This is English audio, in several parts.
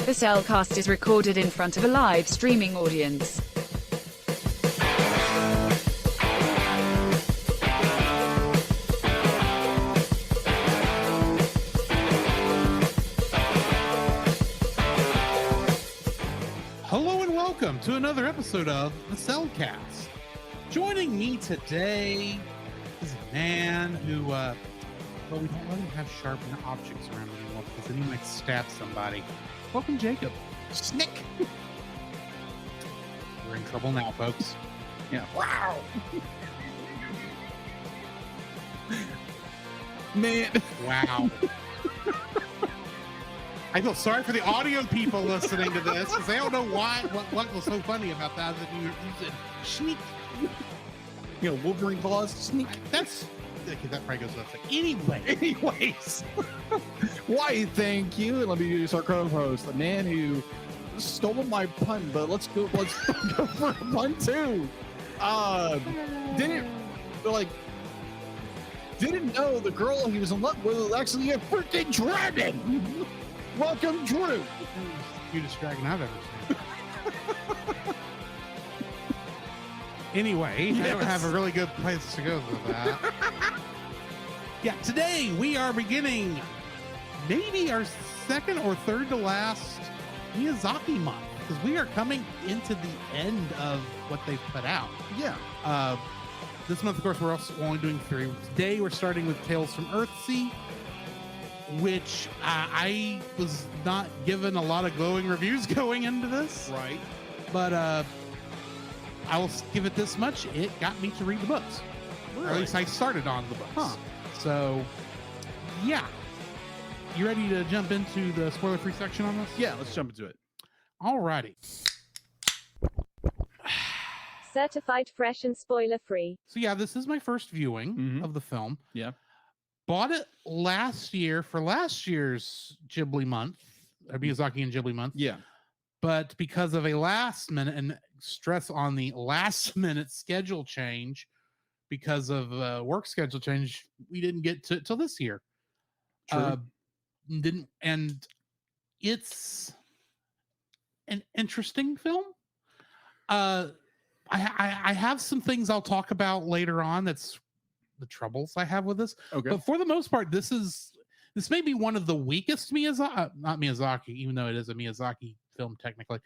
The Cellcast is recorded in front of a live streaming audience. Hello and welcome to another episode of The Cellcast. Joining me today is a man who, well, we don't let him have sharp objects around anymore because then he might stab somebody. Welcome, Jacob. Snick. We're in trouble now, folks. Yeah. Wow. Man. Wow. I feel sorry for the audio people listening to this because they don't know what was so funny about that. That you said sneak. You know, Wolverine claws, sneak. That's okay, that probably goes without saying. Anyways. Why, thank you. And let me introduce our co-host, the man who stole my pun, but let's go for a pun too. Didn't know the girl he was in love with was actually a freaking dragon. Welcome, Drew. Cutest dragon I've ever seen. Anyway, yes. I don't have a really good place to go with that. Yeah, today we are beginning maybe our second or third to last Miyazaki month because we are coming into the end of what they've put out. Yeah. This month, of course, we're also only doing 3. Today we're starting with Tales from Earthsea, which I was not given a lot of glowing reviews going into this. Right. But I will give it this much. It got me to read the books. Really? Or at least I started on the books. Huh. So, yeah. You ready to jump into the spoiler-free section on this? Yeah, let's jump into it. Alrighty. Certified fresh and spoiler-free. So, yeah, this is my first viewing of the film. Yeah. Bought it last year for last year's Ghibli Month, or Miyazaki and Ghibli Month. Yeah. But because of a last minute, and stress on the last minute schedule change, because of work schedule change, we didn't get to till this year. True. And it's an interesting film. I have some things I'll talk about later on. That's the troubles I have with this. Okay. But for the most part, this may be one of the weakest not Miyazaki, even though it is a Miyazaki film technically.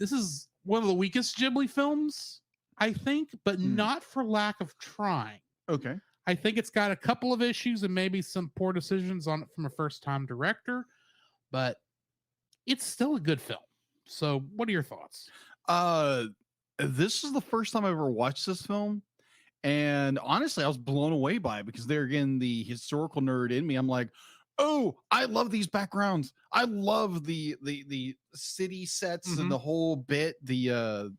This is one of the weakest Ghibli films, I think, but not for lack of trying. Okay. I think it's got a couple of issues and maybe some poor decisions on it from a first-time director, but it's still a good film. So, what are your thoughts? This is the first time I ever watched this film, and honestly, I was blown away by it because there again, the historical nerd in me, I'm like, oh, I love these backgrounds. I love the city sets and the whole bit, the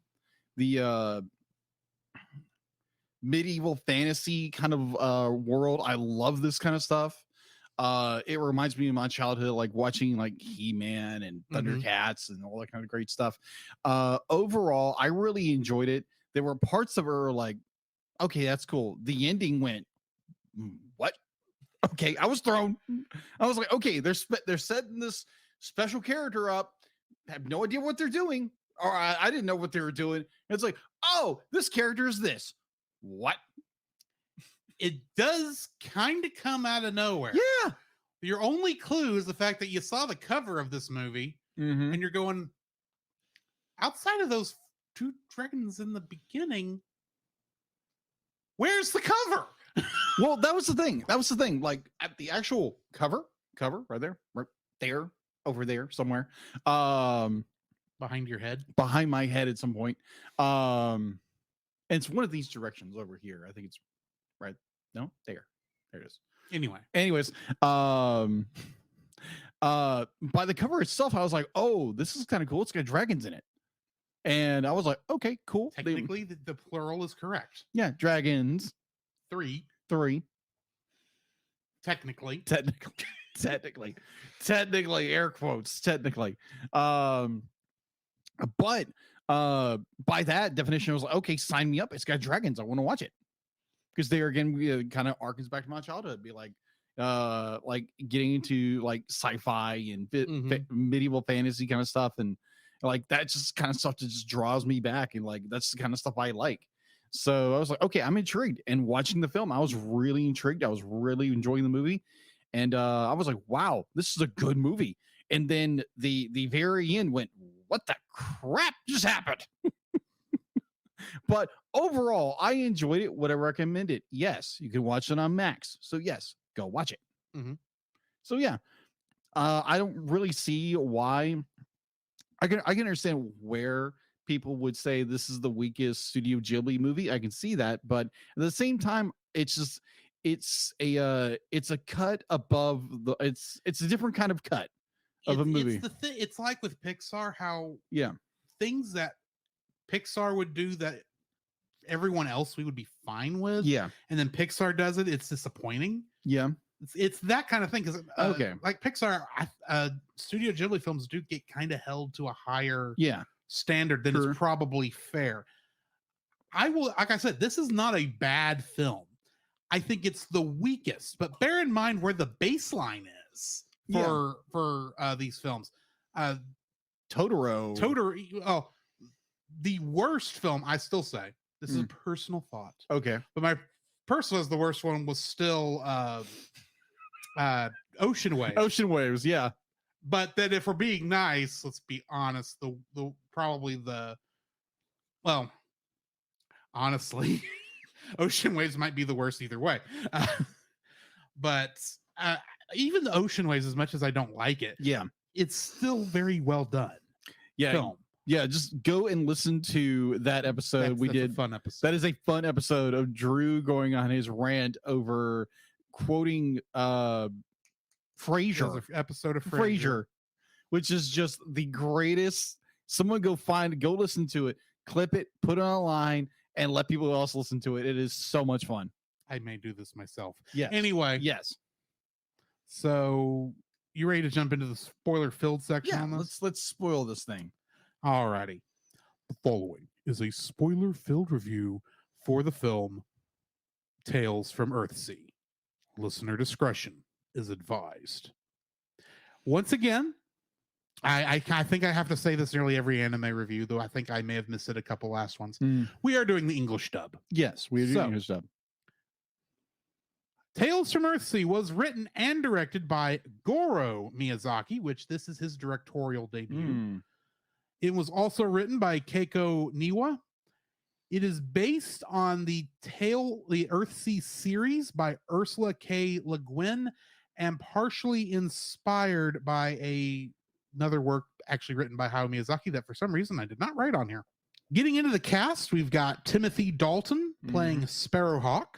medieval fantasy kind of world. I love this kind of stuff. It reminds me of my childhood, like watching like He-Man and Thundercats and all that kind of great stuff. Overall, I really enjoyed it. There were parts of it were like, okay, that's cool. The ending went, what? Okay, I was thrown. I was like, okay, they're setting this special character up. Have no idea what they're doing, or I didn't know what they were doing. It's like, oh, this character is this. What? It does kind of come out of nowhere. Yeah. Your only clue is the fact that you saw the cover of this movie and you're going, outside of those 2 dragons in the beginning, where's the cover? Well, that was the thing. Like at the actual cover right there, over there somewhere. Behind your head. Behind my head at some point. And it's one of these directions over here. I think it's right. No, there it is. Anyways, by the cover itself, I was like, oh, this is kind of cool. It's got dragons in it. And I was like, okay, cool. Technically, the plural is correct. Yeah, dragons. 3. Technically, air quotes, technically. But by that definition, I was like, okay, sign me up. It's got dragons. I want to watch it. Because there again, kind of harkens back to my childhood. Be like, like getting into like sci-fi and Mhm. medieval fantasy kind of stuff, and like that just kind of stuff that just draws me back, and like that's the kind of stuff I like. So I was like, okay, I'm intrigued. And watching the film, I was really intrigued. I was really enjoying the movie, and I was like, wow, this is a good movie. And then the very end went, what the crap just happened? But overall, I enjoyed it. Would I recommend it? Yes, you can watch it on Max. So yes, go watch it. Mhm. So yeah, I don't really see why. I can understand where people would say this is the weakest Studio Ghibli movie. I can see that, but at the same time, it's just it's a cut above the it's a different kind of cut of a movie. It's the thing. It's like with Pixar, how Yeah, things that Pixar would do that everyone else we would be fine with, yeah, and then Pixar does it, it's disappointing. yeah. It's that kind of thing because Okay. like Pixar, Studio Ghibli films do get kind of held to a higher Yeah, standard than Sure. is probably fair. I will, like I said, this is not a bad film. I think it's the weakest, but bear in mind where the baseline is for these films. Totoro. Oh, the worst film, I still say, this is a personal thought, Okay. but my personal is the worst one was still Ocean Wave. Ocean Waves. Yeah. But then if we're being nice, let's be honest, the probably the well, honestly, Ocean Waves might be the worst either way. But even the Ocean Waves, as much as I don't like it, Yeah. it's still very well done. Yeah. Film. Yeah. Just go and listen to that episode we That's did. a fun episode. That is a fun episode of Drew going on his rant over quoting Frasier. There's an episode of Frasier, which is just the greatest. Someone go listen to it, clip it, put it online, and let people else listen to it. It is so much fun. I may do this myself. Yeah. Anyway, Yes. so you ready to jump into the spoiler-filled section Yeah. on this? Let's spoil this thing. Alrighty. The following is a spoiler-filled review for the film Tales from Earthsea. Listener discretion is advised. Once again, I think I have to say this nearly every anime review, though I think I may have missed it a couple last ones. We are doing the English dub. Yes, we are doing English dub. Tales from Earthsea was written and directed by Goro Miyazaki, which this is his directorial debut. It was also written by Keiko Niwa. It is based on the Earthsea series by Ursula K. Le Guin and partially inspired by another work actually written by Hayao Miyazaki that for some reason I did not write on here. Getting into the cast, we've got Timothy Dalton playing Sparrowhawk,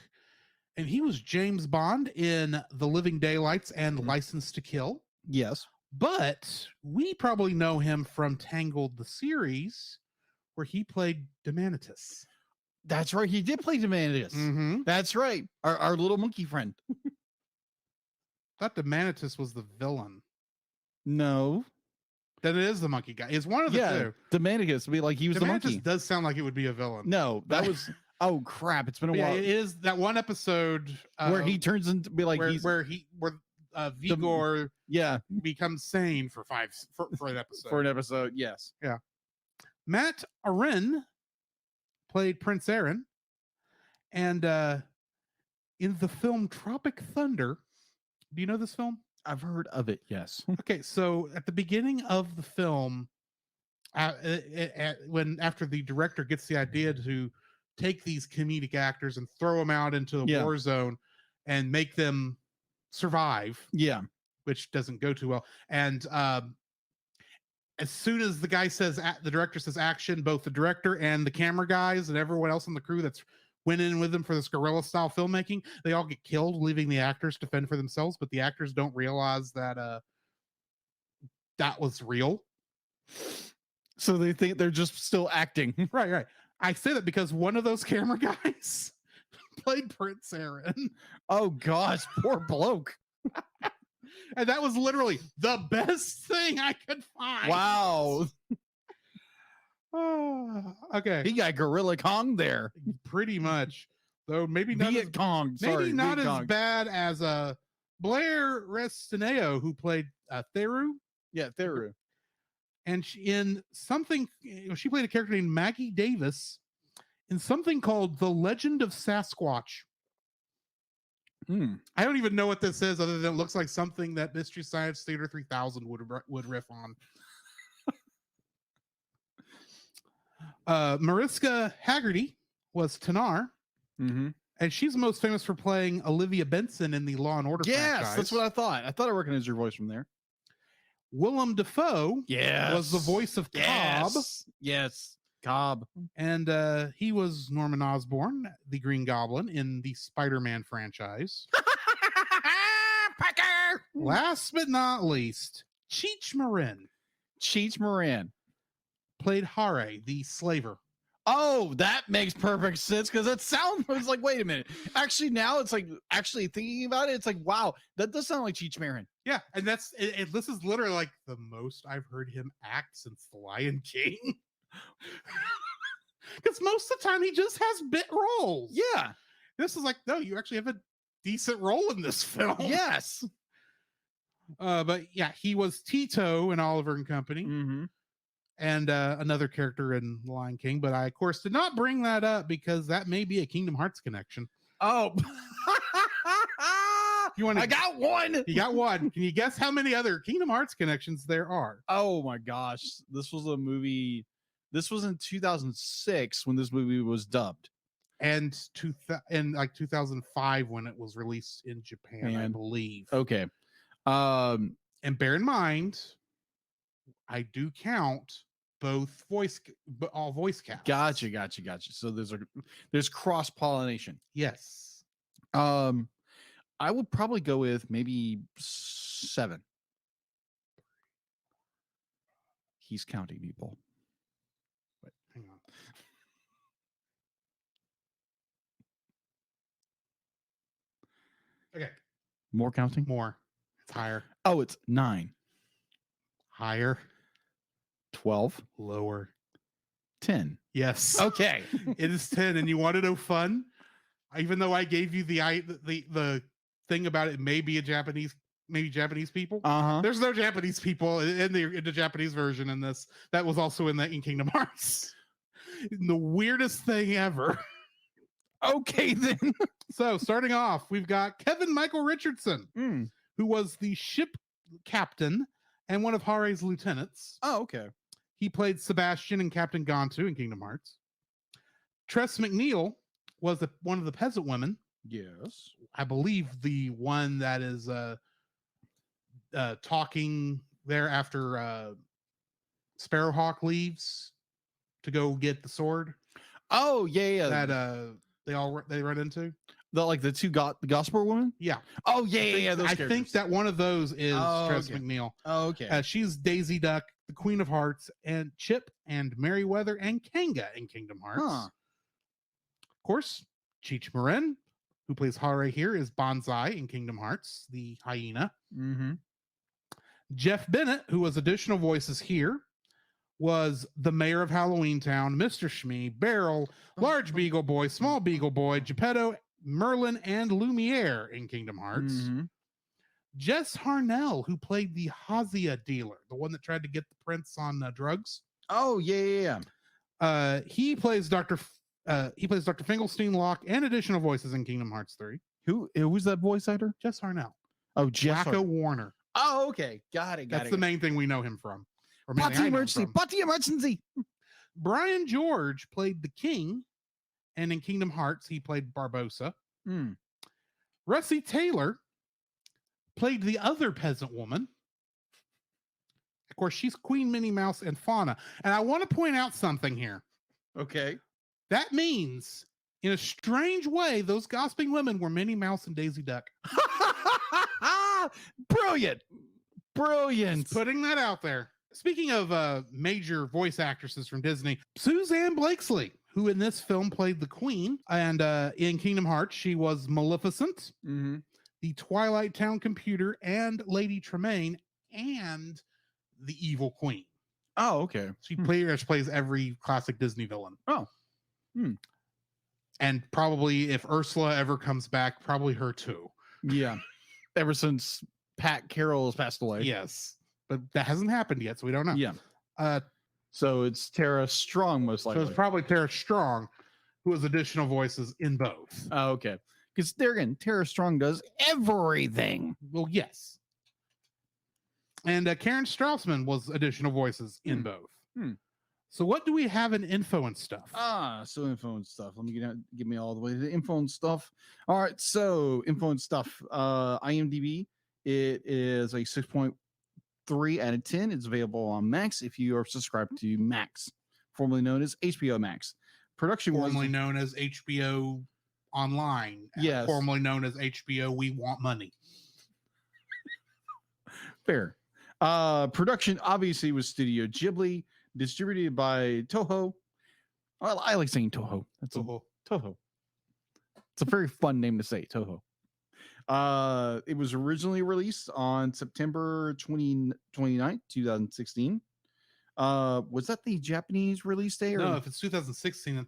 and he was James Bond in The Living Daylights and License to Kill. Yes. But we probably know him from Tangled the series, where he played Demanitus. That's right. He did play Demanitus. That's right. Our little monkey friend. Thought Demanitus was the villain. No. That it is the monkey guy. It's one of the two. Demanitus would be like he was the monkey. Does sound like it would be a villain. No, that was oh crap. It's been a while. Yeah, it is that one episode where he turns into be like where Vigor becomes sane for an episode. For an episode, yes. Yeah. Matt Aren played Prince Aaron, and in the film Tropic Thunder, do you know this film? I've heard of it, yes. Okay, so at the beginning of the film, after the director gets the idea to take these comedic actors and throw them out into the war zone and make them survive, which doesn't go too well, and as soon as the director says action, both the director and the camera guys and everyone else on the crew that's went in with them for this guerrilla style filmmaking, they all get killed, leaving the actors to fend for themselves. But the actors don't realize that that was real. So they think they're just still acting. Right. I say that because one of those camera guys played Prince Aaron. Oh gosh, poor bloke. And that was literally the best thing I could find. Wow. Okay. He got Gorilla Kong there. Pretty much. Though maybe not Viet Cong. Maybe not as bad as Blair Restineo, who played Theru, Yeah, Theru. and she played a character named Maggie Davis in something called The Legend of Sasquatch. I don't even know what this is, other than it looks like something that Mystery Science Theater 3000 would riff on. Mariska Haggerty was Tanar, Mm-hmm. and she's most famous for playing Olivia Benson in the Law and Order franchise. That's what I thought. I thought I recognized your voice from there. Willem Dafoe was the voice of Cobb. Yes, Cobb. And he was Norman Osborn, the Green Goblin, in the Spider-Man franchise. Packer! Last but not least, Cheech Marin played Hare, the slaver. Oh, that makes perfect sense because it sounds like, wait a minute. Actually, now it's like, actually thinking about it, it's like, wow, that does sound like Cheech Marin. Yeah, and this is literally like the most I've heard him act since The Lion King. Because most of the time he just has bit roles. Yeah. This is like, no, you actually have a decent role in this film. Yes. But yeah, he was Tito in Oliver and Company. Mm-hmm. And another character in The Lion King. But I, of course, did not bring that up because that may be a Kingdom Hearts connection. Oh. I got one. You got one. Can you guess how many other Kingdom Hearts connections there are? Oh my gosh. This was a movie. This was in 2006 when this movie was dubbed. And in like 2005 when it was released in Japan, I believe. Okay. And bear in mind, I do count all voice cast. Gotcha. So there's cross-pollination. Yes. I would probably go with maybe 7. He's counting people. Wait, hang on. Okay. More counting? More. It's higher. Oh, it's 9. Higher. 12. Lower. 10. Yes. Okay. It is 10. And you want to know fun? Even though I gave you the thing about it may be Japanese people. There's no Japanese people in the Japanese version in this. That was also in Kingdom Hearts. The weirdest thing ever. Okay, then. So starting off, we've got Kevin Michael Richardson, who was the ship captain and one of Hare's lieutenants. Oh, okay. He played Sebastian and Captain Gontu in Kingdom Hearts. Tress MacNeille was one of the peasant women. Yes. I believe the one that is talking there after Sparrowhawk leaves to go get the sword. Oh, yeah. That they run into. The two the gospel woman? Yeah. Oh, yeah. I think that one of those is Tress MacNeille. Oh, okay. She's Daisy Duck, the Queen of Hearts, and Chip and Merryweather and Kanga in Kingdom Hearts. Of course, Cheech Marin, who plays Hare here, is Bonsai in Kingdom Hearts, the hyena. Mm-hmm. Jeff Bennett, who was additional voices here, was the mayor of Halloween Town, Mr. Shmee, Beryl, Large Beagle Boy, Small Beagle Boy, Geppetto, Merlin, and Lumiere in Kingdom Hearts. Mm-hmm. Jess Harnell, who played the Hazia dealer, the one that tried to get the prince on drugs. Oh, yeah. He plays Dr. Finkelstein Locke and additional voices in Kingdom Hearts 3. Who's that voice actor? Jess Harnell. Oh, Jess Jacko Warner. Oh, okay. Got it. That's the main thing we know him from. Party emergency. Brian George played the king, and in Kingdom Hearts, he played Barbossa. Russie Taylor played the other peasant woman. Of course, she's Queen Minnie Mouse and Fauna. And I want to point out something here. Okay. That means, in a strange way, those gossiping women were Minnie Mouse and Daisy Duck. Brilliant. Just putting that out there. Speaking of major voice actresses from Disney, Suzanne Blakesley, who in this film played the Queen, and in Kingdom Hearts, she was Maleficent, the Twilight Town computer, and Lady Tremaine, and the Evil Queen. Oh, okay. She plays every classic Disney villain. Oh. And probably if Ursula ever comes back, probably her too. Yeah. ever since Pat Carroll has passed away. Yes, but that hasn't happened yet, so we don't know. Yeah. So it's Tara Strong, most So likely. it's probably Tara Strong, who has additional voices in both. Oh, okay. Because there again, Tara Strong does everything. Well, yes. And Karen Strausman was additional voices in both. So what do we have in info and stuff? So info and stuff. Let me get me all the way to the info and stuff. All right, so info and stuff. IMDb, it is a 6.3 out of 10. It's available on Max if you are subscribed to Max, formerly known as HBO Max. Production formerly known as HBO Online. Yes. Formerly known as HBO We Want Money. Fair. Production obviously was Studio Ghibli, distributed by Toho. I like saying Toho. That's Toho. Toho. It's a very fun name to say, Toho. It was originally released on September 29th, 2016. Was that the Japanese release day? Or? No, if it's 2016,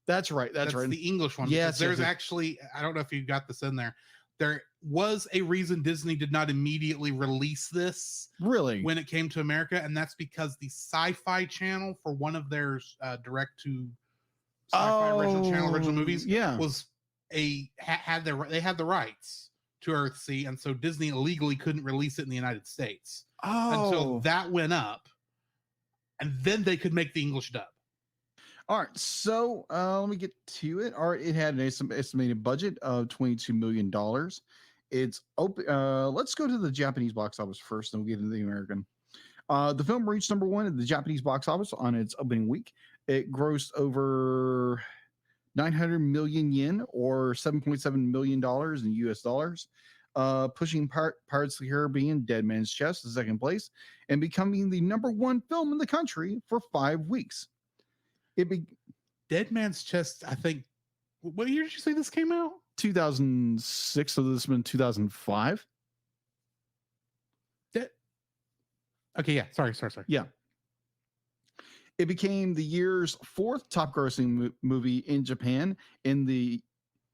that's right. That's right. The English one. Yes. There's actually, I don't know if you got this in there. There was a reason Disney did not immediately release this. Really? When it came to America, and that's because the Sci-Fi Channel for one of their direct to Sci-Fi original movies, was they had the rights to Earthsea, and so Disney illegally couldn't release it in the United States until that went up, and then they could make the English dub. All right, so let me get to it. All right, it had an estimated budget of $22 million. It's open. Let's go to the Japanese box office first, and we'll get into the American. The film reached number one at the Japanese box office on its opening week. It grossed over 900 million yen, or $7.7 million in US dollars, pushing Pirates of the Caribbean Dead Man's Chest to second place and becoming the number one film in the country for 5 weeks. Dead Man's Chest, I think. What year did you say this came out? 2006, so this has been 2005. Okay, yeah. Sorry. Yeah. It became the year's 4th top grossing movie in Japan and the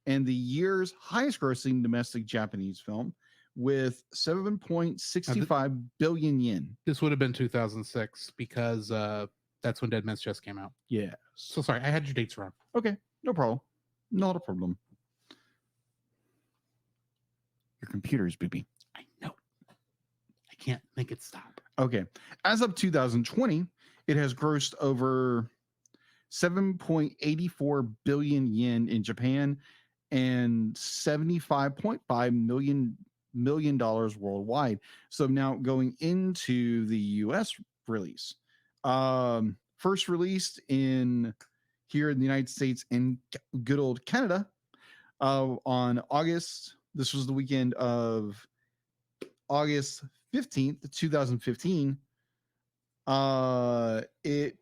year's highest grossing domestic Japanese film with 7.65 billion yen. This would have been 2006 because that's when Dead Man's Chest came out. Yeah. So sorry, I had your dates wrong. Okay, no problem. Not a problem. Your computer's beeping. I know. I can't make it stop. Okay. As of 2020, it has grossed over 7.84 billion yen in Japan and $75.5 million worldwide. So now going into the US release. First released here in the United States and good old Canada on August. This was the weekend of August 15th, 2015. It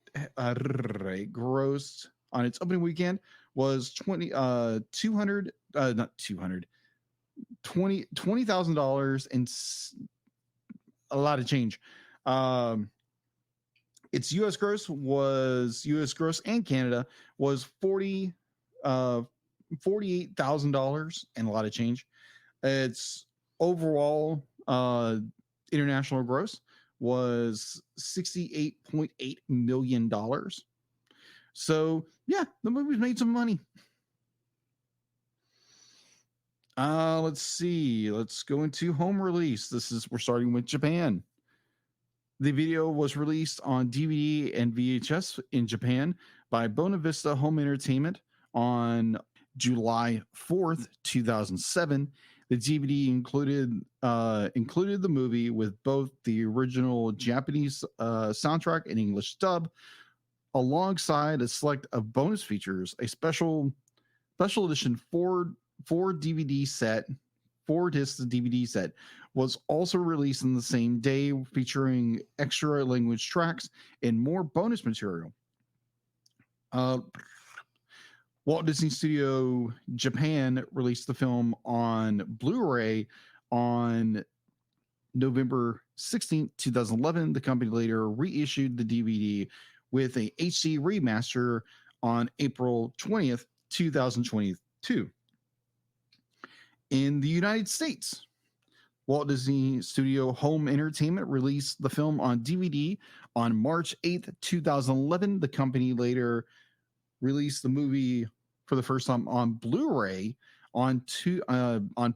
grossed on its opening weekend was $20,000 and a lot of change. Its US gross and Canada was $48,000 and a lot of change. Its overall international gross was $68.8 million. So yeah, the movie's made some money. Let's see. Let's go into home release. We're starting with Japan. The video was released on DVD and VHS in Japan by Buena Vista Home Entertainment on July 4th, 2007. The DVD included the movie with both the original Japanese soundtrack and English dub, alongside a select of bonus features. A special edition 4 disc DVD set was also released in the same day, featuring extra language tracks and more bonus material. Walt Disney Studio Japan released the film on Blu-ray on November 16th, 2011. The company later reissued the DVD with a HD remaster on April 20th, 2022. In the United States, Walt Disney Studio Home Entertainment released the film on DVD on March 8th, 2011. The company later released the movie for the first time on Blu-ray on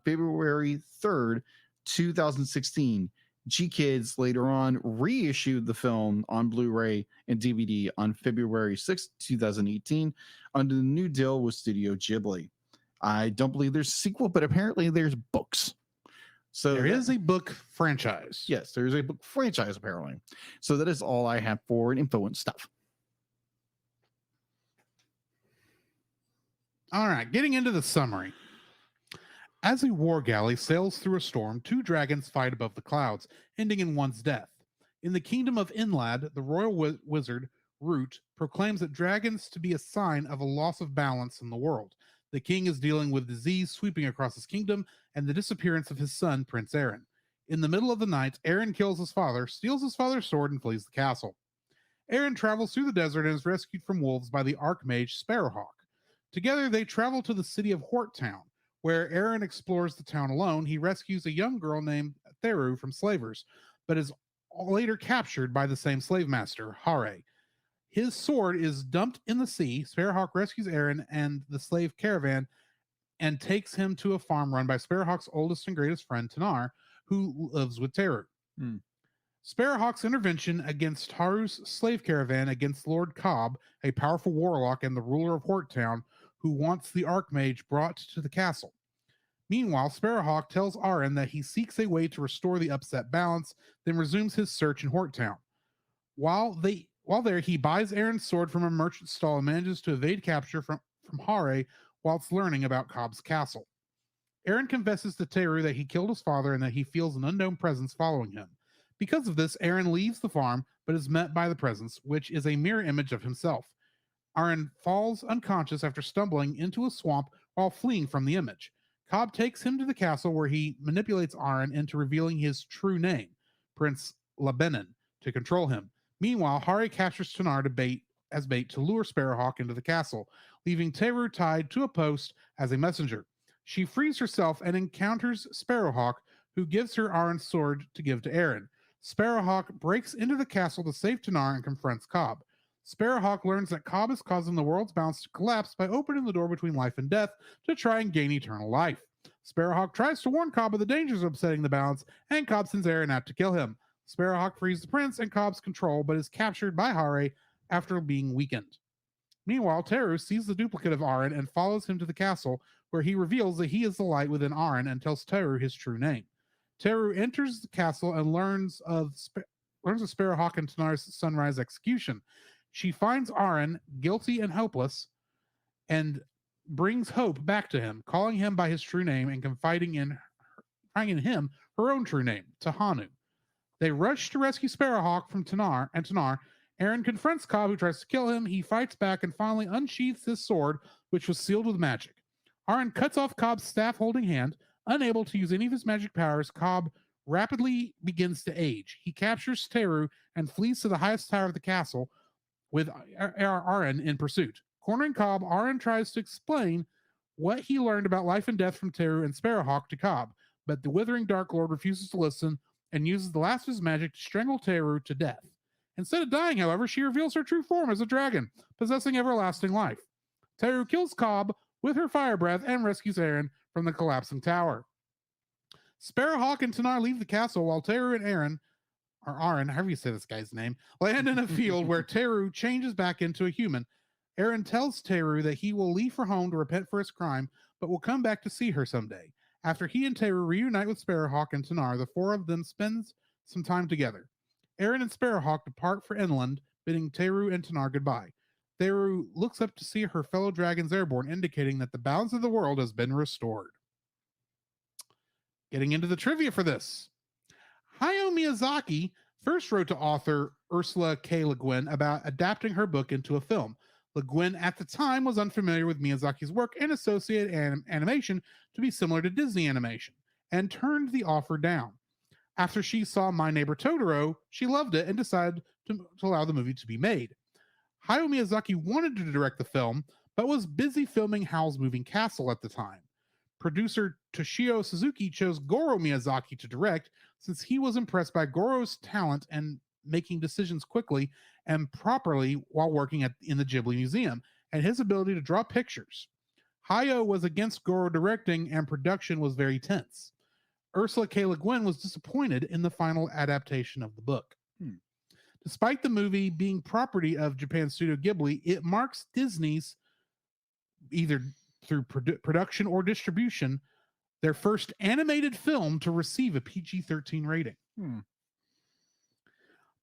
February 3rd, 2016. G-Kids later on reissued the film on Blu-ray and DVD on February 6th, 2018 under the new deal with Studio Ghibli. I don't believe there's a sequel, but apparently there's books. So there is a book franchise. Yes, there is a book franchise apparently. So that is all I have for info and stuff. All right, getting into the summary. As a war galley sails through a storm, two dragons fight above the clouds, ending in one's death. In the kingdom of Inlad, the royal wizard, Root, proclaims that dragons to be a sign of a loss of balance in the world. The king is dealing with disease sweeping across his kingdom and the disappearance of his son, Prince Aaron. In the middle of the night, Aaron kills his father, steals his father's sword, and flees the castle. Aaron travels through the desert and is rescued from wolves by the Archmage Sparrowhawk. Together, they travel to the city of Horttown, where Aaron explores the town alone. He rescues a young girl named Theru from slavers, but is later captured by the same slave master, Hare. His sword is dumped in the sea. Sparrowhawk rescues Aaron and the slave caravan and takes him to a farm run by Sparrowhawk's oldest and greatest friend, Tanar, who lives with Teru. Sparrowhawk's intervention against Haru's slave caravan against Lord Cobb, a powerful warlock and the ruler of Horttown, who wants the Archmage brought to the castle. Meanwhile, Sparrowhawk tells Aaron that he seeks a way to restore the upset balance, then resumes his search in Horttown. While there, he buys Aaron's sword from a merchant stall and manages to evade capture from Hare whilst learning about Cobb's castle. Aaron confesses to Teru that he killed his father and that he feels an unknown presence following him. Because of this, Aaron leaves the farm, but is met by the presence, which is a mirror image of himself. Aaron falls unconscious after stumbling into a swamp while fleeing from the image. Cobb takes him to the castle where he manipulates Aaron into revealing his true name, Prince Labenin, to control him. Meanwhile, Hare captures Tanar as bait to lure Sparrowhawk into the castle, leaving Teru tied to a post as a messenger. She frees herself and encounters Sparrowhawk, who gives her Aaron's sword to give to Aaron. Sparrowhawk breaks into the castle to save Tanar and confronts Cobb. Sparrowhawk learns that Cobb is causing the world's balance to collapse by opening the door between life and death to try and gain eternal life. Sparrowhawk tries to warn Cobb of the dangers of upsetting the balance, and Cobb sends Aaron out to kill him. Sparrowhawk frees the prince and Cobb's control, but is captured by Hare after being weakened. Meanwhile, Teru sees the duplicate of Aaron and follows him to the castle, where he reveals that he is the light within Aaron and tells Teru his true name. Teru enters the castle and learns of Sparrowhawk and Tanar's sunrise execution. She finds Aaron guilty and helpless and brings hope back to him, calling him by his true name and confiding in him her own true name, Tahanu. They rush to rescue Sparrowhawk from Tanar. Aaron confronts Cobb, who tries to kill him. He fights back and finally unsheaths his sword, which was sealed with magic. Aaron cuts off Cobb's staff-holding hand. Unable to use any of his magic powers, Cobb rapidly begins to age. He captures Teru and flees to the highest tower of the castle, with Aaron in pursuit. Cornering Cobb, Aaron tries to explain what he learned about life and death from Teru and Sparrowhawk to Cobb, but the withering Dark Lord refuses to listen and uses the last of his magic to strangle Teru to death. Instead of dying, however, she reveals her true form as a dragon, possessing everlasting life. Teru kills Cobb with her fire breath and rescues Aaron from the collapsing tower. Sparrowhawk and Tanar leave the castle while Teru and Aaron, however you say this guy's name, land in a field where Teru changes back into a human. Aaron tells Teru that he will leave for home to repent for his crime, but will come back to see her someday. After he and Teru reunite with Sparrowhawk and Tanar, the four of them spend some time together. Aaron and Sparrowhawk depart for inland, bidding Teru and Tanar goodbye. Teru looks up to see her fellow dragons airborne, indicating that the balance of the world has been restored. Getting into the trivia for this. Hayao Miyazaki first wrote to author Ursula K. Le Guin about adapting her book into a film. Le Guin at the time was unfamiliar with Miyazaki's work and associated animation to be similar to Disney animation, and turned the offer down. After she saw My Neighbor Totoro, she loved it and decided to allow the movie to be made. Hayao Miyazaki wanted to direct the film, but was busy filming Howl's Moving Castle at the time. Producer Toshio Suzuki chose Goro Miyazaki to direct since he was impressed by Goro's talent and making decisions quickly and properly while working in the Ghibli Museum, and his ability to draw pictures. Hayao was against Goro directing, and production was very tense. Ursula K. Le Guin was disappointed in the final adaptation of the book. Despite the movie being property of Japan's Studio Ghibli, it marks Disney's, either through production or distribution, their first animated film to receive a PG-13 rating.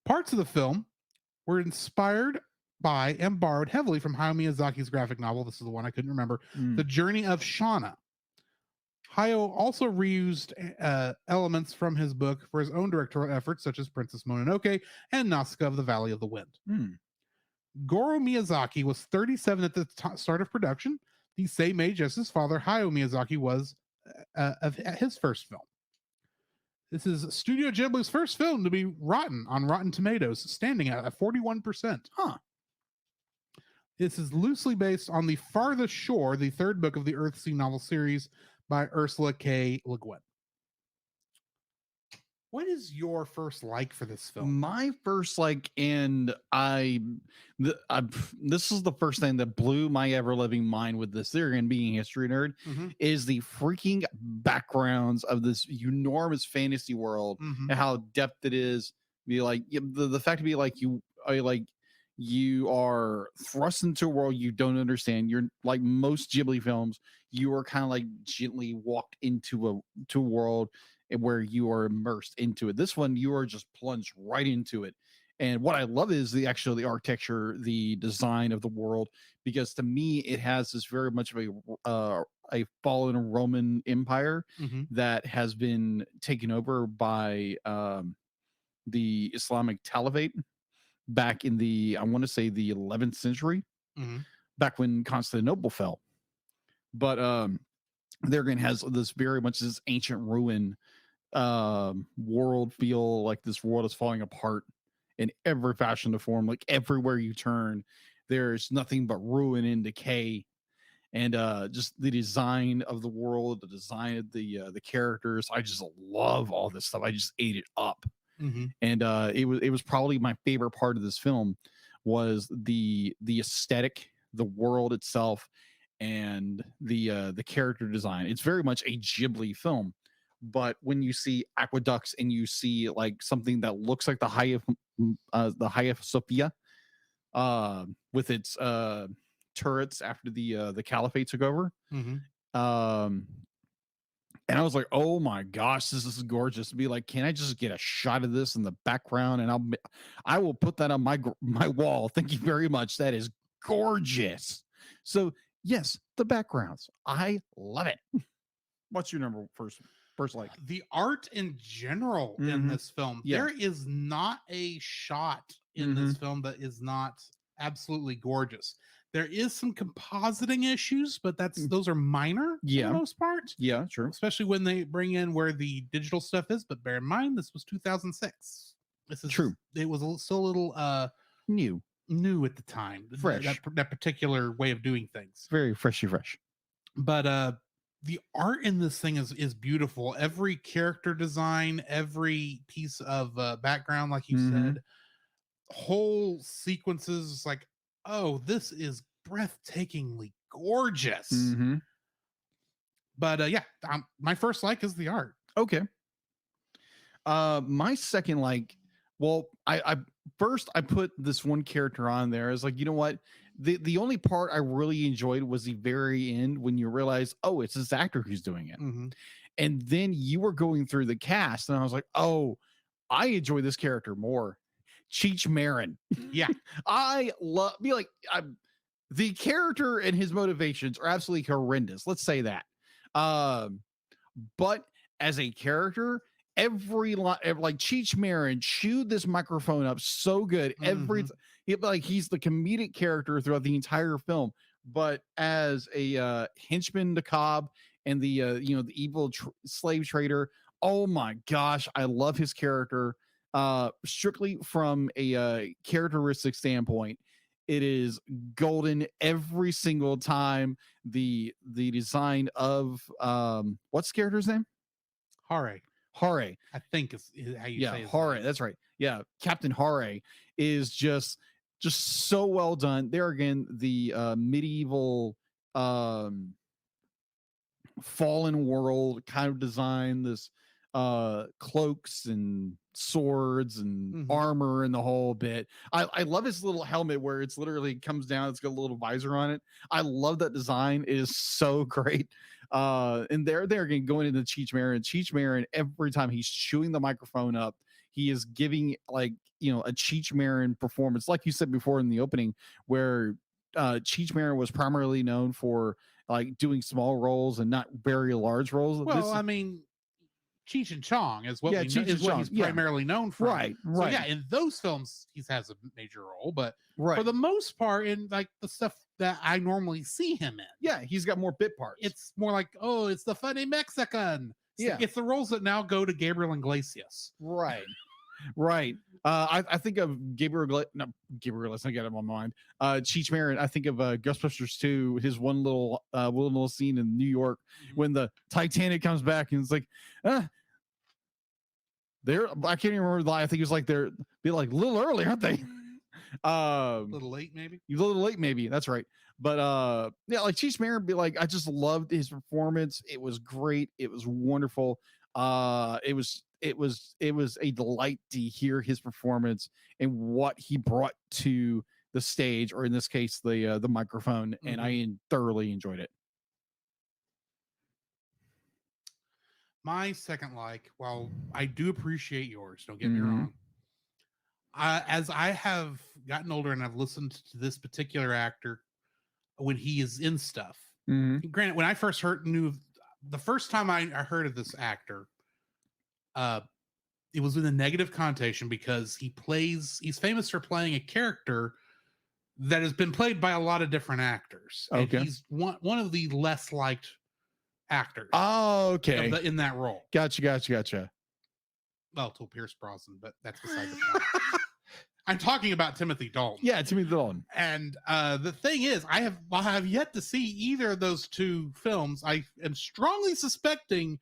Parts of the film were inspired by and borrowed heavily from Hayao Miyazaki's graphic novel. This is the one I couldn't remember. The Journey of Shauna. Hayao also reused elements from his book for his own directorial efforts, such as Princess Mononoke and Nausicaa of the Valley of the Wind. Goro Miyazaki was 37 at the start of production, the same age as his father, Hayao Miyazaki, was at his first film. This is Studio Ghibli's first film to be rotten on Rotten Tomatoes, standing at 41%. This is loosely based on The Farthest Shore, the third book of the Earthsea novel series by Ursula K. Le Guin. What is your first like for this film? My first like, and this is the first thing that blew my ever living mind with this theory, and being a history nerd, is the freaking backgrounds of this enormous fantasy world and how depth it is. Be like the fact to be like you are thrust into a world you don't understand. You're like most Ghibli films, you are kind of like gently walked into a world where you are immersed into it. This one, you are just plunged right into it. And what I love is the architecture, the design of the world, because to me, it has this very much of a fallen Roman Empire that has been taken over by the Islamic Caliphate back in I want to say the 11th century, back when Constantinople fell. But there again has this very much this ancient ruin world feel, like this world is falling apart in every fashion or form. Like everywhere you turn, there's nothing but ruin and decay. And just the design of the world, the design of the characters, I just love all this stuff. I just ate it up. And it was probably my favorite part of this film was the aesthetic, the world itself, and the character design. It's very much a Ghibli film. But when you see aqueducts and you see like something that looks like the Hagia Sophia, with its turrets after the Caliphate took over, and I was like, oh my gosh, this is gorgeous. To be like, can I just get a shot of this in the background, and I will put that on my wall. Thank you very much. That is gorgeous. So yes, the backgrounds, I love it. What's your number first like? The art in general in this film. There is not a shot in this film that is not absolutely gorgeous. There is some compositing issues, but those are minor for the most part. Yeah, sure. Especially when they bring in where the digital stuff is. But bear in mind, this was 2006. This is true. It was still a little new at the time. Fresh. That particular way of doing things. Very fresh. But the art in this thing is beautiful. Every character design, every piece of background, like you said, whole sequences, like, oh, this is breathtakingly gorgeous. But my first like is the art. Okay. My second like, well, I put this one character on there. Is like, you know what? The only part I really enjoyed was the very end when you realize, oh, it's this actor who's doing it. And then you were going through the cast, and I was like, oh, I enjoy this character more. Cheech Marin. Yeah. I love the character, and his motivations are absolutely horrendous. Let's say that. But as a character, every like Cheech Marin chewed this microphone up so good. He's the comedic character throughout the entire film, but as a henchman to Cobb and the the evil slave trader, oh my gosh, I love his character. Strictly from a characteristic standpoint, It is golden every single time. The design of what's the character's name? Hare, Hare. I think is how you Yeah, say his Hare. name. That's right. Yeah, Captain Hare is just so well done. There again, the medieval fallen world kind of design, this cloaks and swords and armor and the whole bit. I love his little helmet where it's literally comes down, it's got a little visor on it. I love that design. It is so great. And they're again going into Cheech Marin every time he's chewing the microphone up, he is giving like, you know, a Cheech Marin performance, like you said before in the opening, where Cheech Marin was primarily known for like doing small roles and not very large roles. Well, I mean, Cheech and Chong is what Cheech and is what Chong, he's primarily known for. Right. So yeah, in those films he has a major role, but Right. for the most part, in like the stuff that I normally see him in, Yeah, he's got more bit parts. it's more like, oh, it's the funny Mexican. Yeah. It's the roles that now go to Gabriel Iglesias. Right. Right. I think of Gabriel, not Gabriel, let's not get him on my mind. Cheech Marin, I think of Ghostbusters 2, his one little scene in New York when the Titanic comes back and it's like, I can't even remember the line. I think it was like they're be like a little early, aren't they? A little late, maybe. A little late, maybe. That's right. But yeah, like Cheech Marin be like, I just loved his performance. It was great. It was wonderful. It was a delight to hear his performance and what he brought to the stage, or in this case, the microphone, and I thoroughly enjoyed it. My second like, while I do appreciate yours, don't get me wrong. As I have gotten older and I've listened to this particular actor when he is in stuff. Granted, when I first the first time I heard of this actor, it was in a negative connotation because he's famous for playing a character that has been played by a lot of different actors. Okay. And he's one of the less liked actors. Oh, okay. In that role. Gotcha. Well, till Pierce Brosnan, but that's beside the point. I'm talking about Timothy Dalton. Yeah, Timothy Dalton. And the thing is, I have yet to see either of those two films. I am strongly suspecting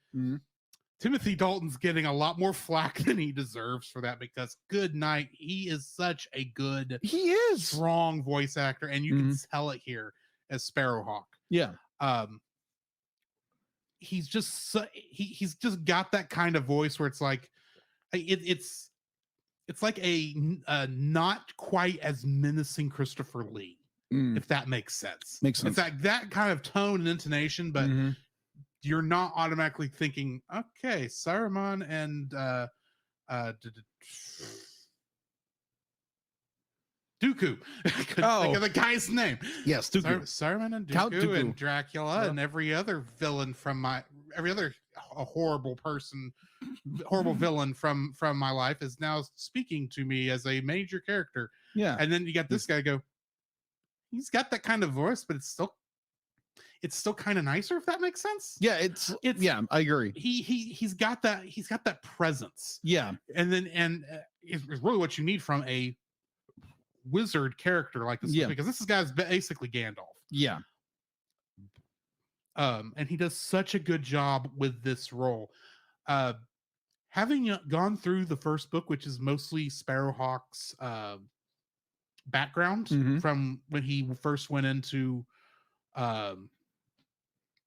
Timothy Dalton's getting a lot more flack than he deserves for that, because good night, he is such a good, strong voice actor, and you can tell it here as Sparrowhawk. Yeah. He's just he's just got that kind of voice where it's like it's like a not quite as menacing Christopher Lee, if that makes sense. Makes sense. It's like that kind of tone and intonation, but you're not automatically thinking, okay, Saruman and Dooku. Think of the guy's name. Yes, Dooku. Saruman and Dooku and Dracula and every other villain horrible villain from my life is now speaking to me as a major character. Yeah. And then you got this guy go, he's got that kind of voice, but it's still kind of nicer, if that makes sense. Yeah, it's yeah, I agree. He's got that presence. Yeah. And it's really what you need from a wizard character like this, because this guy's basically Gandalf. Yeah. And he does such a good job with this role. Having gone through the first book, which is mostly Sparrowhawk's background from when he first went into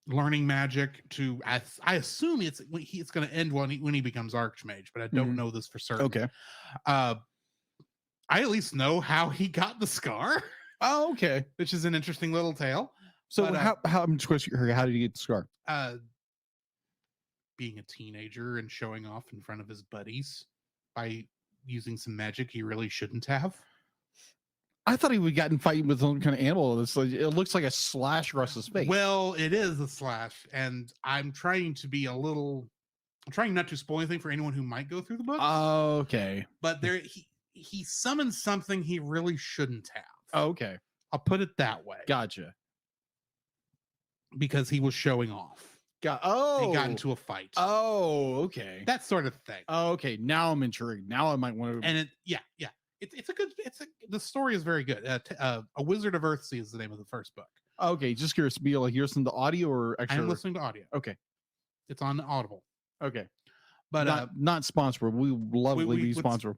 learning magic to, I assume it's going to end when he becomes Archmage, but I don't know this for certain. Okay. I at least know how he got the scar. Oh, okay. Which is an interesting little tale. So how I'm just questioning, how did he get the scar? Being a teenager and showing off in front of his buddies by using some magic he really shouldn't have. I thought he would gotten fighting with some kind of animal. It looks like a slash across his face. Well, it is a slash, and I'm trying not to spoil anything for anyone who might go through the book. Okay. But he summoned something he really shouldn't have. Okay. I'll put it that way. Gotcha. Because he was showing off. He got into a fight. Oh, okay. That sort of thing. Oh, okay. Now I'm intrigued. Now I might want to. And The story is very good. A Wizard of Earthsea is the name of the first book. Okay, just curious. Be like, here's some the audio or I extra. am listening to audio. Okay, It's on Audible. okay, But not sponsored. We love be sponsored.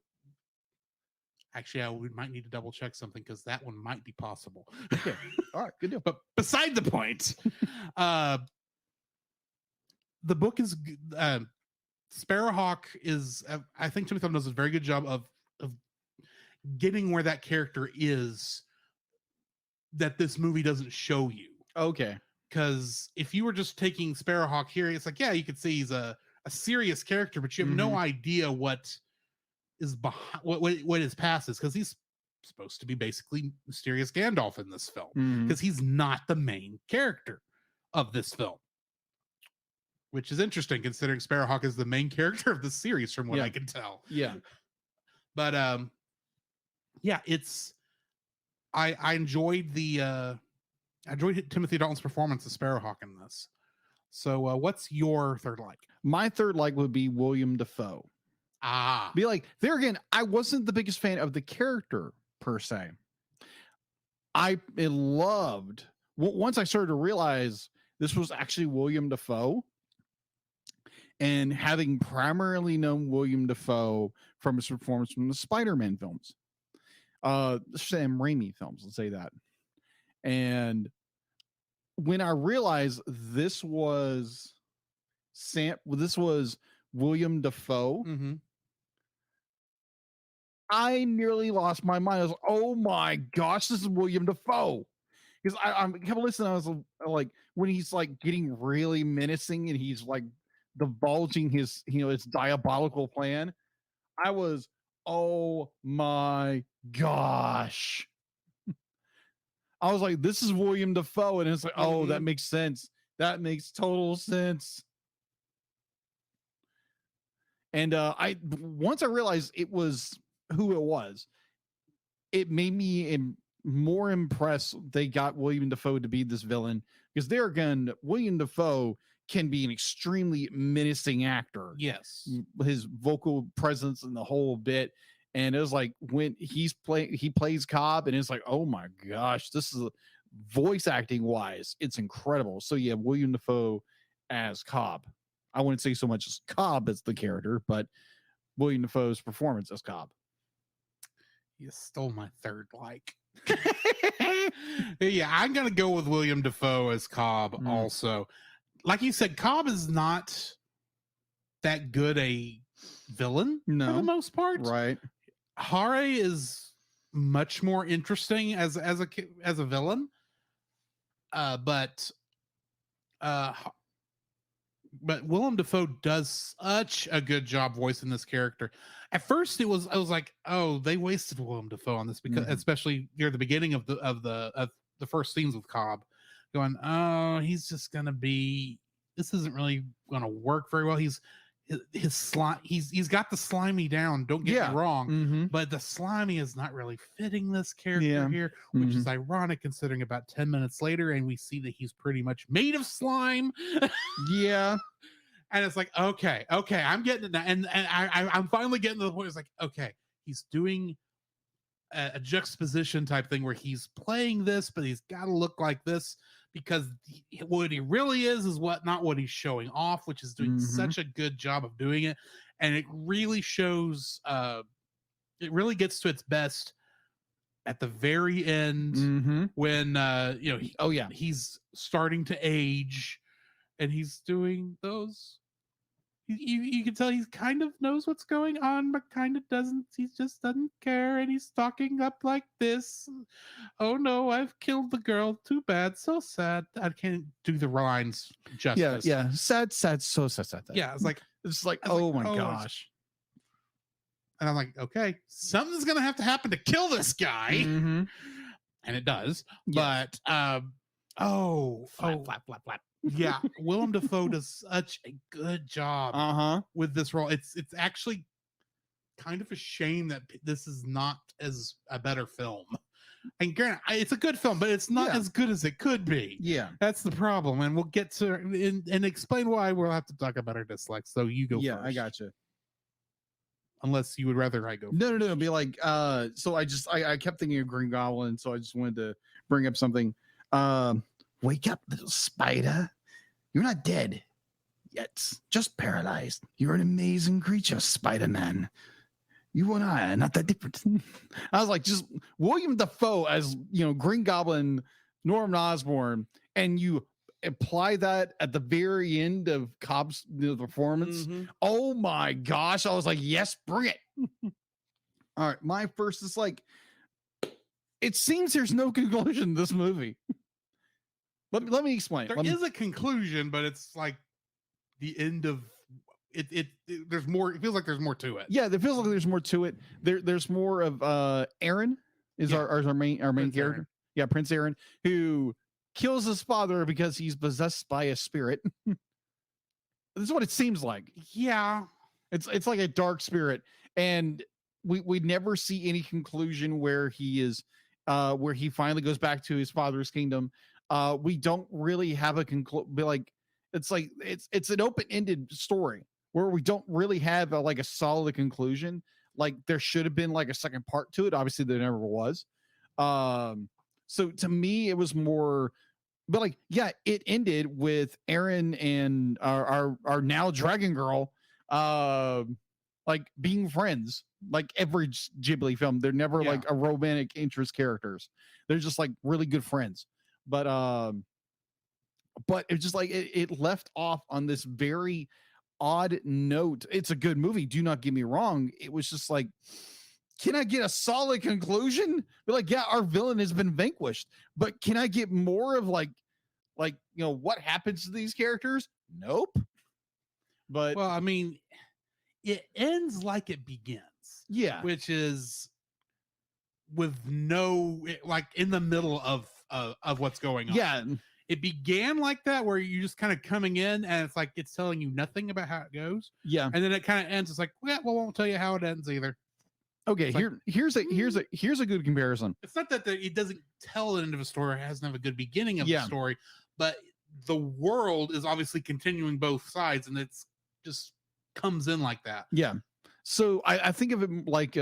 Actually, we might need to double check something because that one might be possible. Okay, all right, good deal. But beside the point, the book is Sparrowhawk is. I think Timothy does a very good job of getting where that character is that this movie doesn't show you. Okay, because if you were just taking Sparrowhawk here, it's like, yeah, you could see he's a serious character, but you have no idea what is behind what his past is, because he's supposed to be basically mysterious Gandalf in this film, because he's not the main character of this film, which is interesting considering Sparrowhawk is the main character of the series from what I can tell. Yeah, but it's I enjoyed Timothy Dalton's performance as Sparrowhawk in this. So what's your third like? My third like would be William Dafoe. Be like, there again, I wasn't the biggest fan of the character per se. I loved once I started to realize this was actually William Dafoe, and having primarily known William Dafoe from his performance from the Spider-Man films, Sam Raimi films, let's say that. And when I realized this was William Dafoe, I nearly lost my mind. I was like, oh my gosh, this is William Dafoe. Because I kept listening. I was like, when he's like getting really menacing and he's like divulging his diabolical plan, I was, oh my gosh. I was like, this is William Dafoe. And it's like, oh, that makes sense. That makes total sense. And once I realized it was who it was, it made me more impressed they got William Dafoe to be this villain, because there again, William Dafoe can be an extremely menacing actor. Yes. His vocal presence and the whole bit. And it was like when he plays Cobb, and it's like, oh my gosh, this is voice acting wise, it's incredible. So yeah, William Dafoe as Cobb. I wouldn't say so much as Cobb as the character, but William Dafoe's performance as Cobb. You stole my third like. Yeah, I'm gonna go with William Dafoe as Cobb also. Like you said, Cobb is not that good a villain for the most part. Right. Hare is much more interesting as a villain. But Willem Dafoe does such a good job voicing this character. At first, I was like, oh, they wasted Willem Dafoe on this, because especially near the beginning of the first scenes with Cobb, going, oh, he's just gonna be. This isn't really gonna work very well. His slime. He's got the slimy down. Don't get me wrong, but the slimy is not really fitting this character here, which is ironic considering about 10 minutes later, and we see that he's pretty much made of slime. Yeah. And it's like, okay, I'm getting it now. And I'm finally getting to the point. It's like, okay, he's doing a juxtaposition type thing where he's playing this, but he's got to look like this, because what he really is not what he's showing off, which is doing such a good job of doing it. And it really shows, it really gets to its best at the very end when, he's starting to age, and he's doing those. You can tell he kind of knows what's going on, but kind of doesn't. He just doesn't care, and he's talking up like this. Oh no, I've killed the girl. Too bad. So sad. I can't do the lines justice. Yeah. Sad. So sad. Yeah, it's like oh my gosh. And I'm like, okay, something's gonna have to happen to kill this guy, and it does. Yes. But flap. Yeah, Willem Dafoe does such a good job with this role. It's actually kind of a shame that this is not as a better film. And granted, it's a good film, but it's not as good as it could be. Yeah, that's the problem, and we'll get to and explain why. We'll have to talk about our dislikes. So you go first. I gotcha. unless you would rather I go. No. Be like, so I kept thinking of Green Goblin, so I just wanted to bring up something. Wake up, little spider. You're not dead yet, just paralyzed. You're an amazing creature, Spider-Man. You and I are not that different. I was like, just William Dafoe as, Green Goblin, Norman Osborn, and you apply that at the very end of Cobb's performance. Mm-hmm. Oh my gosh. I was like, yes, bring it. All right. My first is like, it seems there's no conclusion to this movie. Let me explain. There is a conclusion, but it's like the end of it. There's more. It feels like there's more to it. Yeah, it feels like there's more to it. There's more of Aaron is our main Prince character. Aaron. Yeah, Prince Aaron, who kills his father because he's possessed by a spirit. This is what it seems like. Yeah, it's like a dark spirit, and we never see any conclusion where he is, where he finally goes back to his father's kingdom. We don't really have a it's an open-ended story where we don't really have a solid conclusion. Like there should have been like a second part to it. Obviously there never was. So to me it was more, but like, yeah, it ended with Aaron and our now dragon girl, like being friends. Like every Ghibli film, they're never like a romantic interest characters. They're just like really good friends. But it's just like it left off on this very odd note. It's a good movie, do not get me wrong. It was just like, can I get a solid conclusion? But like, yeah, our villain has been vanquished, but can I get more of like what happens to these characters? Nope. But well, I mean, it ends like it begins. Yeah, which is with like in the middle of what's going on. Yeah, it began like that, where you're just kind of coming in, and it's like it's telling you nothing about how it goes. Yeah, and then it kind of ends. It's like, well, we won't tell you how it ends either. Okay, here's a good comparison. It's not that it doesn't tell the end of a story; it doesn't have a good beginning of the story, but the world is obviously continuing both sides, and it's just comes in like that. Yeah. So I think of it like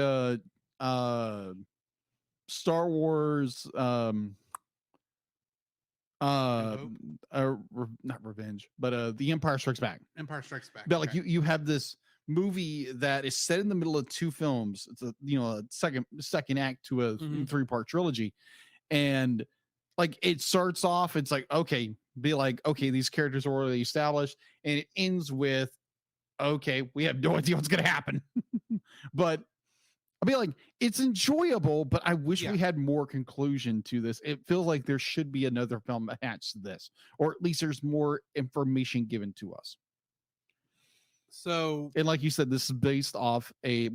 Star Wars not Revenge, but The Empire Strikes Back. Empire Strikes Back. But like you have this movie that is set in the middle of two films. It's a second act to a 3-part trilogy, and like it starts off, it's like, okay, these characters are already established, and it ends with, okay, we have no idea what's gonna happen. But I mean, like, it's enjoyable, but I wish we had more conclusion to this. It feels like there should be another film attached to this, or at least there's more information given to us. So, and like you said, this is based off the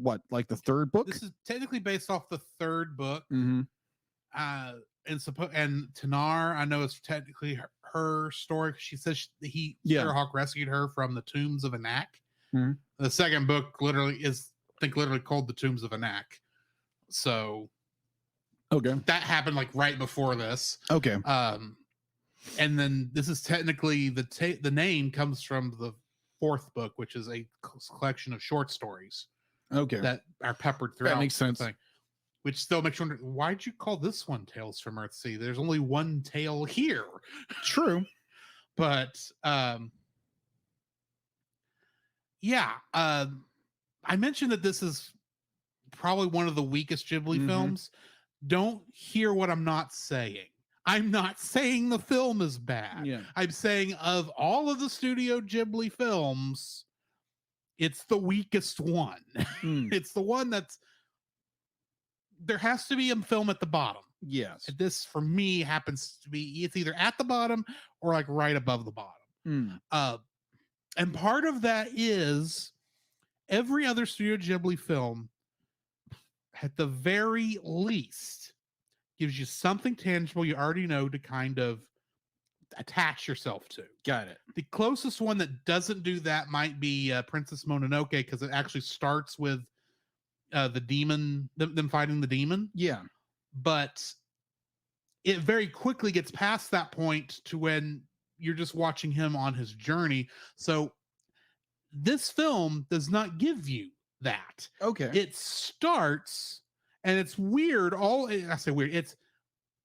third book. This is technically based off the third book. Mm-hmm. And Tanar, I know it's technically her story. She says Sparrowhawk rescued her from the tombs of Anak. Mm-hmm. The second book literally called the Tombs of Anak. So okay, that happened like right before this. Okay. And then this is technically the name comes from the fourth book, which is a collection of short stories. Okay. That are peppered throughout. That makes sense. Which still makes you wonder, why'd you call this one Tales from Earthsea? There's only one tale here. True. But I mentioned that this is probably one of the weakest Ghibli films. Don't hear what I'm not saying. I'm not saying the film is bad. Yeah. I'm saying of all of the Studio Ghibli films, it's the weakest one. It's the one there has to be a film at the bottom. Yes. This, for me, happens to be, it's either at the bottom or like right above the bottom. And part of that is every other Studio Ghibli film, at the very least, gives you something tangible you already know to kind of attach yourself to. Got it. The closest one that doesn't do that might be Princess Mononoke, because it actually starts with the demon, them fighting the demon. Yeah. But it very quickly gets past that point to when you're just watching him on his journey. So this film does not give you that. Okay. It starts, and it's weird. I say weird. It's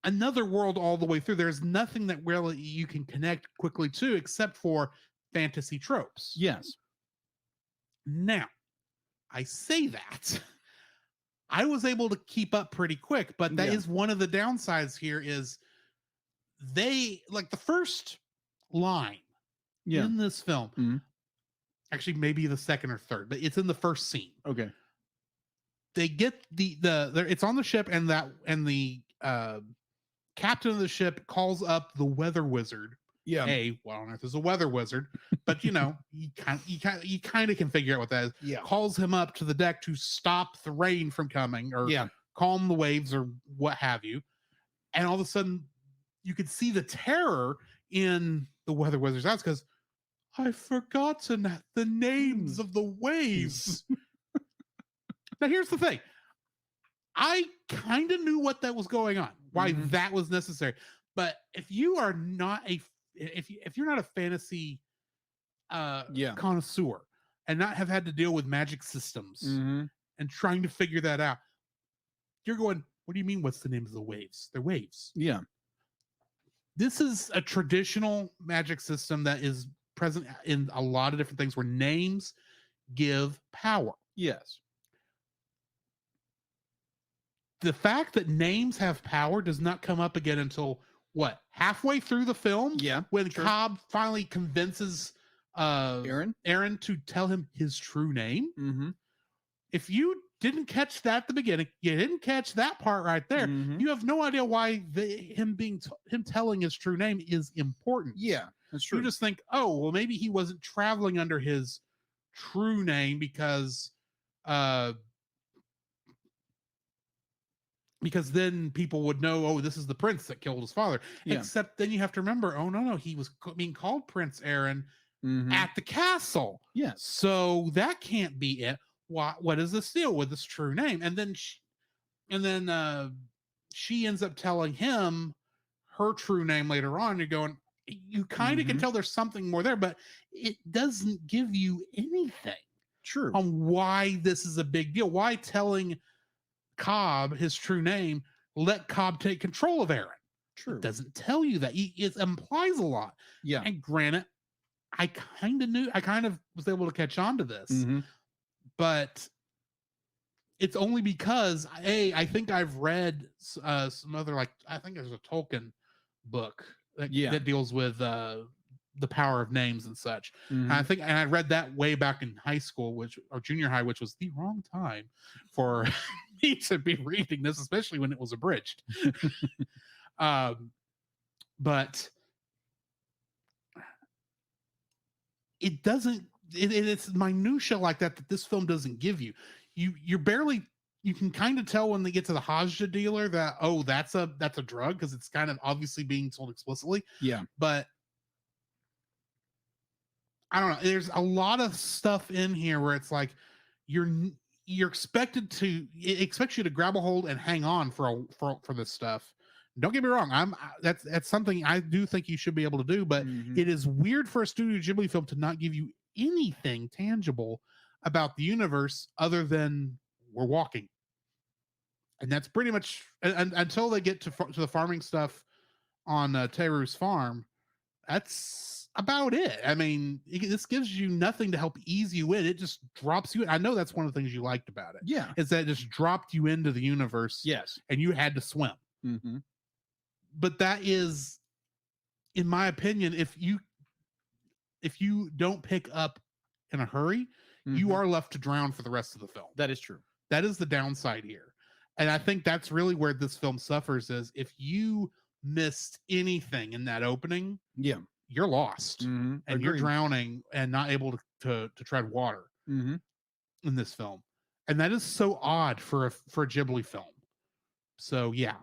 another world all the way through. There's nothing that really you can connect quickly to except for fantasy tropes. Yes. Now, I say that I was able to keep up pretty quick, but that is one of the downsides here is they like the first line in this film. Mm-hmm. Actually, maybe the second or third, but it's in the first scene. Okay. They get it's on the ship, and the captain of the ship calls up the weather wizard. Yeah. What on earth is a weather wizard? But you kind of can figure out what that is. Yeah. Calls him up to the deck to stop the rain from coming, or calm the waves, or what have you. And all of a sudden, you could see the terror in the weather wizard's eyes because I've forgotten the names of the waves. Now, here's the thing. I kind of knew what that was going on, why that was necessary. But if you are not if you're not a fantasy connoisseur and not have had to deal with magic systems and trying to figure that out, you're going, what do you mean? What's the name of the waves? They're waves. Yeah. This is a traditional magic system that is present in a lot of different things where names give power. Yes. The fact that names have power does not come up again until halfway through the film? Yeah. When Cobb finally convinces Aaron to tell him his true name. Mm-hmm. If you didn't catch that at the beginning, you didn't catch that part right there. Mm-hmm. You have no idea why him telling his true name is important. Yeah, that's true. You just think, oh, well, maybe he wasn't traveling under his true name because then people would know, oh, this is the prince that killed his father. Yeah. Except then you have to remember, oh, no, he was being called Prince Aaron at the castle. Yes. So that can't be it. What is this deal with this true name? And then she ends up telling him her true name later on. You're going, you kind of can tell there's something more there, but it doesn't give you anything on why this is a big deal. Why telling Cobb his true name let Cobb take control of Aaron? It doesn't tell you that. It implies a lot. Yeah. And granted, I kind of was able to catch on to this, but it's only because I think I've read some other, like, I think there's a Tolkien book that deals with the power of names and such. And I read that way back in high school, or junior high, which was the wrong time for me to be reading this, especially when it was abridged. But it doesn't. It's minutia like that this film doesn't give you. You're barely. You can kind of tell when they get to the Hajda dealer that, oh, that's a drug, because it's kind of obviously being told explicitly. Yeah, but I don't know. There's a lot of stuff in here where it's like you're expected to. It expects you to grab a hold and hang on for this stuff. Don't get me wrong. That's something I do think you should be able to do, but it is weird for a Studio Ghibli film to not give you anything tangible about the universe other than we're walking. And that's pretty much until they get to the farming stuff on Teru's farm. That's about it. I mean, this gives you nothing to help ease you in. It just drops you in. I know that's one of the things you liked about it. Yeah. Is that it just dropped you into the universe. Yes. And you had to swim. But that is, in my opinion, if you don't pick up in a hurry, you are left to drown for the rest of the film. That is true. That is the downside here. And I think that's really where this film suffers, is if you missed anything in that opening, you're lost. And you're drowning and not able to tread water in this film. And that is so odd for a Ghibli film. So yeah,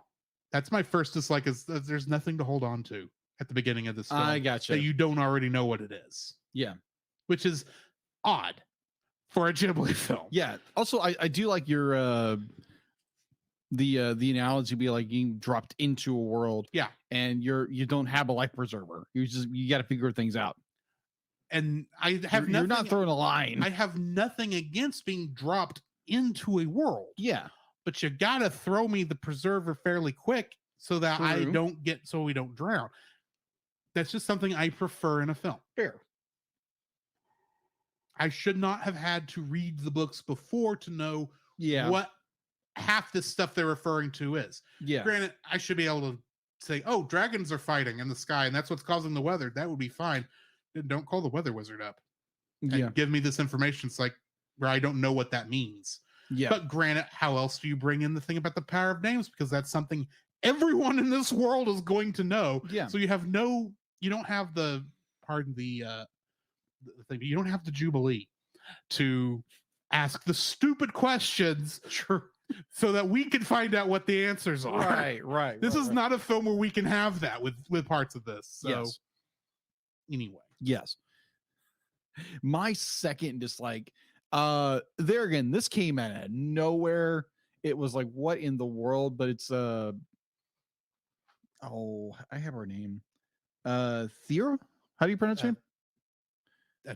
that's my first dislike, is that there's nothing to hold on to at the beginning of this film. I gotcha. That you don't already know what it is. Yeah. Which is odd for a Ghibli film. Yeah. Also, I do like your the analogy be like being dropped into a world. Yeah. And you don't have a life preserver. You got to figure things out. And I have You're not nothing, throwing a line. I have nothing against being dropped into a world. Yeah. But you gotta throw me the preserver fairly quick so that I True. don't get, so we don't drown. That's just something I prefer in a film. Fair. I should not have had to read the books before to know Yeah. what half this stuff they're referring to is. Yeah. Granted, I should be able to say, oh, dragons are fighting in the sky and that's what's causing the weather. That would be fine. Then don't call the weather wizard up and give me this information. It's like where I don't know what that means. Yeah. But granted, how else do you bring in the thing about the power of names? Because that's something everyone in this world is going to know. Yeah. So you don't have the, pardon the thing, you don't have the Jubilee to ask the stupid questions. Sure. So that we can find out what the answers are. Right. This is not a film where we can have that with parts of this. So anyway. Yes. My second dislike, there again, this came out of nowhere. It was like, what in the world? But it's I have her name. Thera? How do you pronounce her name?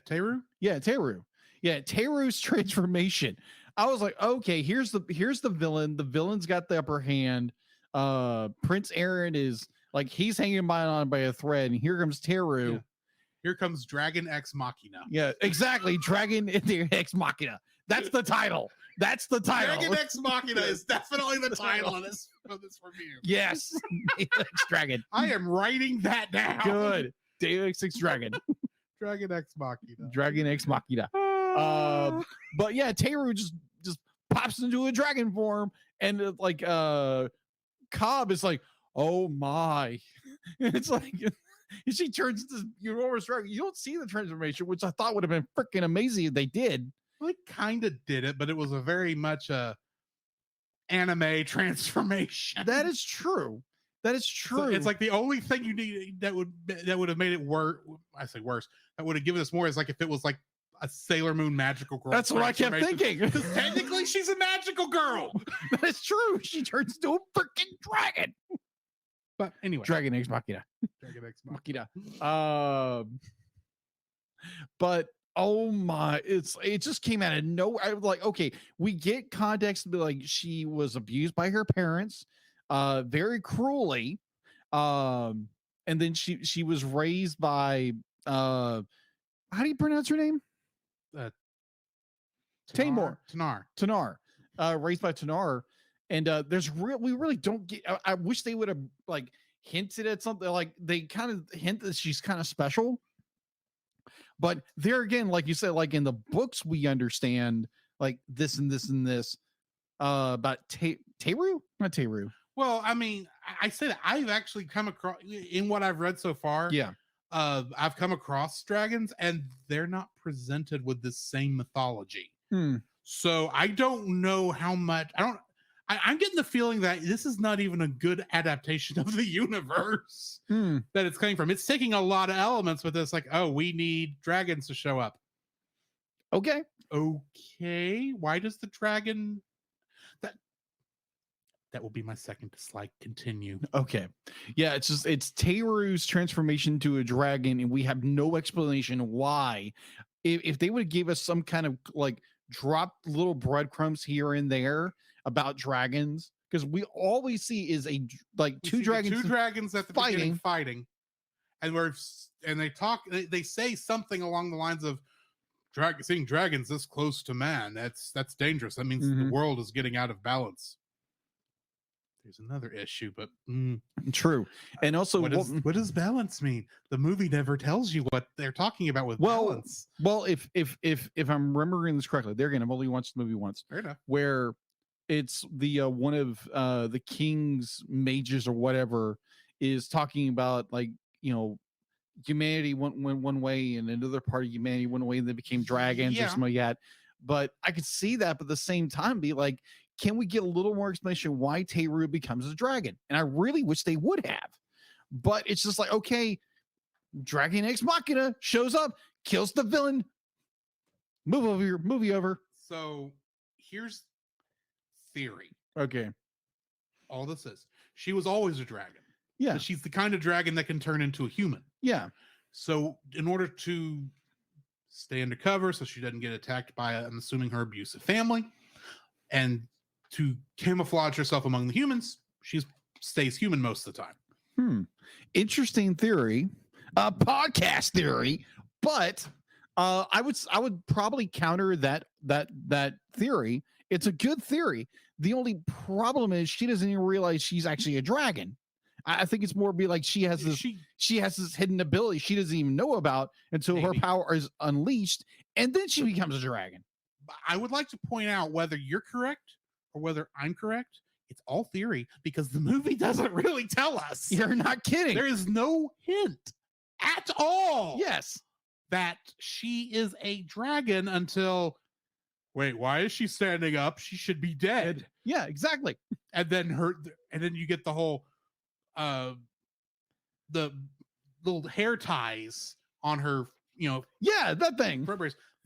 Teru? Yeah, Teru. Yeah, Teru's transformation. I was like, okay, here's the villain. The villain's got the upper hand. Prince Aaron is like, he's hanging on by a thread, and here comes Teru. Yeah. Here comes Dragon Ex Machina. Yeah, exactly. Dragon Ex Machina. That's the title. That's the title. Dragon Ex Machina is definitely the title of this review. Yes. Dragon. I am writing that down. Good. Deus Ex Dragon. Dragon Ex Machina. Dragon Ex Machina. But yeah, Teru just pops into a dragon form, and Cobb is like, oh my. It's like she turns into enormous dragon. You don't see the transformation, which I thought would have been freaking amazing if they did. Well, it kind of did it, but it was a very much anime transformation. That is true. That is true. So it's like the only thing you need that would have made it worse. I say worse. That would have given us more is like if it was like a Sailor Moon magical girl. That's what I kept thinking. Because technically, she's a magical girl. That is true. She turns into a freaking dragon. But anyway, Dragon Ex Machina. Dragon Ex Machina. But oh my, it just came out of nowhere. I was like, okay, we get context to be like she was abused by her parents, very cruelly. And then she was raised by how do you pronounce her name? Tanar. Raised by Tanar. And we really don't get. I wish they would have like hinted at something, like they kind of hint that she's kind of special. But there again, like you said, like in the books, we understand like this and this and this about Teru, not Teru. Well, I mean, I say that I've actually come across in what I've read so far. Yeah. I've come across dragons and they're not presented with the same mythology. So I don't know how much I'm getting the feeling that this is not even a good adaptation of the universe that it's coming from. It's taking a lot of elements, but it's like, oh, we need dragons to show up. Okay. Why does the dragon that will be my second dislike. Continue. Okay. Yeah, it's Teru's transformation to a dragon, and we have no explanation why. If they would give us some kind of like dropped little breadcrumbs here and there about dragons, because we all we see is two dragons at the beginning fighting, and they say something along the lines of seeing dragons this close to man, that's dangerous. That means the world is getting out of balance. There's another issue, but true. And also, what does balance mean? The movie never tells you what they're talking about with balance. Well, if I'm remembering this correctly, there again, I've only watched the movie once. Fair enough. Where it's the one of the king's mages or whatever is talking about, like, you know, humanity went one way and another part of humanity went away and they became dragons or something like that. But I could see that, but at the same time be like, can we get a little more explanation why Teru becomes a dragon? And I really wish they would have. But it's just like, okay, Dragon Ex Machina shows up, kills the villain. Movie over. So here's theory. Okay. All this is, she was always a dragon. Yeah. She's the kind of dragon that can turn into a human. Yeah. So in order to stay undercover so she doesn't get attacked by, I'm assuming, her abusive family. And to camouflage herself among the humans, she stays human most of the time. Interesting theory, podcast theory, but I would probably counter that theory. It's a good theory. The only problem is she doesn't even realize she's actually a dragon. I think it's more be like she has this hidden ability she doesn't even know about until her power is unleashed, and then she becomes a dragon. I would like to point out, whether you're correct or whether I'm correct, it's all theory, because the movie doesn't really tell us. You're not kidding. There is no hint at all. Yes. That she is a dragon until, wait, why is she standing up? She should be dead. Yeah, exactly. And then you get the whole the little hair ties on her, yeah, that thing.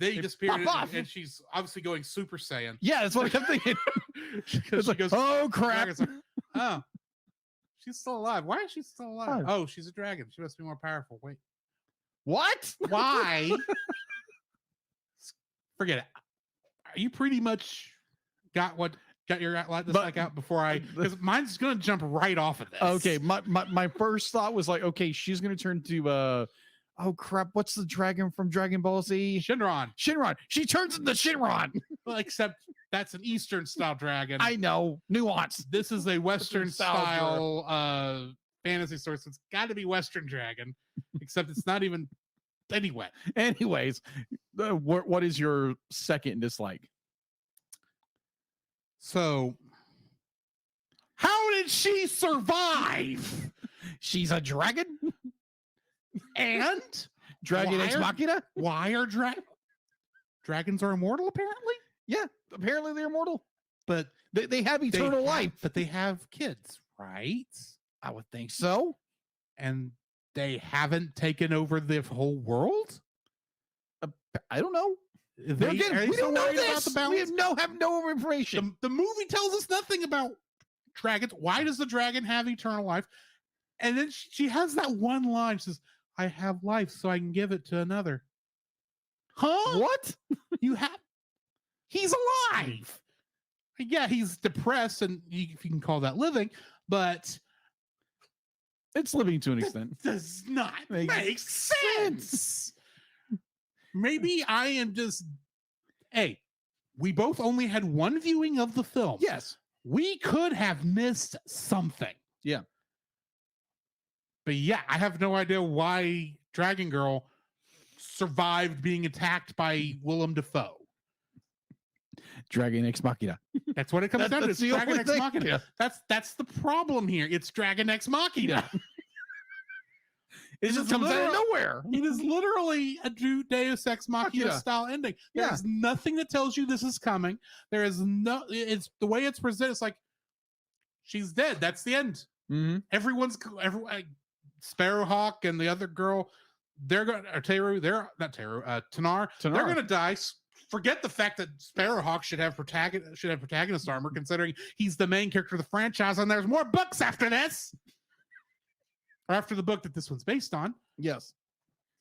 They disappeared, and she's obviously going Super Saiyan. Yeah, that's what I kept thinking. She goes, oh crap! Like, oh, she's still alive. Why is she still alive? Oh, she's a dragon. She must be more powerful. Wait, what? Why? Forget it. You pretty much got your dislike out before because mine's gonna jump right off of this. Okay, my first thought was like, okay, she's gonna turn to oh crap, what's the dragon from Dragon Ball Z? Shinron. She turns into Shinron. Well, except that's an Eastern style dragon. I know, nuance. This is a Western style fantasy source. It's got to be Western dragon, except it's not even. Anyway, anyways, what is your second dislike? So, how did she survive? She's a dragon. And Dragon Ex Machina? Why are dragons are immortal, apparently? Yeah, apparently they're immortal. But they have eternal life. But they have kids, right? I would think so. And they haven't taken over the whole world? I don't know. We don't know this. We have no information. The movie tells us nothing about dragons. Why does the dragon have eternal life? And then she has that one line. She says, I have life, so I can give it to another. Huh? What? He's alive. Yeah, he's depressed, and if you can call that living, but it's living to an extent. Does not make sense. Maybe I am just. Hey, we both only had one viewing of the film. Yes. We could have missed something. Yeah. But yeah, I have no idea why Dragon Girl survived being attacked by Willem Dafoe. Dragon Ex Machina. That's what it comes down to. It's Dragon Ex Machina. Yeah. That's the problem here. It's Dragon Ex Machina. It just comes out of nowhere. It is literally a Deus Ex Machina style ending. There's nothing that tells you this is coming. There is it's the way it's presented. It's like she's dead. That's the end. Mm-hmm. Everyone, Sparrowhawk and the other girl, they're going to Tanar. They're going to die. Forget the fact that Sparrowhawk should have protagonist armor, considering he's the main character of the franchise, and there's more books after this. Or after the book that this one's based on. Yes.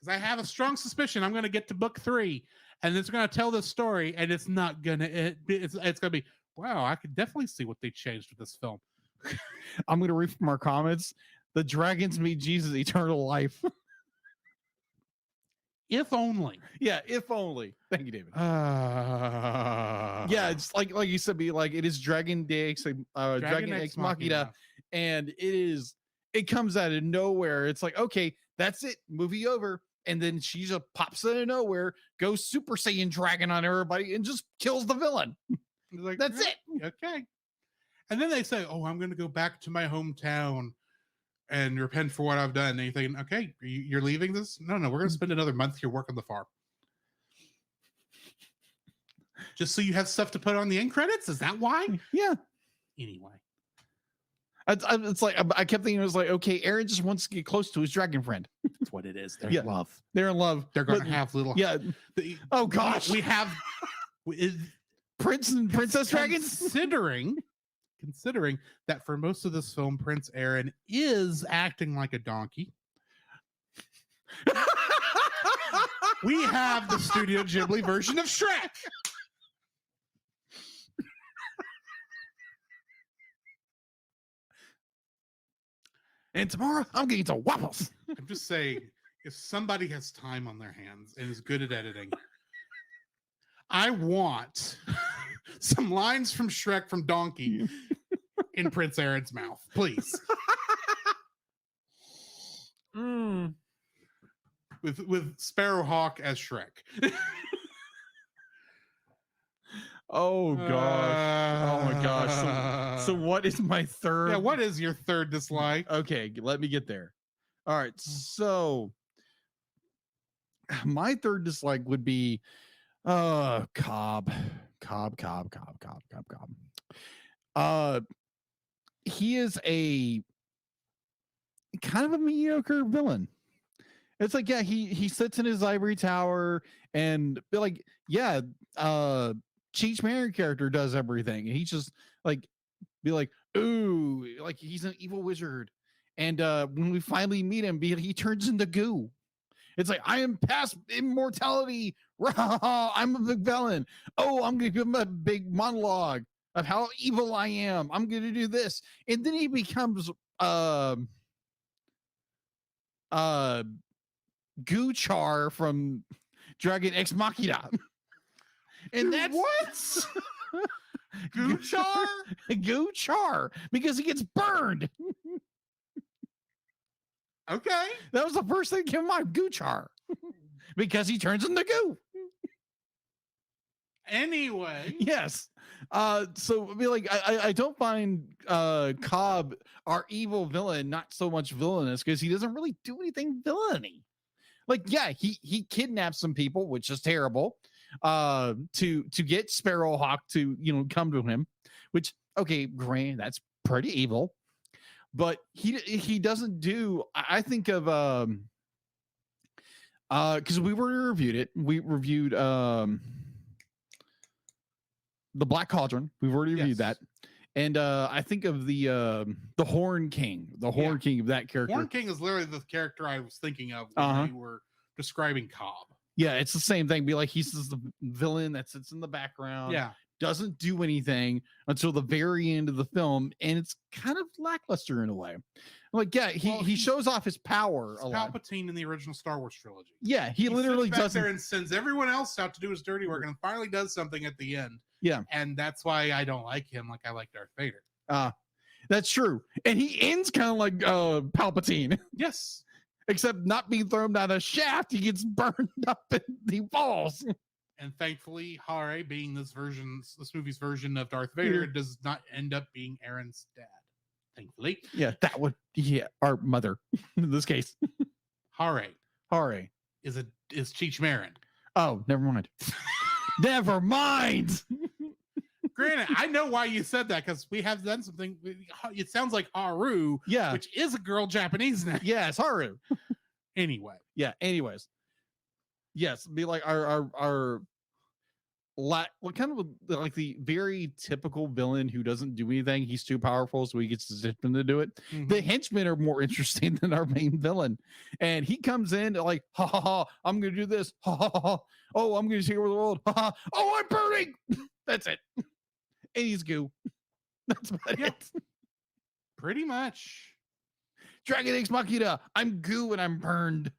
Because I have a strong suspicion I'm going to get to book 3, and it's going to tell this story, and it's not going to. It's going to be, wow, I could definitely see what they changed with this film. I'm going to read from our comments. The dragons meet Jesus, eternal life. If only. Yeah, if only. Thank you, David. Yeah, it's like you said, it is Dragon Ex Machina, and it comes out of nowhere. It's like, okay, that's it, movie over. And then she just pops out of nowhere, goes Super Saiyan Dragon on everybody, and just kills the villain. Like, that's it. Okay. And then they say, oh, I'm going to go back to my hometown and repent for what I've done. And you're thinking, okay, you're leaving this? No, we're going to spend another month here working the farm. Just so you have stuff to put on the end credits? Is that why? Yeah. Anyway. It's like, I kept thinking, it was like, okay, Aaron just wants to get close to his dragon friend. That's what it is. They're in love. They're in love. They're going to have little. Yeah. Oh, gosh. We have Prince and Princess dragons? Considering that for most of this film, Prince Aaron is acting like a donkey. we have the Studio Ghibli version of Shrek. And tomorrow I'm getting some waffles. I'm just saying, if somebody has time on their hands and is good at editing, I want some lines from Shrek from Donkey in Prince Aaron's mouth, please. With Sparrowhawk as Shrek. Oh gosh. Oh my gosh. So what is my third? Yeah, what is your third dislike? Okay, let me get there. All right. So my third dislike would be Cobb. He is a kind of a mediocre villain. It's like, yeah, he sits in his ivory tower and be like, yeah, Cheech Marin character does everything. And he's just like, be like, ooh, like he's an evil wizard. And when we finally meet him, he turns into goo. It's like, I am past immortality. I'm a big villain. Oh, I'm going to give him a big monologue of how evil I am. I'm going to do this. And then he becomes Goochar from Dragon Ex Machina. And Dude, that's what? Goochar? Goochar, because he gets burned. Okay. That was the first thing that came to mind, Goochar. Because he turns into goo. Anyway. Yes. So I mean, like, I don't find Cobb, our evil villain, not so much villainous because he doesn't really do anything villainy. Like, yeah, he kidnaps some people, which is terrible. To get Sparrowhawk to, you know, come to him, which, okay, granted, that's pretty evil. But he doesn't do, I think of because we reviewed it. We reviewed the Black Cauldron. We've already reviewed that. And I think of the Horn King, King of that character. Horn King is literally the character I was thinking of when you were describing Cobb. Yeah, it's the same thing. Be like, he's just the villain that sits in the background. Yeah. Doesn't do anything until the very end of the film, and it's kind of lackluster in a way. Like, yeah, he shows off his power a lot. Palpatine in the original Star Wars trilogy. Yeah, he literally sits back doesn't. there and sends everyone else out to do his dirty work, and finally does something at the end. Yeah, and that's why I don't like him like I like Darth Vader. That's true. And he ends kind of like Palpatine. Yes, except not being thrown down a shaft, he gets burned up and he falls. And thankfully, Hare, being this movie's version of Darth Vader, does not end up being Aaron's dad. Thankfully. Yeah, that would, our mother in this case. Hare is Cheech Marin. Oh, never mind. Never mind. Granted, I know why you said that because we have done something. It sounds like Haru, which is a girl Japanese name. Yeah, it's Haru. Anyway. Yeah, anyways. Yes, be like our what kind of like the very typical villain who doesn't do anything. He's too powerful, so he gets to zip him to do it. Mm-hmm. The henchmen are more interesting than our main villain, and he comes in like, ha ha ha, I'm gonna do this, ha ha ha. Oh, I'm gonna take over the world, ha ha. Oh, I'm burning. That's it. And he's goo. That's about it. Pretty much. Dragon Ex Machina. I'm goo and I'm burned.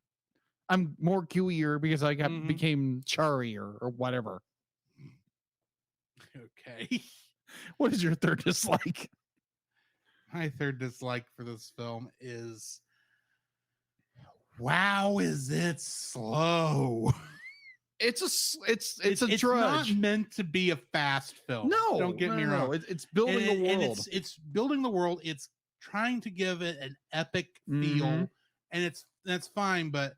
I'm more gooier because I became charier or whatever. Okay. What is your third dislike? My third dislike for this film is, wow, is it slow? It's a drudge. Not meant to be a fast film. No, don't get me wrong. No. It's building the world. And it's building the world. It's trying to give it an epic feel, and that's fine. But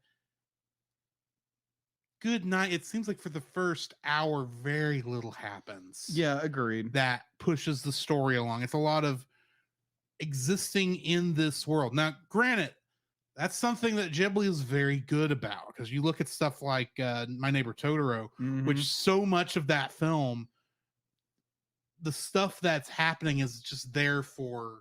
good night. It seems like for the first hour, very little happens. Yeah, agreed. That pushes the story along. It's a lot of existing in this world. Now, granted, that's something that Ghibli is very good about, because you look at stuff like My Neighbor Totoro, which so much of that film, the stuff that's happening is just there for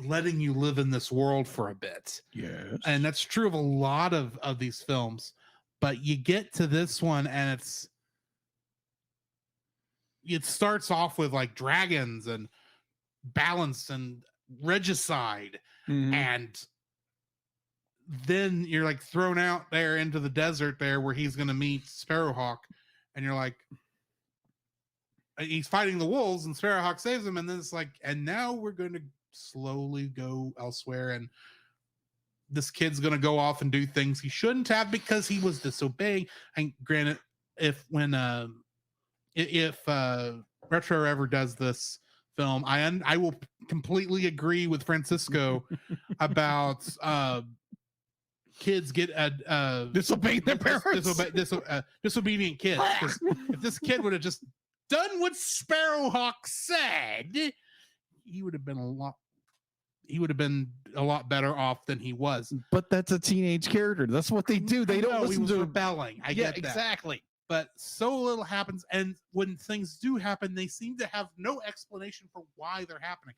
letting you live in this world for a bit. Yes. And that's true of a lot of these films. But you get to this one and it starts off with like dragons and balance and regicide, and then you're like thrown out there into the desert there where he's going to meet Sparrowhawk, and you're like, he's fighting the wolves and Sparrowhawk saves him, and then it's like, and now we're going to slowly go elsewhere, and this kid's going to go off and do things he shouldn't have because he was disobeying. And granted, if Retro ever does this film, I will completely agree with Francisco about kids get disobeying their parents, disobedient kids. Because if this kid would have just done what Sparrowhawk said, he would have been a lot better off than he was. But that's a teenage character. That's what they do. They don't listen to rebelling. I get that. Exactly. But so little happens, and when things do happen, they seem to have no explanation for why they're happening.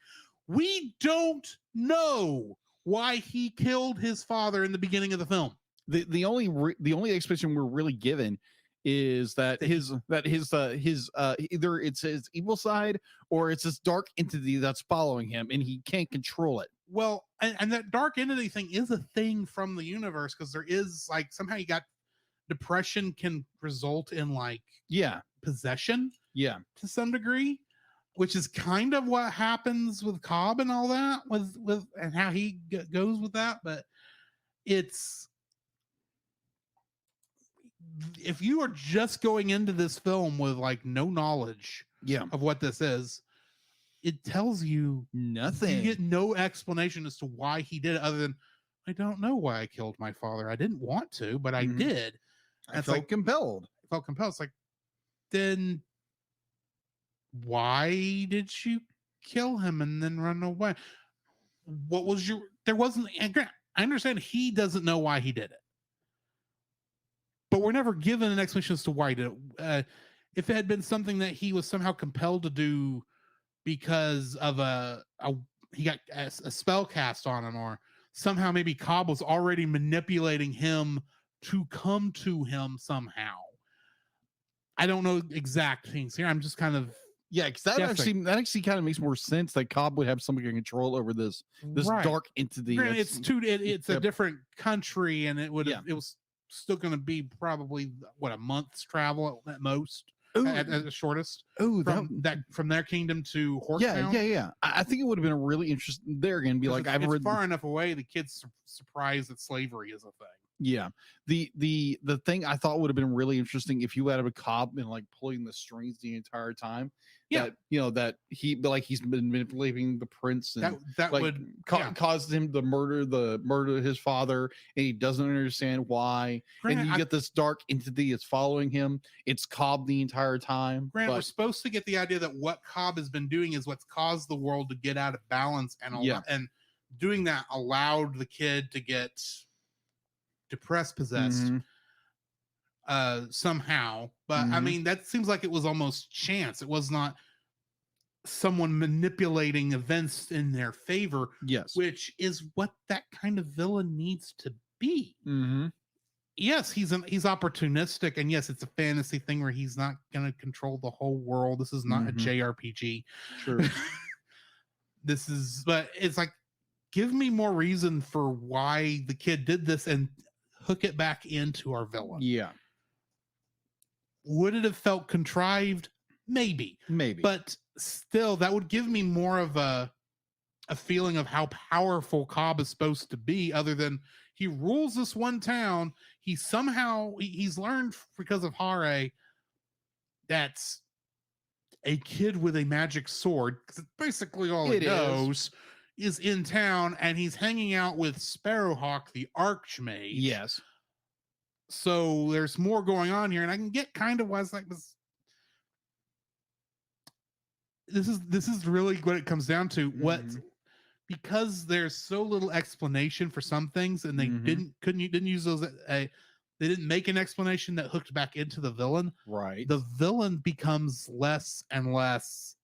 We don't know why he killed his father in the beginning of the film. The only explanation we're really given is that his either it's his evil side or it's this dark entity that's following him and he can't control it. Well, and that dark entity thing is a thing from the universe, because there is like somehow you got depression can result in like possession to some degree, which is kind of what happens with Cobb and all that with and how he goes with that. But it's, if you are just going into this film with like no knowledge of what this is, it tells you nothing. You get no explanation as to why he did it, other than, I don't know why I killed my father. I didn't want to, but I did. I felt compelled. It's like, then why did you kill him and then run away? What was there wasn't, I understand he doesn't know why he did it, but we're never given an explanation as to why he did it. If it had been something that he was somehow compelled to do because of he got a spell cast on him, or somehow maybe Cobb was already manipulating him to come to him somehow. I don't know exact things here. I'm just kind of because that actually kind of makes more sense that Cobb would have some kind of control over this dark entity. It's a different country, and it was still going to be probably a month's travel at most. At the shortest. From their kingdom to Horktown. Yeah. I think it would have been a really interesting there again. Be like, it's far enough away. The kid's surprised that slavery is a thing. Yeah. The thing I thought would have been really interesting if you had a Cobb and like pulling the strings the entire time. Yeah. That he's been manipulating the prince, and that like, would cause him to murder his father, and he doesn't understand why. And you get this dark entity that's following him. It's Cobb the entire time. Grant, we're supposed to get the idea that what Cobb has been doing is what's caused the world to get out of balance, and doing that allowed the kid to get depressed, possessed somehow. But I mean, that seems like it was almost chance. It was not someone manipulating events in their favor, which is what that kind of villain needs to be. Yes, he's opportunistic, and yes, it's a fantasy thing where he's not going to control the whole world. This is not a JRPG. True. But it's like, give me more reason for why the kid did this and hook it back into our villain. Yeah. Would it have felt contrived? Maybe. But still, that would give me more of a feeling of how powerful Cobb is supposed to be, other than he rules this one town. He's learned because of Hare that's a kid with a magic sword, because it's basically all he knows, is in town, and he's hanging out with Sparrowhawk, the Archmage. Yes. So there's more going on here, and I can get kind of why it's like this is really what it comes down to. Because there's so little explanation for some things, and they didn't use those. They didn't make an explanation that hooked back into the villain. Right. The villain becomes less and less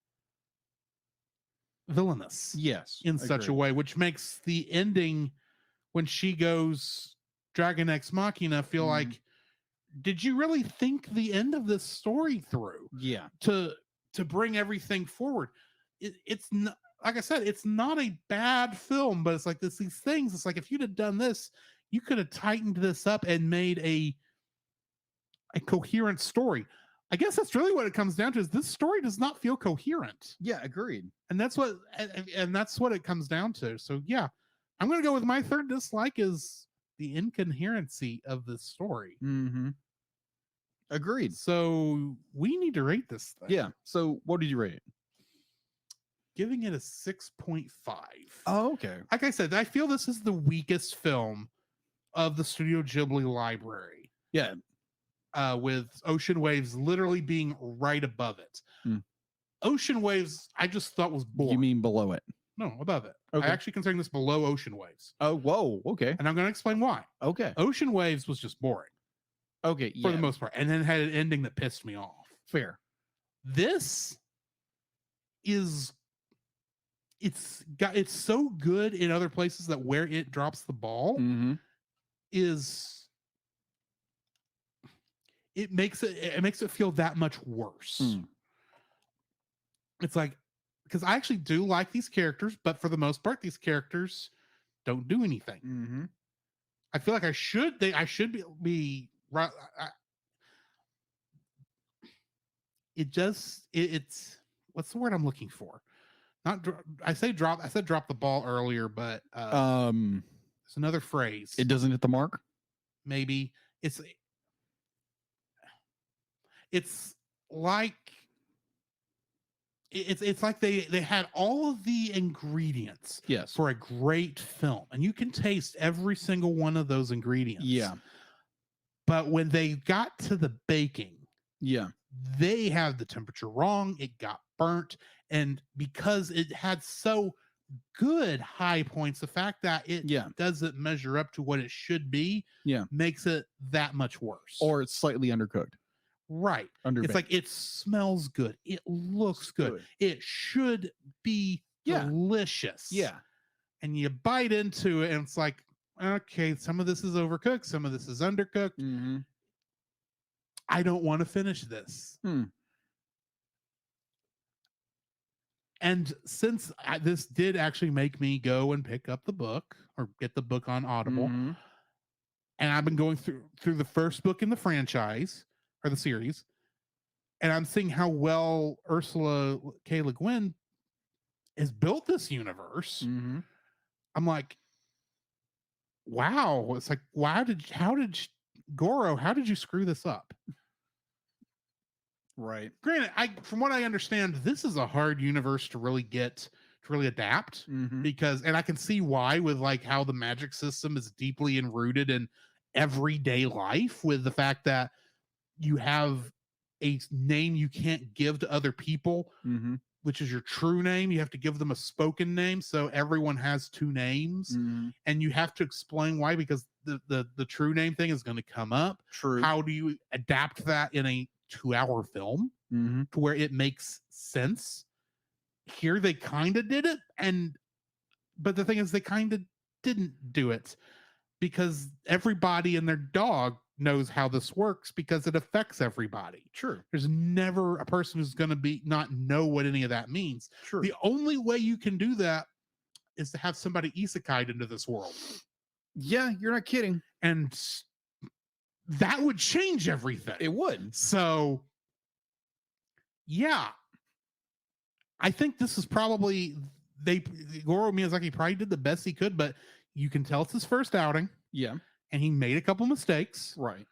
villainous. Yes. In such a way, which makes the ending when she goes Dragon X Machina feel like did you really think the end of this story through Yeah. to bring everything forward? It's not, like I said, it's not a bad film, but it's like these things. It's like if you'd have done this, you could have tightened this up and made a coherent story. I guess that's really what it comes down to, is this story does not feel coherent. Yeah, agreed. And that's what it comes down to. So yeah, I'm gonna go with my third dislike is the incoherency of this story. Mm-hmm. Agreed. So we need to rate this thing. Yeah. So what did you rate it? Giving it a 6.5. Oh, okay. Like I said, I feel this is the weakest film of the Studio Ghibli library. Yeah. With Ocean Waves literally being right above it. Ocean Waves, I just thought was boring. You mean below it? No, above it. Okay. I actually consider this below Ocean Waves. Oh, whoa. Okay. And I'm going to explain why. Okay. Ocean Waves was just boring. Okay. For Yeah. the most part. And then had an ending that pissed me off. Fair. This is, it's so good in other places that where it drops the ball Mm-hmm. is, it makes it feel that much worse. It's like, because I actually do like these characters, but for the most part, these characters don't do anything. Mm-hmm. I feel like I should be right. It's what's the word I'm looking for? Not I said drop the ball earlier, but it's another phrase. It doesn't hit the mark. Maybe it's like it's like they had all of the ingredients Yes. for a great film, and you can taste every single one of those ingredients. Yeah. But when they got to the baking, Yeah. they had the temperature wrong. It got burnt, and because it had so good high points, the fact that it doesn't measure up to what it should be, makes it that much worse. Or it's slightly undercooked. Right. It's like it smells good. It looks good. It should be delicious. Yeah. And you bite into it and it's like, okay, some of this is overcooked, some of this is undercooked. Mm-hmm. I don't want to finish this. And since this did actually make me go and pick up the book or get the book on Audible, and I've been going through the first book in the franchise or the series, and I'm seeing how well Ursula K. Le Guin has built this universe. I'm like, wow. It's like, how did Goro, how did you screw this up? Right. Granted, from what I understand, this is a hard universe to really adapt, because, and I can see why, with like how the magic system is deeply enrooted in everyday life, with the fact that you have a name you can't give to other people, which is your true name. You have to give them a spoken name, so everyone has two names, and you have to explain why, because the true name thing is going to come up. True. How do you adapt that in a 2-hour film to where it makes sense? Here they kind of did it, but the thing is, they kind of didn't do it, because everybody and their dog knows how this works, because it affects everybody. True. There's never a person who's going to not know what any of that means. True. The only way you can do that is to have somebody isekai'd into this world. Yeah, you're not kidding. And that would change everything. It would. So, yeah. I think this is probably, Goro Miyazaki probably did the best he could, but you can tell it's his first outing. Yeah. And he made a couple mistakes. Right.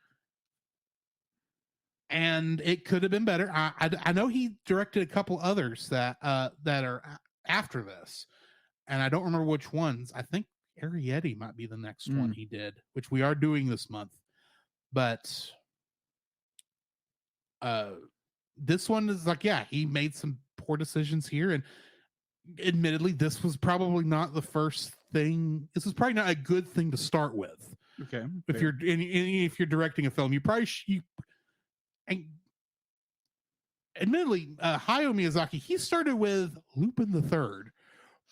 And it could have been better. I know he directed a couple others that are after this, and I don't remember which ones. I think Arrietty might be the next one he did, which we are doing this month. But this one is like, yeah, he made some poor decisions here, and admittedly, this was probably not the first thing. This is probably not a good thing to start with. Okay. If you're directing a film, you probably and admittedly, Hayao Miyazaki, he started with Lupin the Third,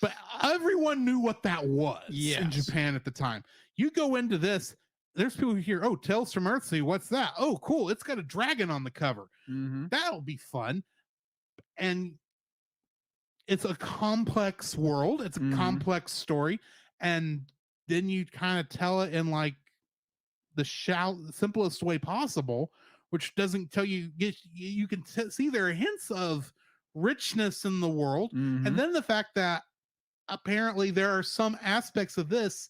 but everyone knew what that was in Japan at the time. You go into this, there's people who hear, oh, Tales from Earthsea, what's that? Oh, cool, it's got a dragon on the cover. Mm-hmm. That'll be fun. And it's a complex world, it's a complex story, and then you kind of tell it in like the simplest way possible, which doesn't tell you, you can see there are hints of richness in the world. And then the fact that apparently there are some aspects of this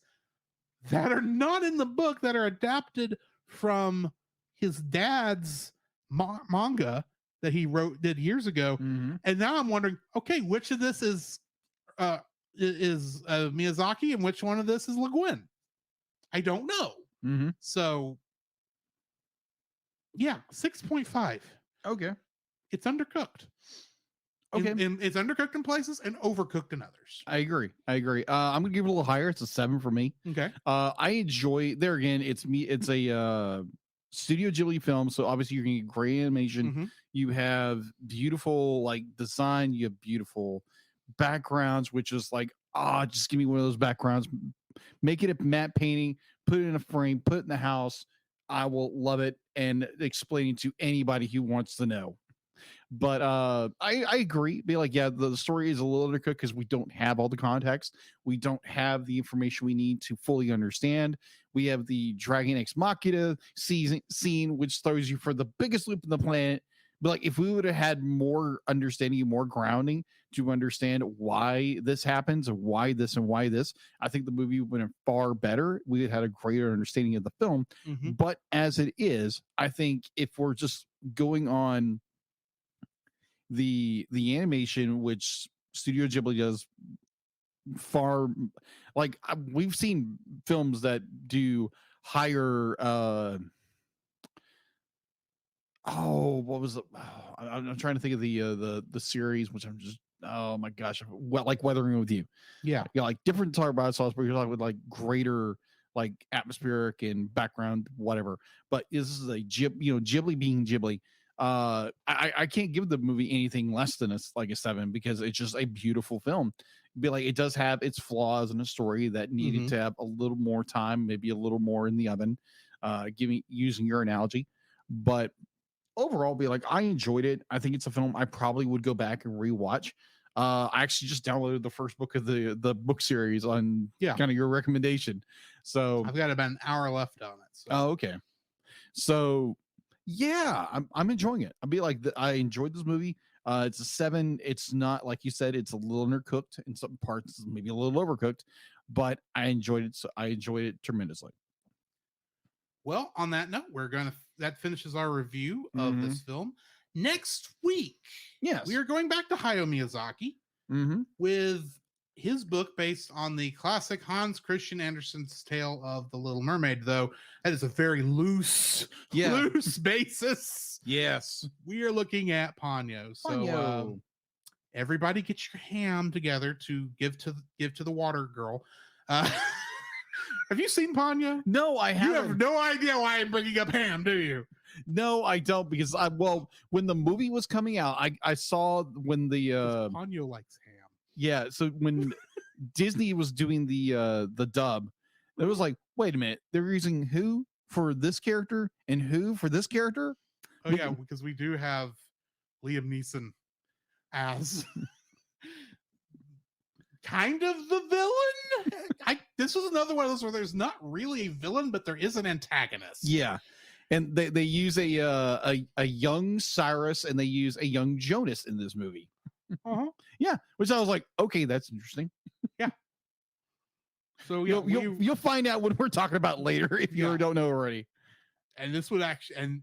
that are not in the book, that are adapted from his dad's manga that he did years ago. And now I'm wondering, okay, which of this is Miyazaki and which one of this is Le Guin? I don't know. So yeah, 6.5. Okay. It's undercooked. Okay. It's undercooked in places and overcooked in others. I agree. I'm gonna give it a little higher. It's a 7 for me. Okay. I enjoy, there again, it's a Studio Ghibli film, so obviously you're gonna get great animation. You have beautiful like design, you have beautiful backgrounds, which is like, just give me one of those backgrounds, make it a matte painting, put it in a frame, put it in the house. I will love it and explain it to anybody who wants to know. But I agree. Be like, yeah, the story is a little undercooked because we don't have all the context. We don't have the information we need to fully understand. We have the Dragon Ex Machina scene, which throws you for the biggest loop in the planet. But like, if we would have had more understanding, more grounding to understand why this happens and why this and why this, I think the movie would have been far better. We had a greater understanding of the film. But as it is, I think if we're just going on the animation, which Studio Ghibli does far, like we've seen films that do higher what was it? I'm trying to think of the series, which I'm just, oh my gosh, like Weathering with You. Yeah, like different tarot sauce, but you're talking with like greater like atmospheric and background, whatever. But this is a Ghibli being Ghibli. I can't give the movie anything less than a 7 because it's just a beautiful film. Be like, it does have its flaws in a story that needed to have a little more time, maybe a little more in the oven. Using your analogy, but overall, be like, I enjoyed it. I think it's a film I probably would go back and rewatch. I actually just downloaded the first book of the book series on kind of your recommendation. So I've got about an hour left on it. So. Oh, okay. So yeah, I'm enjoying it. I'll be like, I enjoyed this movie. It's a 7. It's not, like you said, it's a little undercooked in some parts, maybe a little overcooked, but I enjoyed it. So I enjoyed it tremendously. Well, on that note, that finishes our review of this film. Next week, yes, we are going back to Hayao Miyazaki with his book based on the classic Hans Christian Andersen's Tale of the Little Mermaid, though that is a very loose basis. Yes. We are looking at Ponyo. So everybody get your ham together to give to the water girl. Have you seen Ponyo? No, I haven't. You have no idea why I'm bringing up ham, do you? No, I don't, because when the movie was coming out, I saw when the Ponyo likes ham. Yeah, so when Disney was doing the dub, it was like, wait a minute, they're using who for this character and who for this character? Oh yeah, because we do have Liam Neeson as kind of the villain. This was another one of those where there's not really a villain, but there is an antagonist. Yeah, and they use a young Cyrus and they use a young Jonas in this movie. Yeah, which I was like, okay, that's interesting. Yeah. So you'll find out what we're talking about later if you don't know already. And this would and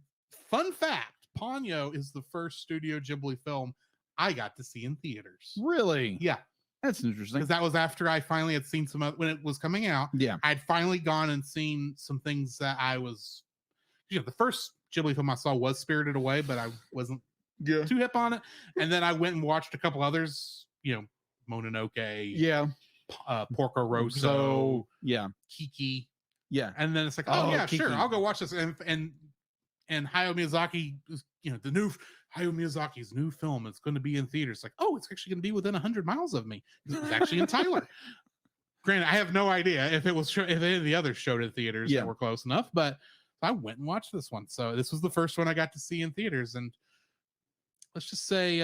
fun fact, Ponyo is the first Studio Ghibli film I got to see in theaters. Really? Yeah. That's interesting. Because that was after I finally had seen some when it was coming out. Yeah. I'd finally gone and seen some things that I was, the first Ghibli film I saw was Spirited Away, but I wasn't too hip on it. And then I went and watched a couple others, Mononoke. Yeah. Porco Rosso. Yeah. Kiki. Yeah. And then it's like, Kiki. Sure, I'll go watch this. And Hayao Miyazaki, the new Hayao Miyazaki's new film, it's going to be in theaters. Like, it's actually going to be within 100 miles of me. It was actually in Tyler. Granted, I have no idea if if any of the others showed in theaters that were close enough, but I went and watched this one. So this was the first one I got to see in theaters, and let's just say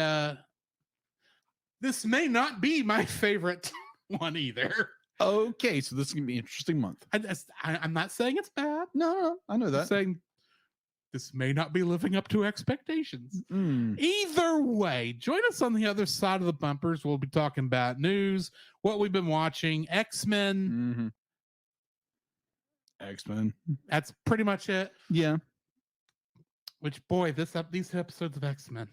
this may not be my favorite one either. Okay, so this is gonna be an interesting month. I'm not saying it's bad. No, I know that. I'm saying this may not be living up to expectations. Either way, join us on the other side of the bumpers. We'll be talking about news, what we've been watching, X-Men. X-Men. That's pretty much it. Yeah. Which, boy, these episodes of X-Men.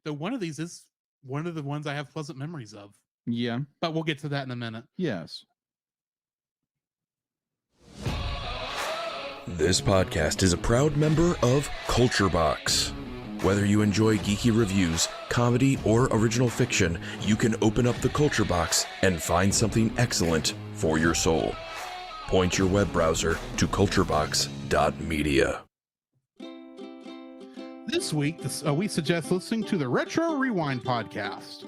So one of these is one of the ones I have pleasant memories of. Yeah. But we'll get to that in a minute. Yes. This podcast is a proud member of Culture Box. Whether you enjoy geeky reviews, comedy, or original fiction, you can open up the Culture Box and find something excellent for your soul. Point your web browser to culturebox.media. This week, we suggest listening to the Retro Rewind podcast.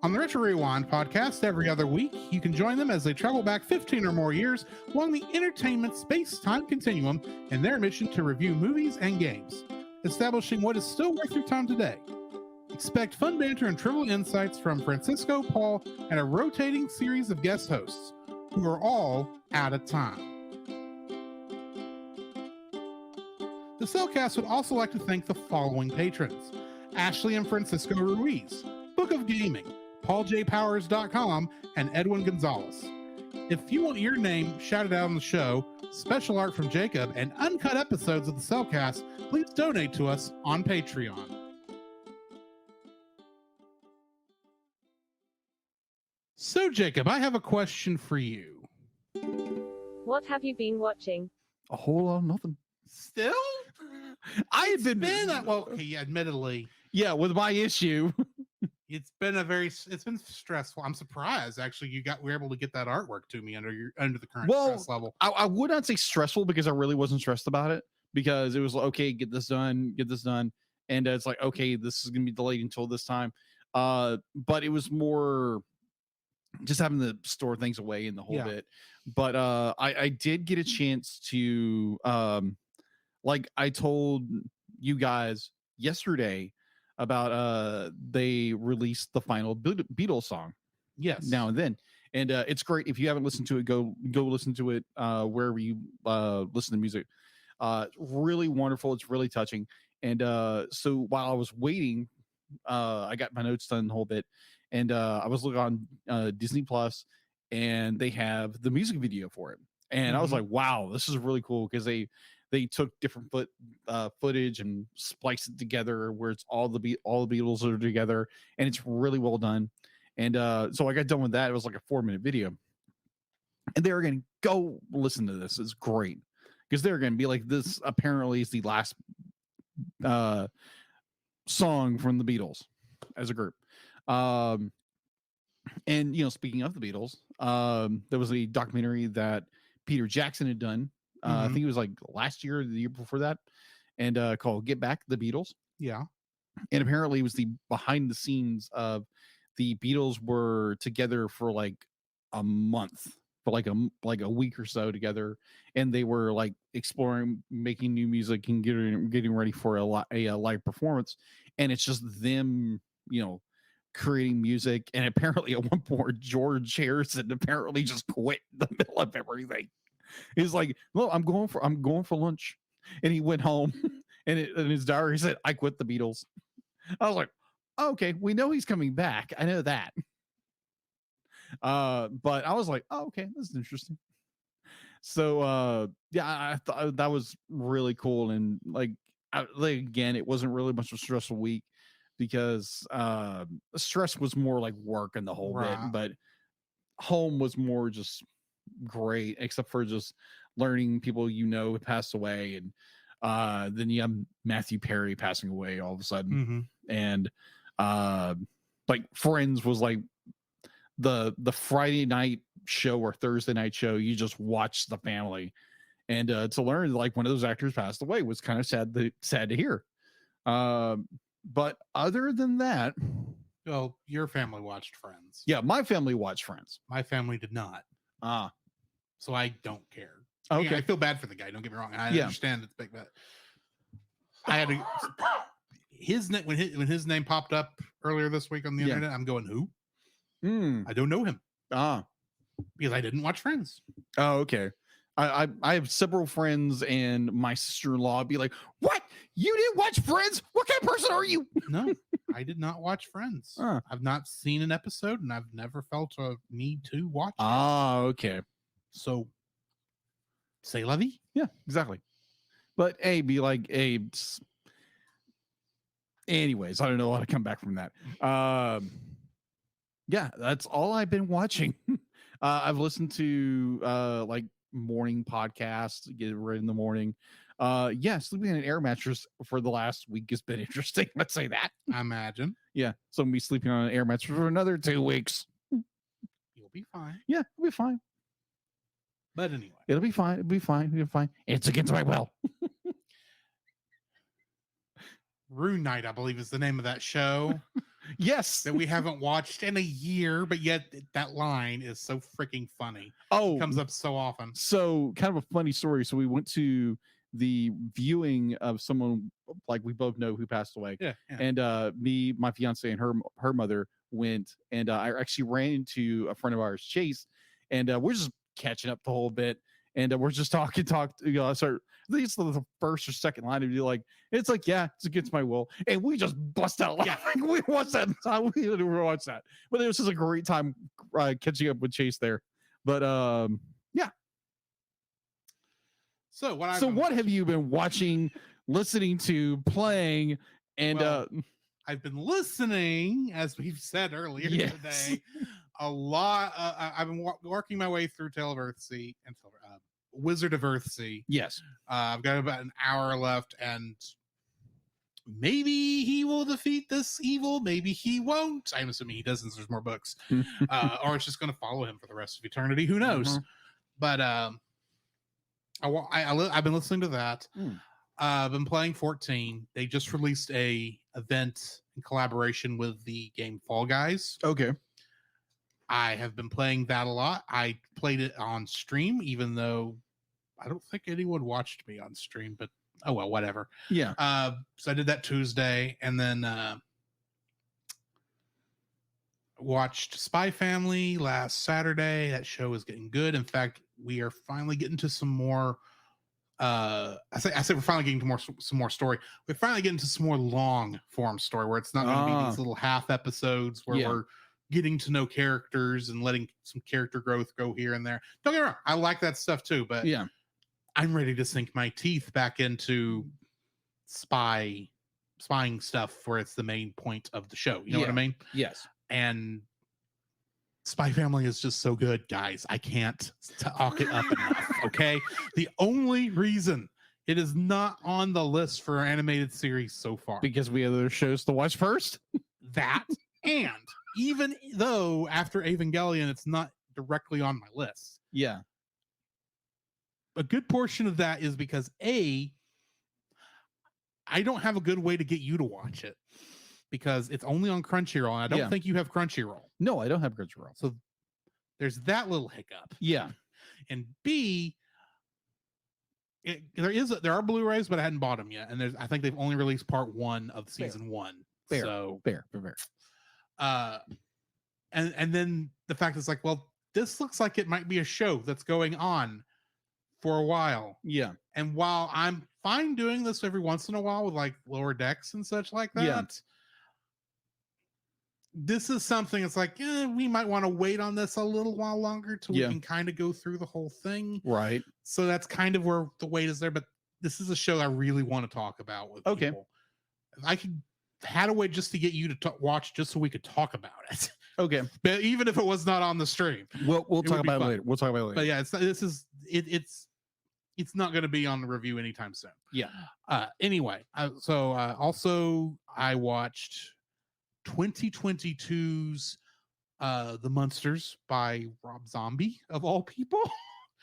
On the Retro Rewind podcast, every other week, you can join them as they travel back 15 or more years along the entertainment space-time continuum in their mission to review movies and games, establishing what is still worth your time today. Expect fun banter and trivial insights from Francisco, Paul, and a rotating series of guest hosts, who are all out of time. The Cellcast would also like to thank the following patrons: Ashley and Francisco Ruiz, Book of Gaming, PaulJPowers.com, and Edwin Gonzalez. If you want your name shouted out on the show, special art from Jacob, and uncut episodes of the Cellcast, please donate to us on Patreon. So, Jacob, I have a question for you. What have you been watching? A whole lot of nothing. Still? I had been well, okay, yeah, admittedly. Yeah, with my issue. It's been stressful. I'm surprised actually we were able to get that artwork to me under the current stress level. I would not say stressful because I really wasn't stressed about it, because it was like, okay, get this done. And it's like, okay, this is gonna be delayed until this time. But it was more just having to store things away in the whole bit. But I did get a chance to like I told you guys yesterday about they released the final Beatles song. Yes. Now and then. And it's great. If you haven't listened to it, go listen to it wherever you listen to music. Really wonderful. It's really touching. And so while I was waiting, I got my notes done the whole bit, and I was looking on Disney Plus, and they have the music video for it. And I was like, wow, this is really cool, because they took different footage and spliced it together where it's all the Beatles are together, and it's really well done. And so I got done with that. It was like a 4-minute video, and they were going to go listen to this. It's great, because they're going to be like, this apparently is the last song from the Beatles as a group. And speaking of the Beatles, there was a documentary that Peter Jackson had done. I think it was like last year or the year before that, and called Get Back, the Beatles. Yeah. And apparently it was the behind the scenes of the Beatles were together for like a month, for like a week or so together, and they were like exploring, making new music and getting ready for a live performance. And it's just them, creating music. And apparently at one point George Harrison apparently just quit in the middle of everything. He's like, well, I'm going for lunch. And he went home, and in his diary he said, I quit the Beatles. I was like, okay, we know he's coming back. I know that. But I was like, oh, okay, this is interesting. So I thought that was really cool. And again, it wasn't really much of a stressful week, because stress was more like work and the whole bit, but home was more just great, except for just learning people passed away. And then you have Matthew Perry passing away all of a sudden. And like Friends was like the Friday night show or Thursday night show you just watch the family, and to learn like one of those actors passed away was kind of sad to hear. But other than that, Well, your family watched Friends. Yeah, my family watched Friends. My family did not. Ah, So I don't care. I mean, okay. I feel bad for the guy. Don't get me wrong. I Yeah. understand it's big, but I had to. His name when his name popped up earlier this week on the internet. I'm going, who? I don't know him. Because I didn't watch Friends. Oh, okay. I have several friends and my sister-in-law be like, "What? You didn't watch Friends? What kind of person are you?" No, I did not watch Friends. I've not seen an episode, and I've never felt a need to watch it. Okay. So, say la vie. Yeah, exactly. But be like, anyways, I don't know how to come back from that. Yeah, that's all I've been watching. I've listened to like morning podcasts, get ready in the morning. Sleeping in an air mattress for the last week has been interesting. Let's say that. I imagine. Yeah, so I'm be sleeping on an air mattress for another 2 weeks. You'll be fine. Yeah, it'll be fine. But anyway, it'll be fine. It'll be fine. It'll be fine. It's against my will. Rune Knight, I believe, is the name of that show. Yes, that we haven't watched in a year, but yet that line is so freaking funny. It comes up so often. So, kind of a funny story. So, we went to the viewing of someone like we both know who passed away. Yeah. And me, my fiance, and her mother went, and I actually ran into a friend of ours, Chase, and we're just catching up the whole bit. And we're just talking. So I think it's the first or second line of you like, it's like, yeah, it's against my will. And we just bust out laughing. We watched that. We watched that. But it was just a great time catching up with Chase there. But yeah. So what have you been watching, listening to, playing, and I've been listening, as we've said earlier today, a lot. I've been working my way through Tale of Earthsea and Wizard of Earthsea. Yes. I've got about an hour left, and maybe he will defeat this evil. Maybe he won't. I'm assuming he does, since there's more books. Or it's just going to follow him for the rest of eternity. Who knows? But I've been listening to that. I've been playing 14. They just released a event in collaboration with the game Fall Guys. Okay. I have been playing that a lot. I played it on stream, even though I don't think anyone watched me on stream, but oh well, whatever. Yeah. So I did that Tuesday, and then watched Spy Family last Saturday. That show is getting good. In fact, we are finally getting to some more. I say we're finally getting to some more story. We're finally getting to some more long form story where it's not going to be these little half episodes where we're getting to know characters and letting some character growth go here and there. Don't get me wrong, I like that stuff too, but I'm ready to sink my teeth back into spying stuff where it's the main point of the show. You know what I mean? Yes. And Spy Family is just so good, guys. I can't talk it up enough. Okay. The only reason it is not on the list for animated series so far, because we have other shows to watch first. That, and even though after Evangelion, it's not directly on my list. Yeah. A good portion of that is because I don't have a good way to get you to watch it because it's only on Crunchyroll. And I don't think you have Crunchyroll. No, I don't have Crunchyroll. So there's that little hiccup. Yeah. And B, there are Blu-rays, but I hadn't bought them yet. And I think they've only released part 1 of season 1. Fair. So fair. And then the fact is like, well, this looks like it might be a show that's going on for a while. Yeah. And while I'm fine doing this every once in a while with like Lower Decks and such like that, this is something it's like, we might want to wait on this a little while longer till we can kind of go through the whole thing. Right. So that's kind of where the wait is there. But this is a show I really want to talk about with people. If I had a way just to get you to watch just so we could talk about it. Okay. But even if it was not on the stream, we'll talk about it later. We'll talk about it later. But yeah, it's not going to be on the review anytime soon. Yeah. Anyway, also I watched 2022's The Munsters by Rob Zombie, of all people.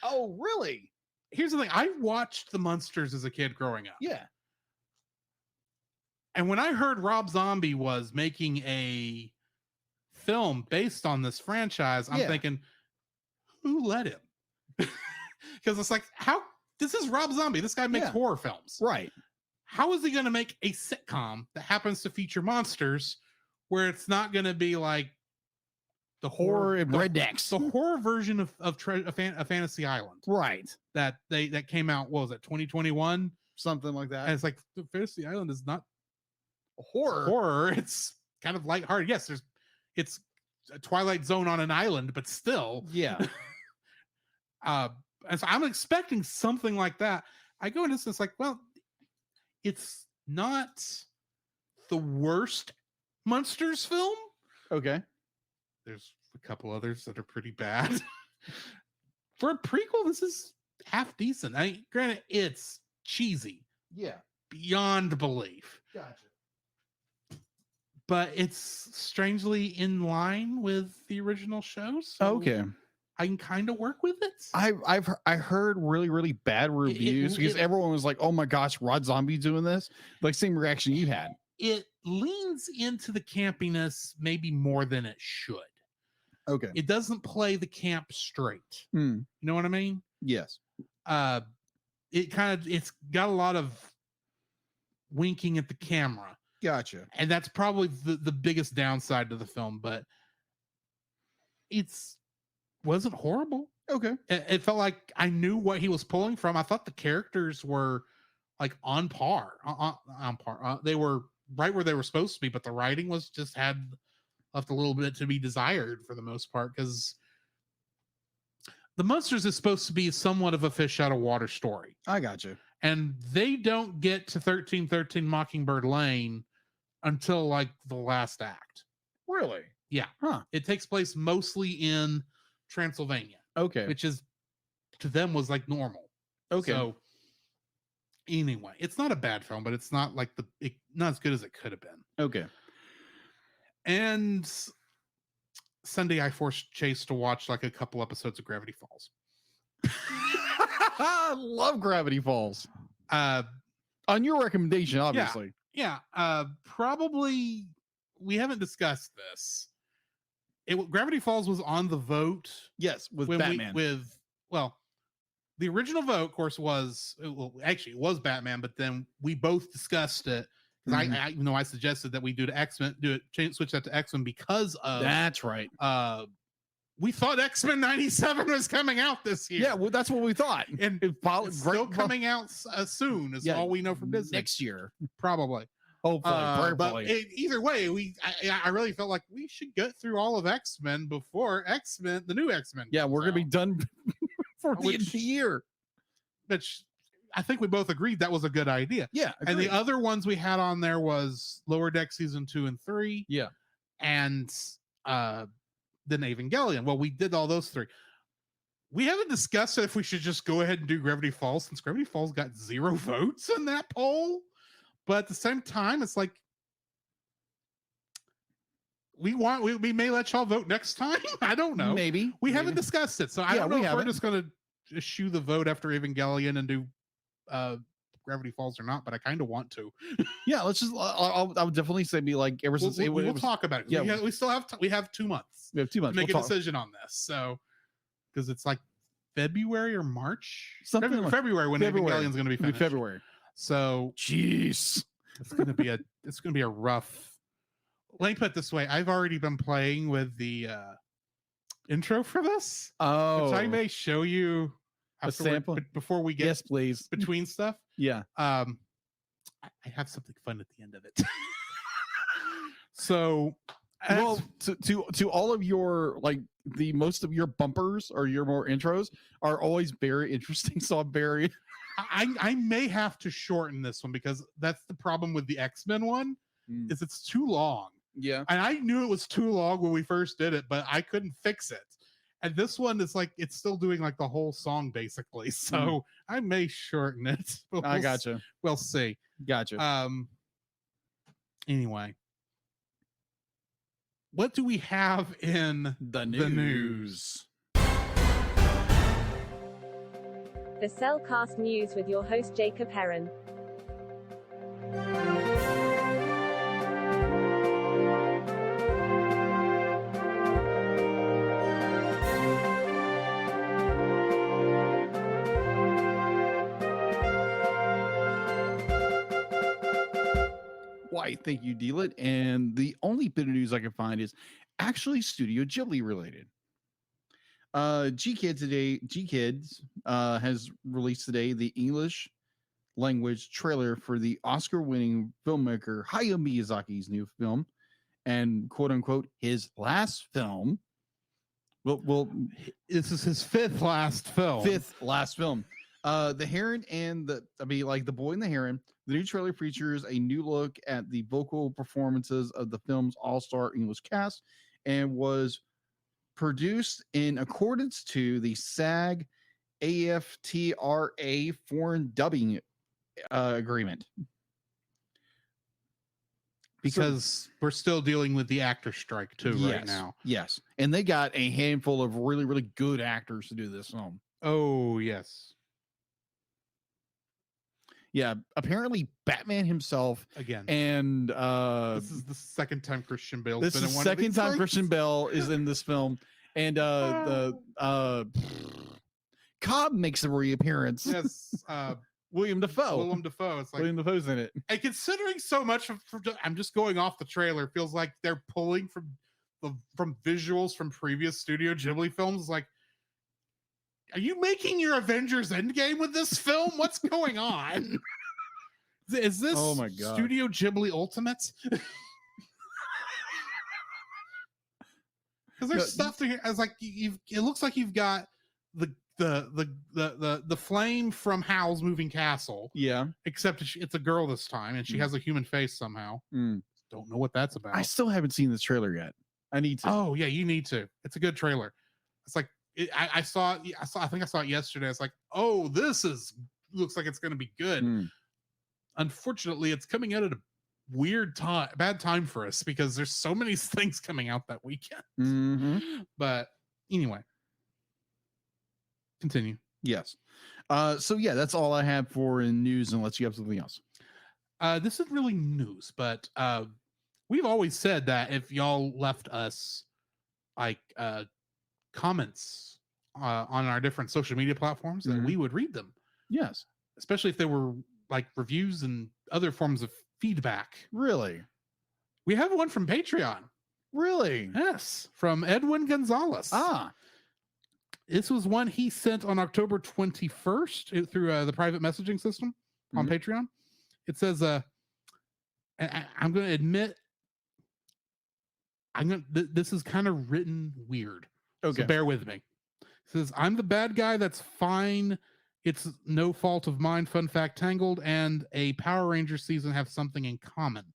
Oh, really? Here's the thing. I watched The Munsters as a kid growing up. Yeah. And when I heard Rob Zombie was making a film based on this franchise, I'm thinking, who let him? Because it's like, how this is Rob Zombie. This guy makes horror films. Right. How is he going to make a sitcom that happens to feature monsters where it's not going to be like the Horror and rednecks. the horror version of a Fantasy Island, Right. that came out, what was it, 2021? Something like that. And it's like, Fantasy Island is not horror. It's kind of lighthearted. Yes, it's a Twilight Zone on an island, but still. Yeah. And so I'm expecting something like that. I go into this and it's like, well, it's not the worst Monsters film. Okay. There's a couple others that are pretty bad. For a prequel, this is half decent. Granted, it's cheesy. Yeah. Beyond belief. Gotcha. But it's strangely in line with the original show. So Okay. I can kind of work with it. I heard really, really bad reviews because everyone was like, oh my gosh, Rod Zombie doing this. Like same reaction you had. It leans into the campiness maybe more than it should. Okay. It doesn't play the camp straight. Mm. You know what I mean? Yes. It's got a lot of winking at the camera. Gotcha. And that's probably the biggest downside to the film, but wasn't horrible. Okay. It felt like I knew what he was pulling from. I thought the characters were like on par. They were right where they were supposed to be, but the writing was just left a little bit to be desired for the most part, because the Monsters is supposed to be somewhat of a fish out of water story. I gotcha. And they don't get to 1313 Mockingbird Lane until like the last act. Really? Yeah. Huh. It takes place mostly in Transylvania. Okay. Which is, to them, was like normal. Okay. So anyway, it's not a bad film, but it's not like not as good as it could have been. Okay. And Sunday I forced Chase to watch like a couple episodes of Gravity Falls. I love Gravity Falls. On your recommendation, obviously. Yeah. Probably we haven't discussed this. Gravity Falls was on the vote. Yes, with Batman. The original vote, of course, it was Batman, but then we both discussed it. Because I suggested that we do to X-Men, switch that to X-Men because of. That's right. We thought X-Men 97 was coming out this year. Yeah, well, that's what we thought. And it's still coming out soon, is all we know from Disney. Next year. Probably. Hopefully. But either way, I really felt like we should get through all of X-Men before the new X-Men. Yeah, we're going to be done for the end of the year. Which I think we both agreed that was a good idea. Yeah. Agreed. And the other ones we had on there was Lower Deck Season 2 and 3. Yeah. And then Evangelion. Well, we did all those three. We haven't discussed if we should just go ahead and do Gravity Falls, since Gravity Falls got 0 votes in that poll. But at the same time, it's like we may let y'all vote next time. I don't know. Maybe. We haven't discussed it. So I don't know if we're just going to eschew the vote after Evangelion and do Gravity Falls or not, but I kind of want to. Yeah, let's just. I would definitely say ever since we'll talk about it. Yeah, we still have we have 2 months. We have 2 months to make a decision on this. So because it's like February or March, February when Evangelion's going to be finished. February. So, jeez, it's going to be a rough. Let me put it this way: I've already been playing with the intro for this. Oh, which I may show you a sample before we get. Yes, please. Between stuff. Yeah. I have something fun at the end of it. So, well, to all of your most of your bumpers or your more intros are always very interesting. So I'm very. I may have to shorten this one because that's the problem with the X-Men one is it's too long. Yeah. And I knew it was too long when we first did it, but I couldn't fix it. And this one is it's still doing the whole song basically. So I may shorten it. I gotcha. We'll see. Gotcha. Anyway. What do we have in the news? The Cellcast News with your host Jacob Heron. right. Thank you, Dealit. And the only bit of news I can find is actually Studio Ghibli related. G Kids has released today the English language trailer for the Oscar-winning filmmaker Hayao Miyazaki's new film, and quote unquote his last film. Well, This is his fifth last film. The Heron and the Boy and the Heron. The new trailer features a new look at the vocal performances of the film's all-star English cast and was produced in accordance to the SAG AFTRA foreign dubbing agreement. Because we're still dealing with the actor strike too right now. Yes. And they got a handful of really, really good actors to do this film. Oh, yes. Yeah, apparently Batman himself Again. and This is the second time Christian Bale's this been is in the one second of these time things. Christian Bale is in this film. And Cobb makes a reappearance. Yes, William Dafoe. Willem Dafoe. It's like, William Dafoe's in it. and considering so much I'm just going off the trailer, feels like they're pulling from visuals from previous Studio Ghibli films. Like, are you making your Avengers Endgame with this film? What's going on? Is this Oh my God. Studio Ghibli Ultimate? Because there's stuff to here. As like it looks like you've got the flame from Howl's Moving Castle. Yeah. Except it's a girl this time, and she has a human face somehow. Don't know what that's about. I still haven't seen this trailer yet. I need to. Oh yeah, you need to. It's a good trailer. It's like I saw it. I think I saw it yesterday. It's like, oh, looks like it's going to be good. Unfortunately, it's coming out at a bad time for us because there's so many things coming out that weekend. But anyway, continue. Yes. So yeah, that's all I have for in news, unless you have something else. This isn't really news, but we've always said that if y'all left us like comments on our different social media platforms, that we would read them. Yes. Especially if they were like reviews and other forms of feedback. Really? We have one from Patreon. Really? Yes, from Edwin Gonzalez. This was one he sent on October 21st through the private messaging system on Patreon. It says, I'm going to admit, this is kind of written weird. Okay. So bear with me. It says, I'm the bad guy. That's fine. It's no fault of mine. Fun fact: Tangled and a Power Ranger season have something in common.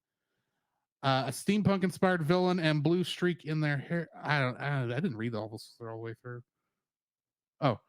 A steampunk inspired villain and blue streak in their hair. I didn't read all the way through. Oh,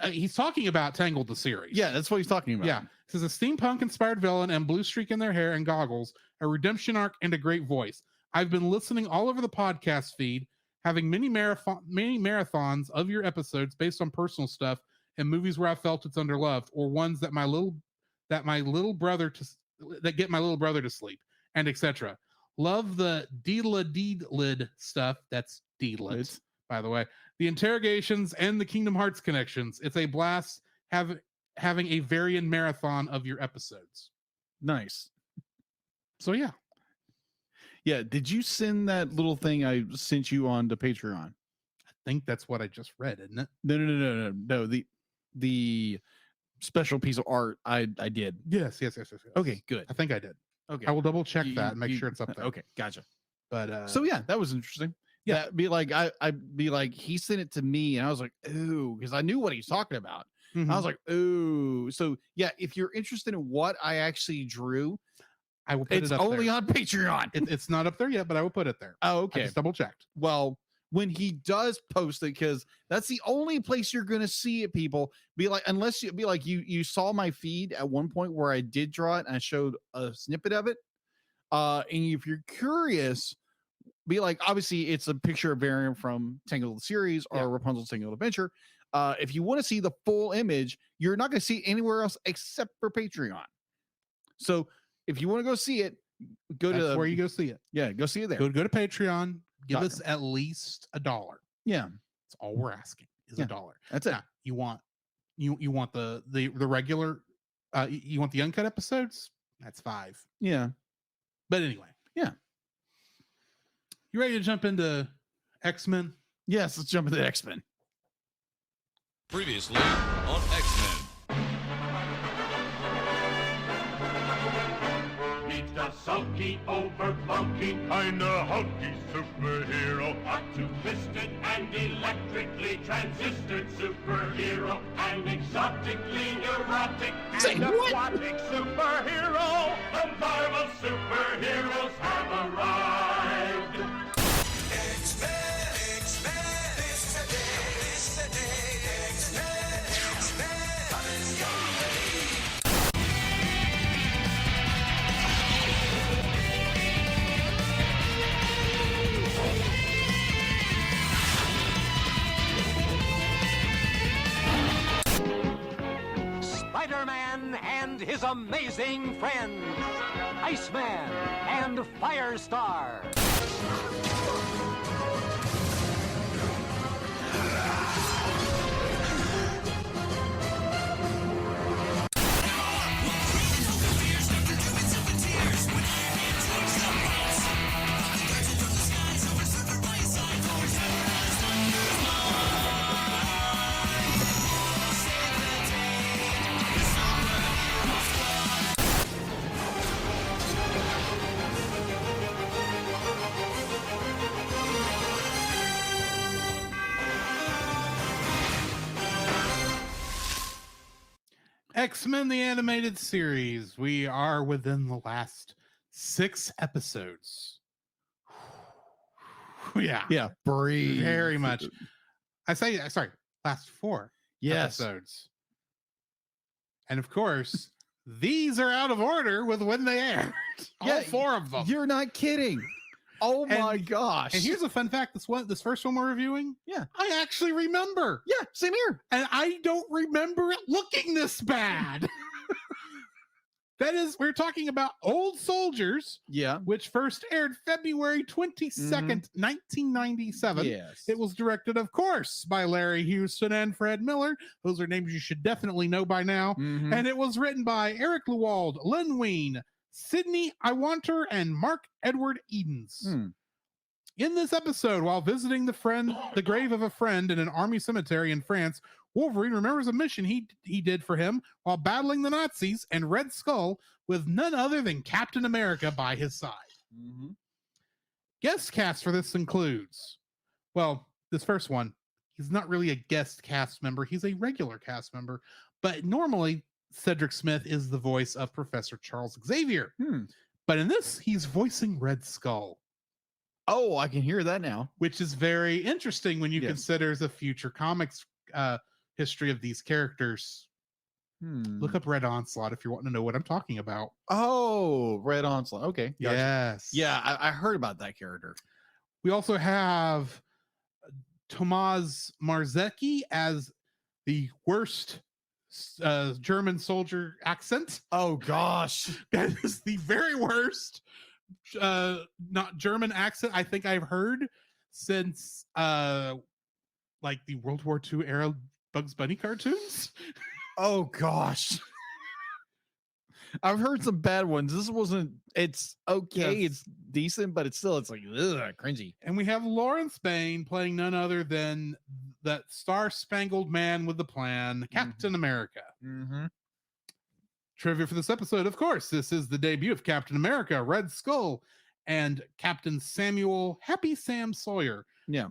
he's talking about Tangled the series. Yeah, that's what he's talking about. Yeah. It says a steampunk inspired villain and blue streak in their hair and goggles, a redemption arc, and a great voice. I've been listening all over the podcast feed, having many marathons of your episodes based on personal stuff and movies where I felt it's underloved, or ones that get my little brother to sleep, and etc. Love the Deedlid stuff. That's Deedlit, by the way. The interrogations and the Kingdom Hearts connections. It's a blast having a variant marathon of your episodes. Nice. So yeah. Yeah. Did you send that little thing I sent you on to Patreon? I think that's what I just read, isn't it? No. The special piece of art I did. Yes. Okay, good. I think I did. Okay. I will double check that and make sure it's up there. Okay, gotcha. But so yeah, that was interesting. Yeah. That'd be like I'd be like, he sent it to me and I was like, ooh, because I knew what he's talking about. I was like, ooh. So yeah, if you're interested in what I actually drew, I will put it's it up only there. on Patreon. It's not up there yet, but I will put it there. Oh, okay. I just double checked. Well, when he does post it, because that's the only place you're gonna see it, people. Be like, unless you saw my feed at one point where I did draw it and I showed a snippet of it. And if you're curious, be like, obviously it's a picture of variant from Tangled the series or Rapunzel's Tangled Adventure. If you want to see the full image, you're not going to see it anywhere else except for Patreon. So if you want to go see it, That's where you go see it. Yeah, go see it there. Go to Patreon. Give us at least $1. Yeah, that's all we're asking is $1. That's it. Now, you want the regular. You want the uncut episodes? That's $5. Yeah. But anyway, Yeah. you ready to jump into X-Men? Yes, let's jump into X-Men. Previously on X-Men. Meet the sulky, over-bulky, kinda hulky superhero. A two-fisted and electrically transistored superhero. An exotically neurotic and aquatic superhero. The Marvel superheroes have arrived. X-Men, X-Men, this is the day, this is the day. X-Men, X-Men, coming your way. Spider-Man and his amazing friends, Iceman and Firestar. X-Men the Animated Series. We are within the last 6 episodes. Yeah. Yeah, breathe. Very much. Last 4 Yes. episodes. And of course, these are out of order with when they aired. All Yeah, 4 of them. You're not kidding. Oh my And- gosh. And here's a fun fact: this first one we're reviewing, Yeah. I actually remember, Yeah, same here. and I don't remember it looking this bad. That is, we're talking about Old Soldiers, Yeah. which first aired February 22nd, 1997. Yes. It was directed, of course, by Larry Houston and Fred Miller. Those are names you should definitely know by now. Mhm. And it was written by Eric Lewald, Len Wein, Sidney Iwanter, and Mark Edward Edens. In this episode, while visiting the grave of a friend in an army cemetery in France, Wolverine remembers a mission he did for him while battling the Nazis and Red Skull with none other than Captain America by his side. Mhm. Guest cast for this includes, well, this first one, he's not really a guest cast member, he's a regular cast member, but normally Cedric Smith is the voice of Professor Charles Xavier. But in this, he's voicing Red Skull, Oh, I can hear that now. which is very interesting when you Yes. consider the future comics history of these characters. Look up Red Onslaught if you're wanting to know what I'm talking about. Oh, Red Onslaught. Okay. Gotcha. Yes. Yeah, I heard about that character. We also have Tomasz Marzecki as the worst German soldier accent. Oh gosh. That is the very worst not German accent I think I've heard since like the World War II era Bugs Bunny cartoons. Oh gosh. I've heard some bad ones. This wasn't, it's okay, Yes. it's decent, but it's like ugh, cringy. And we have Lawrence Bain playing none other than that star-spangled man with the plan, Captain America. Mm-hmm. Trivia for this episode, of course, this is the debut of Captain America, Red Skull, and Captain Samuel Happy Sam Sawyer. Yeah.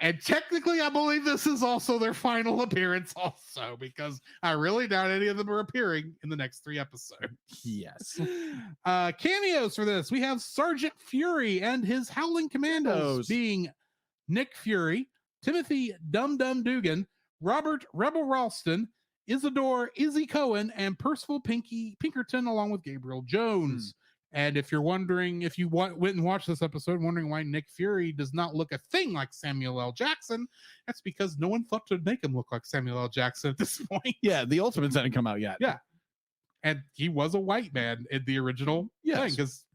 And technically, I believe this is also their final appearance also, because I really doubt any of them are appearing in the next 3 episodes. Yes. Cameos for this. We have Sergeant Fury and his Howling Commandos Commandos. being Nick Fury, Timothy Dum Dum Dugan, Robert Rebel Ralston, Isidore Izzy Cohen, and Percival Pinkerton, along with Gabriel Jones. And if you're wondering, if you went and watched this episode, wondering why Nick Fury does not look a thing like Samuel L. Jackson, that's because no one thought to make him look like Samuel L. Jackson at this point. Yeah, the Ultimates hadn't come out yet. Yeah. And he was a white man in the original thing, because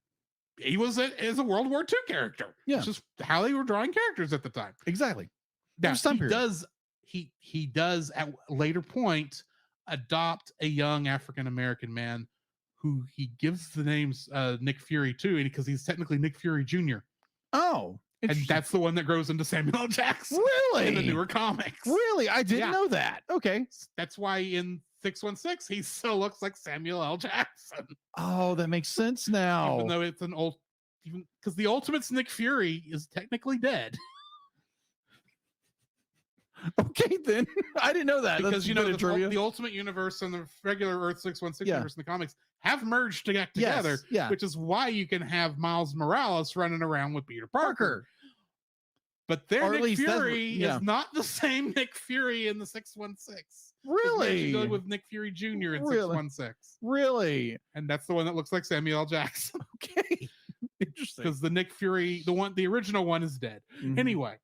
he was a World War II character. Yeah. It's just how they were drawing characters at the time. Exactly. Now, There's some he period. does at a later point adopt a young African American man who he gives the names Nick Fury to, because he's technically Nick Fury Jr. Oh, And interesting. that's the one that grows into Samuel L. Jackson Really? in the newer comics. Really? I didn't Yeah. know that. Okay. That's why in 616 he still looks like Samuel L. Jackson. Oh, that makes sense now. Even though it's an old, because the Ultimate's Nick Fury is technically dead. Okay, then. I didn't know that. Because That's you a know bit of trivia. the Ultimate Universe and the regular Earth 616 Yeah. universe in the comics have merged to get together, Yes, yeah. which is why you can have Miles Morales running around with Peter Parker. But their Or at Nick least that's what- Fury yeah. is not the same Nick Fury in the 616. Really? Going with Nick Fury Jr. in Really? 616. Really? And that's the one that looks like Samuel L. Jackson. Okay. Interesting. Because the Nick Fury, the original one is dead. Mhm. Anyway.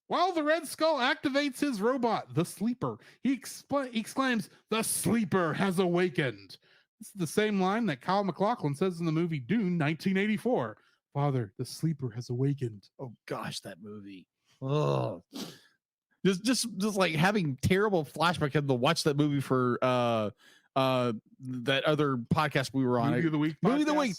While the Red Skull activates his robot, the Sleeper, he exclaims, "The Sleeper has awakened." This is the same line that Kyle MacLachlan says in the movie Dune 1984. Father, the Sleeper has awakened. Oh gosh, that movie. Oh. Just like having terrible flashback. I had to watch that movie for that other podcast we were on. Movie of the Week. Movie of the podcast. Week.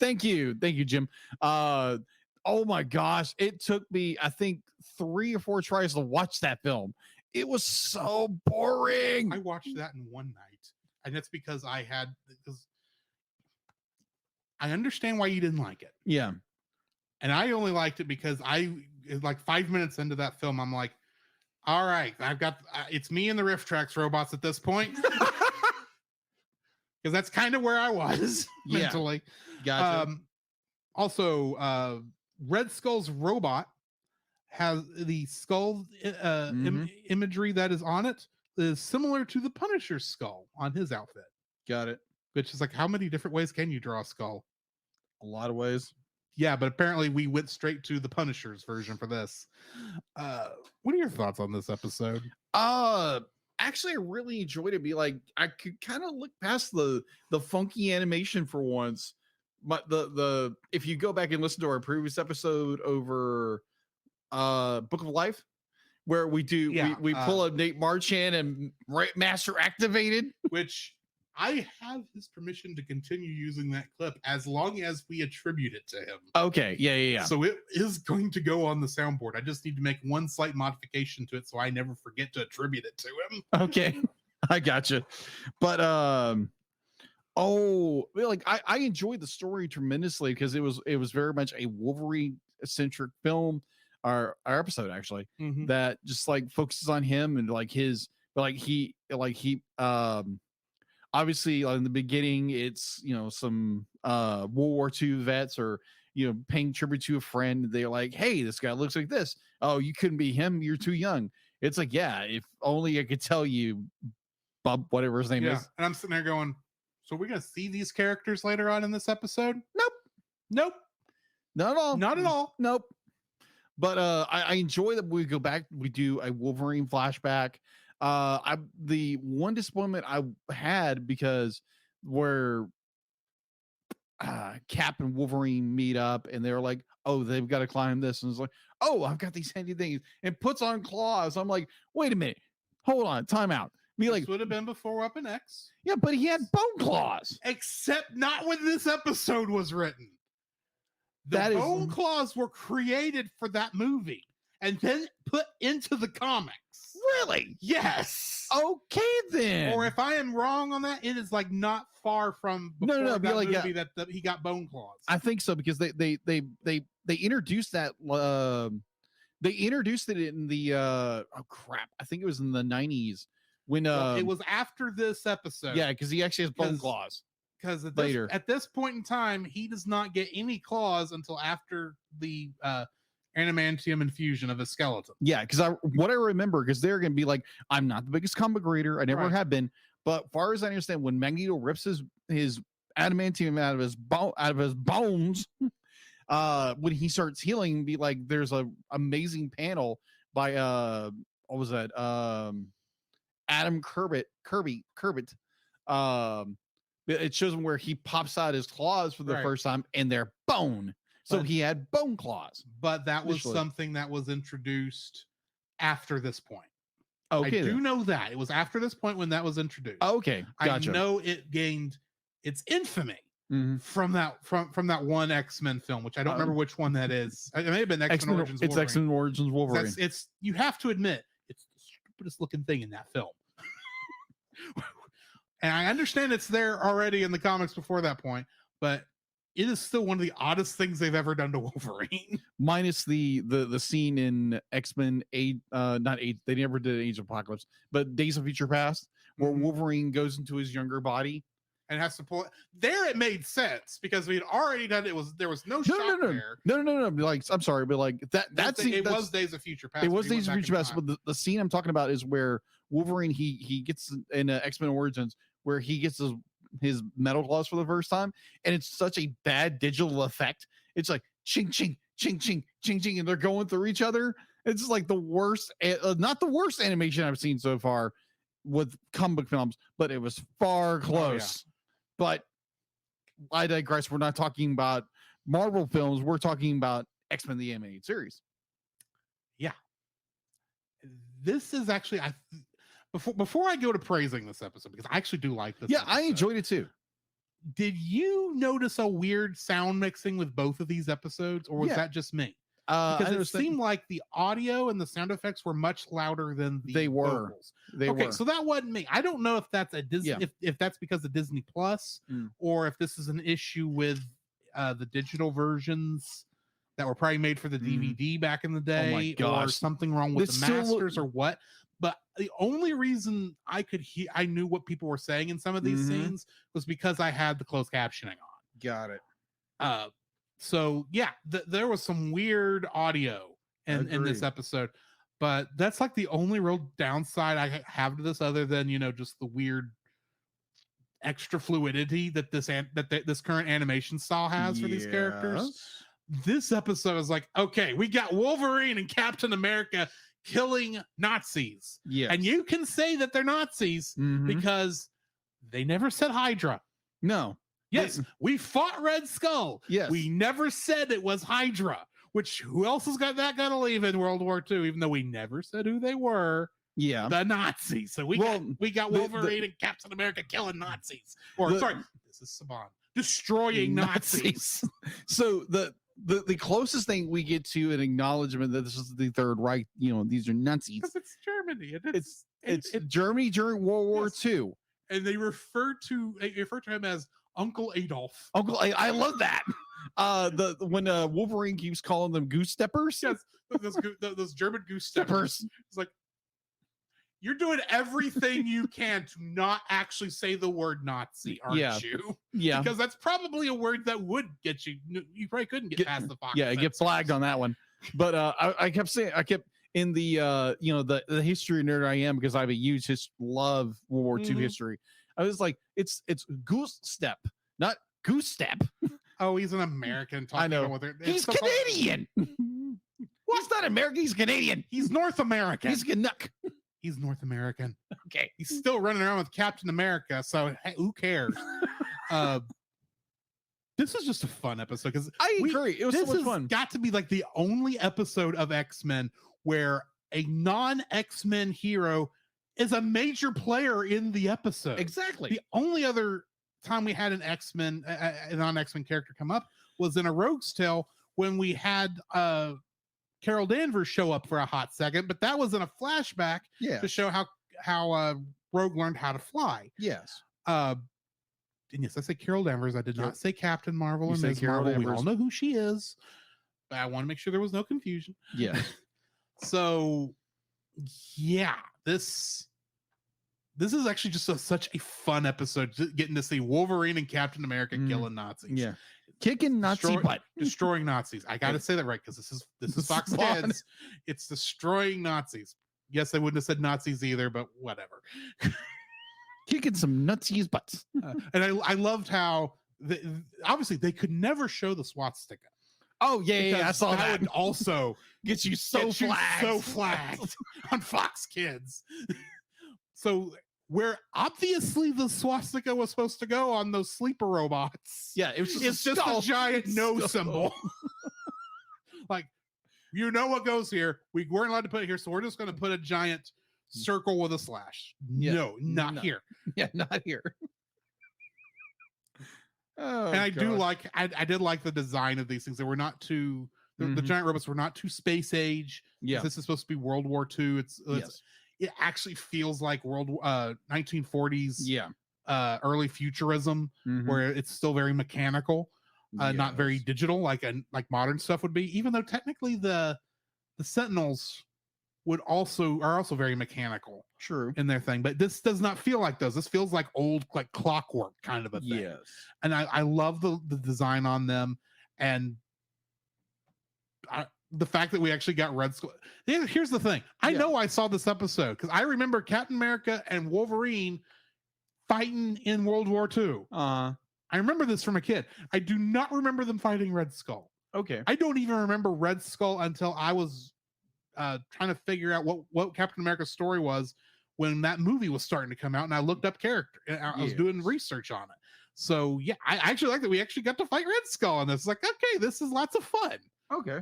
Thank you, Jim. Oh my gosh, it took me I think 3 or 4 tries to watch that film. It was so boring. I watched that in one night, and that's because I understand why you didn't like it. Yeah, and I only liked it because like 5 minutes into that film, I'm like, all right, I've got it's me and the Rift Tracks robots at this point. Because that's kind of where I was mentally. Gotcha. Also, Red Skull's robot has the skull imagery that is on it is similar to the Punisher's skull on his outfit. Got it. Which is like, how many different ways can you draw a skull? A lot of ways. Yeah, but apparently we went straight to the Punisher's version for this. What are your thoughts on this episode? Actually, I really enjoyed it. I could kind of look past the funky animation for once. But the if you go back and listen to our previous episode over Book of Life, where we pull up Nate Marchand and Master Activated, which I have his permission to continue using that clip as long as we attribute it to him. Okay, yeah. So it is going to go on the soundboard. I just need to make one slight modification to it so I never forget to attribute it to him. Okay, I gotcha. But I enjoyed the story tremendously because it was very much a Wolverine centric film. Our episode actually that just like focuses on him and like his, obviously in the beginning it's some World War II vets or paying tribute to a friend. They're like, hey, this guy looks like this. Oh, you couldn't be him, you're too young. It's like, yeah, if only I could tell you, Bob, whatever his name is. And I'm sitting there going, so we're gonna see these characters later on in this episode? Nope. Not at all. Not at all. Nope. But I enjoy that we go back, we do a Wolverine flashback. The one disappointment I had because where Cap and Wolverine meet up and they're like, oh, they've got to climb this, and it's like, oh, I've got these handy things, and puts on claws. I'm like, wait a minute, hold on, time out. This would have been before Weapon X. Yeah, but he had bone claws. Except not when this episode was written. The bone claws were created for that movie and then put into the comics. Really? Yes. Okay, then. Or if I am wrong on that, it is like not far from before that movie that he got bone claws. I think so because they introduced that. They introduced it in the I think it was in the 90s when it was after this episode. Yeah, because he actually has bone claws. Because at this point in time, he does not get any claws until after the adamantium infusion of his skeleton. Yeah, because what I remember, because they're going to be like, I'm not the biggest comic reader, I never have been, but far as I understand, when Magneto rips his adamantium out of his bones, when he starts healing, be like, there's a amazing panel by what was that? Adam Kirby. It shows him where he pops out his claws for the first time, and they're bone. So he had bone claws. But that was something that was introduced after this point. Okay, I do then. know that. It was after this point when that was introduced. Okay, gotcha. I know it gained its infamy Mhm. from that one X-Men film, which I don't remember which one that is. It may have been X-Men Origins It's Wolverine. X-Men Origins Wolverine. It's you have to admit it's the stupidest looking thing in that film. And I understand it's there already in the comics before that point, but it is still one of the oddest things they've ever done to Wolverine. Minus the scene in X-Men not Age, they never did Age of Apocalypse, but Days of Future Past, where Wolverine goes into his younger body and has to pull it. There it made sense because we had already done it. There was no shock there. No. Like, I'm sorry, but like it was Days of Future Past. It was Days of Future Past, but the scene I'm talking about is where Wolverine he gets in X-Men Origins where he gets his metal gloves for the first time, and it's such a bad digital effect. It's like ching ching ching ching ching ching, and they're going through each other. It's like the worst, not the worst animation I've seen so far with comic book films, but it was far close. But I digress. We're not talking about Marvel films. We're talking about X-Men the Animated Series. Yeah, this is actually before I go to praising this episode, because I actually do like this. Yeah, episode, I enjoyed it too. Did you notice a weird sound mixing with both of these episodes, or was that just me? Because it seemed like the audio and the sound effects were much louder than the vocals. They were. So that wasn't me. I don't know if that's a Disney, if that's because of Disney Plus, or if this is an issue with the digital versions that were probably made for the DVD back in the day, or something wrong with the masters, or what. But the only reason I knew what people were saying in some of these scenes was because I had the closed captioning on. Got it. So yeah, there was some weird audio in this episode, but that's like the only real downside I have to this, other than just the weird extra fluidity that this current animation style has for these characters. This episode is like, okay, we got Wolverine and Captain America killing Nazis. And you can say that they're Nazis because they never said Hydra. No. Yes, we fought Red Skull. Yes. We never said it was Hydra, which who else has got that gun to leave in World War II, even though we never said who they were. Yeah. The Nazis. So we got Wolverine and Captain America killing Nazis. This is Saban. Destroying Nazis. So the closest thing we get to an acknowledgement that this is the Third Reich, these are Nazis. Because it's Germany. It's Germany during World War II. And they refer to him as Uncle Adolf. I love that. When Wolverine keeps calling them goose steppers. Yes, those German goose steppers. It's like, you're doing everything you can to not actually say the word Nazi, aren't you? Yeah. Because that's probably a word that would get you. You probably couldn't get past the Fox. Yeah, get flagged on that one. But I kept in the the history nerd I am, because I have a huge love World War II history. I was like, it's goose step, not goose step. Oh, he's an American. I know. He's Canadian. What's not American? He's Canadian. He's North American. He's Canuck. He's North American. Okay. He's still running around with Captain America, so hey, who cares? This was just a fun episode, because I agree. It was so much fun. Got to be like the only episode of X-Men where a non-X-Men hero is a major player in the episode. Exactly. The only other time we had an X-Men, a non-X-Men character come up was in A Rogue's Tale, when we had Carol Danvers show up for a hot second, but that was in a flashback to show how Rogue learned how to fly. Yes. And yes, I say Carol Danvers. I did not say Captain Marvel and Ms. Carol Marvel. Danvers. We all know who she is, but I want to make sure there was no confusion. Yeah. So, yeah, this is actually just such a fun episode, getting to see Wolverine and Captain America killing Nazis. Yeah. Kicking Nazi butt. Destroying Nazis. I got to say that right, because this is Fox Kids. It's destroying Nazis. Yes, they wouldn't have said Nazis either, but whatever. Kicking some Nazis butts. And I loved how obviously they could never show the swastika. Oh yeah, I saw that. Would also get you so flagged on Fox Kids. So where obviously the swastika was supposed to go on those sleeper robots. Yeah, it was just a giant no symbol. Like, what goes here? We weren't allowed to put it here, so we're just going to put a giant circle with a slash. Yeah. No, not No. here. Yeah, not here. Oh, And I do gosh. like, I did like the design of these things. They were not too, the Mhm. giant robots were not too space age. Yeah. This is supposed to be World War II. Yes. It actually feels like 1940s, Yeah. early futurism, Mhm. where it's still very mechanical, not very Yes. digital like modern stuff would be. Even though technically the Sentinels are also very mechanical True. in their thing, but this does not feel like those. This feels like old, like clockwork kind of a thing. Yes. And I love the design on them, and the fact that we actually got Red Skull. Here's the thing. I know I saw this episode because I remember Captain America and Wolverine fighting in World War II. I remember this from a kid. I do not remember them fighting Red Skull. Okay. I don't even remember Red Skull until I was trying to figure out what Captain America's story was when that movie was starting to come out, and I looked up character and I was doing research on it. So yeah, I actually like that we actually got to fight Red Skull on this. It's like, okay, this is lots of fun. Okay.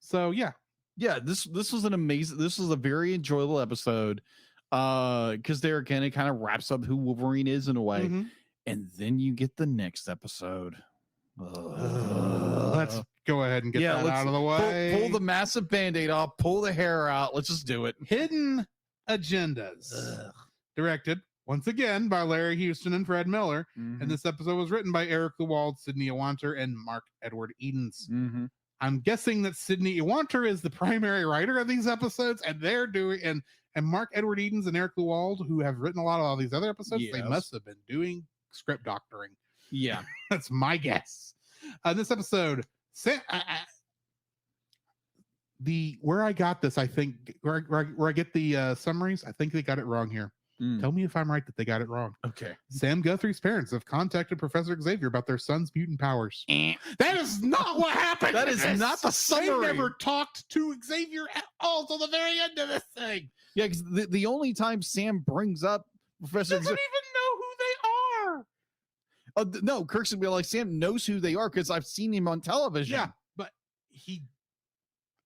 So yeah. This was a very enjoyable episode. Because there again, it kind of wraps up who Wolverine is in a way. Mhm. And then you get the next episode. Let's go ahead and get that out of the way. Pull the massive band-aid off, pull the hair out. Let's just do it. Hidden Agendas. Directed once again by Larry Houston and Fred Miller. Mhm. And this episode was written by Eric Lewald, Sidney Iwanter, and Mark Edward Edens. Mhm. I'm guessing that Sidney Iwanter is the primary writer of these episodes, and they're doing and Mark Edward Edens and Eric Lewald, who have written a lot of all these other episodes, they Yes. must have been doing script doctoring. Yeah. That's my guess. This episode, where I got this, I think where I get the summaries, I think they got it wrong here. Tell me if I'm right that they got it wrong. Okay. Sam Guthrie's parents have contacted Professor Xavier about their son's mutant powers. That is not what happened. That is not the summary. They never talked to Xavier at all till the very end of this thing. Yeah, because the only time Sam brings up Professor Doesn't even know who they are. no, Kirk's gonna be like, Sam knows who they are because I've seen him on television. Yeah, but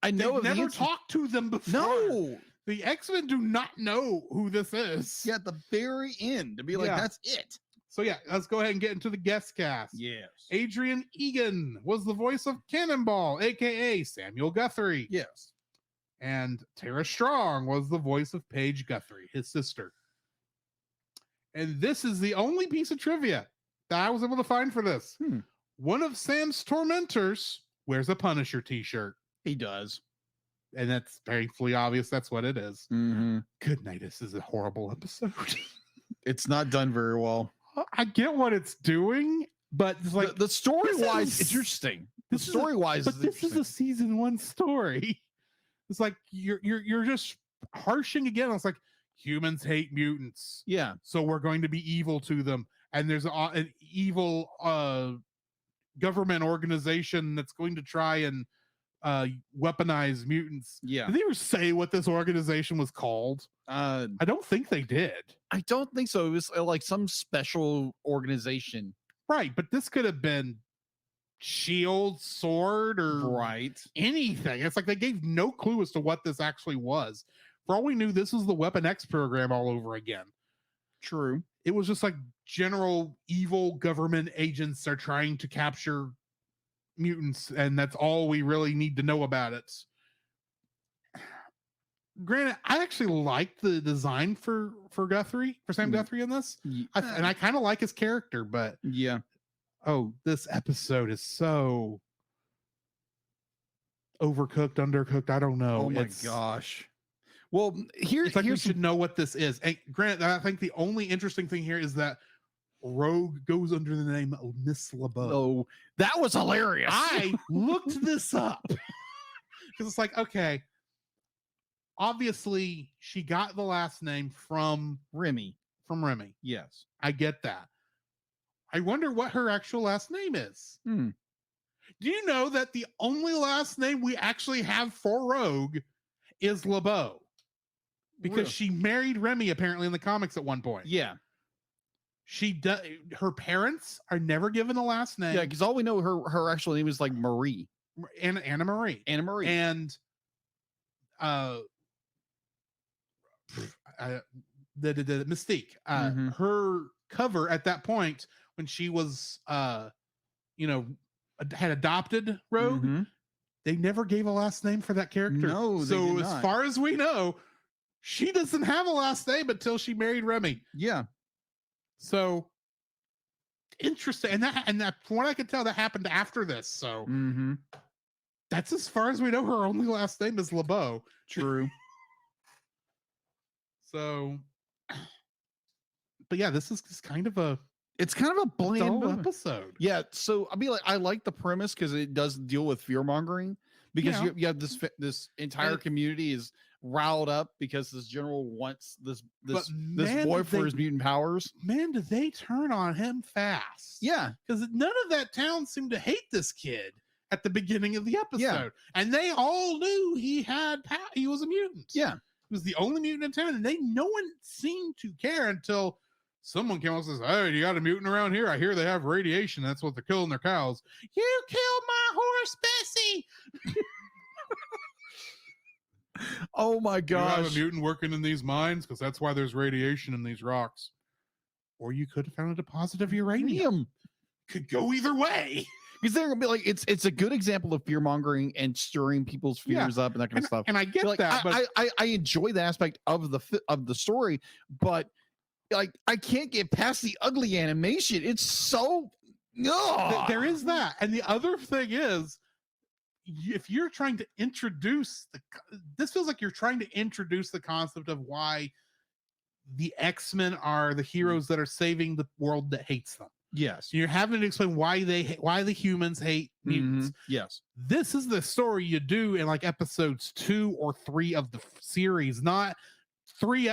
I know they've never talked to them before. No. The X-Men do not know who this is. Yeah, at the very end to be like, that's it. So yeah, let's go ahead and get into the guest cast. Yes. Adrian Egan was the voice of Cannonball, aka Samuel Guthrie. Yes. And Tara Strong was the voice of Paige Guthrie, his sister. And this is the only piece of trivia that I was able to find for this. One of Sam's tormentors wears a Punisher t-shirt. He does. And that's painfully obvious. That's what it is. Mm-hmm. Good night. This is a horrible episode. It's not done very well. I get what it's doing, but it's like the story-wise, is interesting. This is a season 1 story. It's like you're just harshing again. It's like humans hate mutants. Yeah. So we're going to be evil to them. And there's an evil government organization that's going to try and weaponize mutants. Yeah. Did they ever say what this organization was called? I don't think they did. I don't think so. It was like some special organization. Right, but this could have been Shield, Sword, or anything. It's like they gave no clue as to what this actually was. For all we knew, this was the Weapon X program all over again. True. It was just like general evil government agents are trying to capture mutants, and that's all we really need to know about it. Granted, I actually liked the design for Sam Guthrie in this, and I kind of like his character, but this episode is so overcooked, undercooked. I don't know. Oh my gosh. Well, it's like we should know what this is. And granted, I think the only interesting thing here is that Rogue goes under the name of Miss LeBeau. Oh, that was hilarious. I looked this up because it's like, okay, obviously she got the last name from Remy. Yes, I get that. I wonder what her actual last name is. Do you know that the only last name we actually have for Rogue is LeBeau? Because she married Remy apparently in the comics at one point. Yeah. She does. Her parents are never given a last name. Yeah, because all we know her actual name is like Marie. Anna Marie. And the Mystique, Mhm. her cover at that point when she was, had adopted Rogue, Mhm. they never gave a last name for that character. No, they so did as not. far as we know, she doesn't have a last name until she married Remy. Yeah. So interesting, and that from what I could tell, that happened after this. So Mhm. that's as far as we know. Her only last name is LeBeau. True. So, but yeah, this is just kind of a It's kind of a bland dull movie. episode. Yeah, so I mean, like, I like the premise because it does deal with fear mongering. Because Yeah. you have this entire And- community is riled up because this general wants this But this man, boy did for they- his mutant powers. Man, did they turn on him fast? Yeah, Because none of that town seemed to hate this kid at the beginning of the episode, Yeah. and they all knew he was a mutant. yeah, He was the only mutant in town, and no one seemed to care until someone came up and says, "Hey, you got a mutant around here? I hear they have radiation. That's what they're killing their cows." You killed my horse, Bessie. oh my You have a gosh. mutant working in these mines because that's why there's radiation in these rocks. Or you could have found a deposit of uranium. Could go either way. Because they're gonna be like, it's a good example of fear mongering and stirring people's fears up and that kind of stuff. And I get Like, that, but I enjoy that aspect of the story, but like I can't get past the ugly animation. It's so there is that. And the other thing is, if you're trying to introduce this feels like you're trying to introduce the concept of why the X-Men are the heroes that are saving the world that hates them. Yes. You're having to explain why why the humans hate mutants. Yes. This is the story you do in like episodes 2 or 3 of the series, not 3.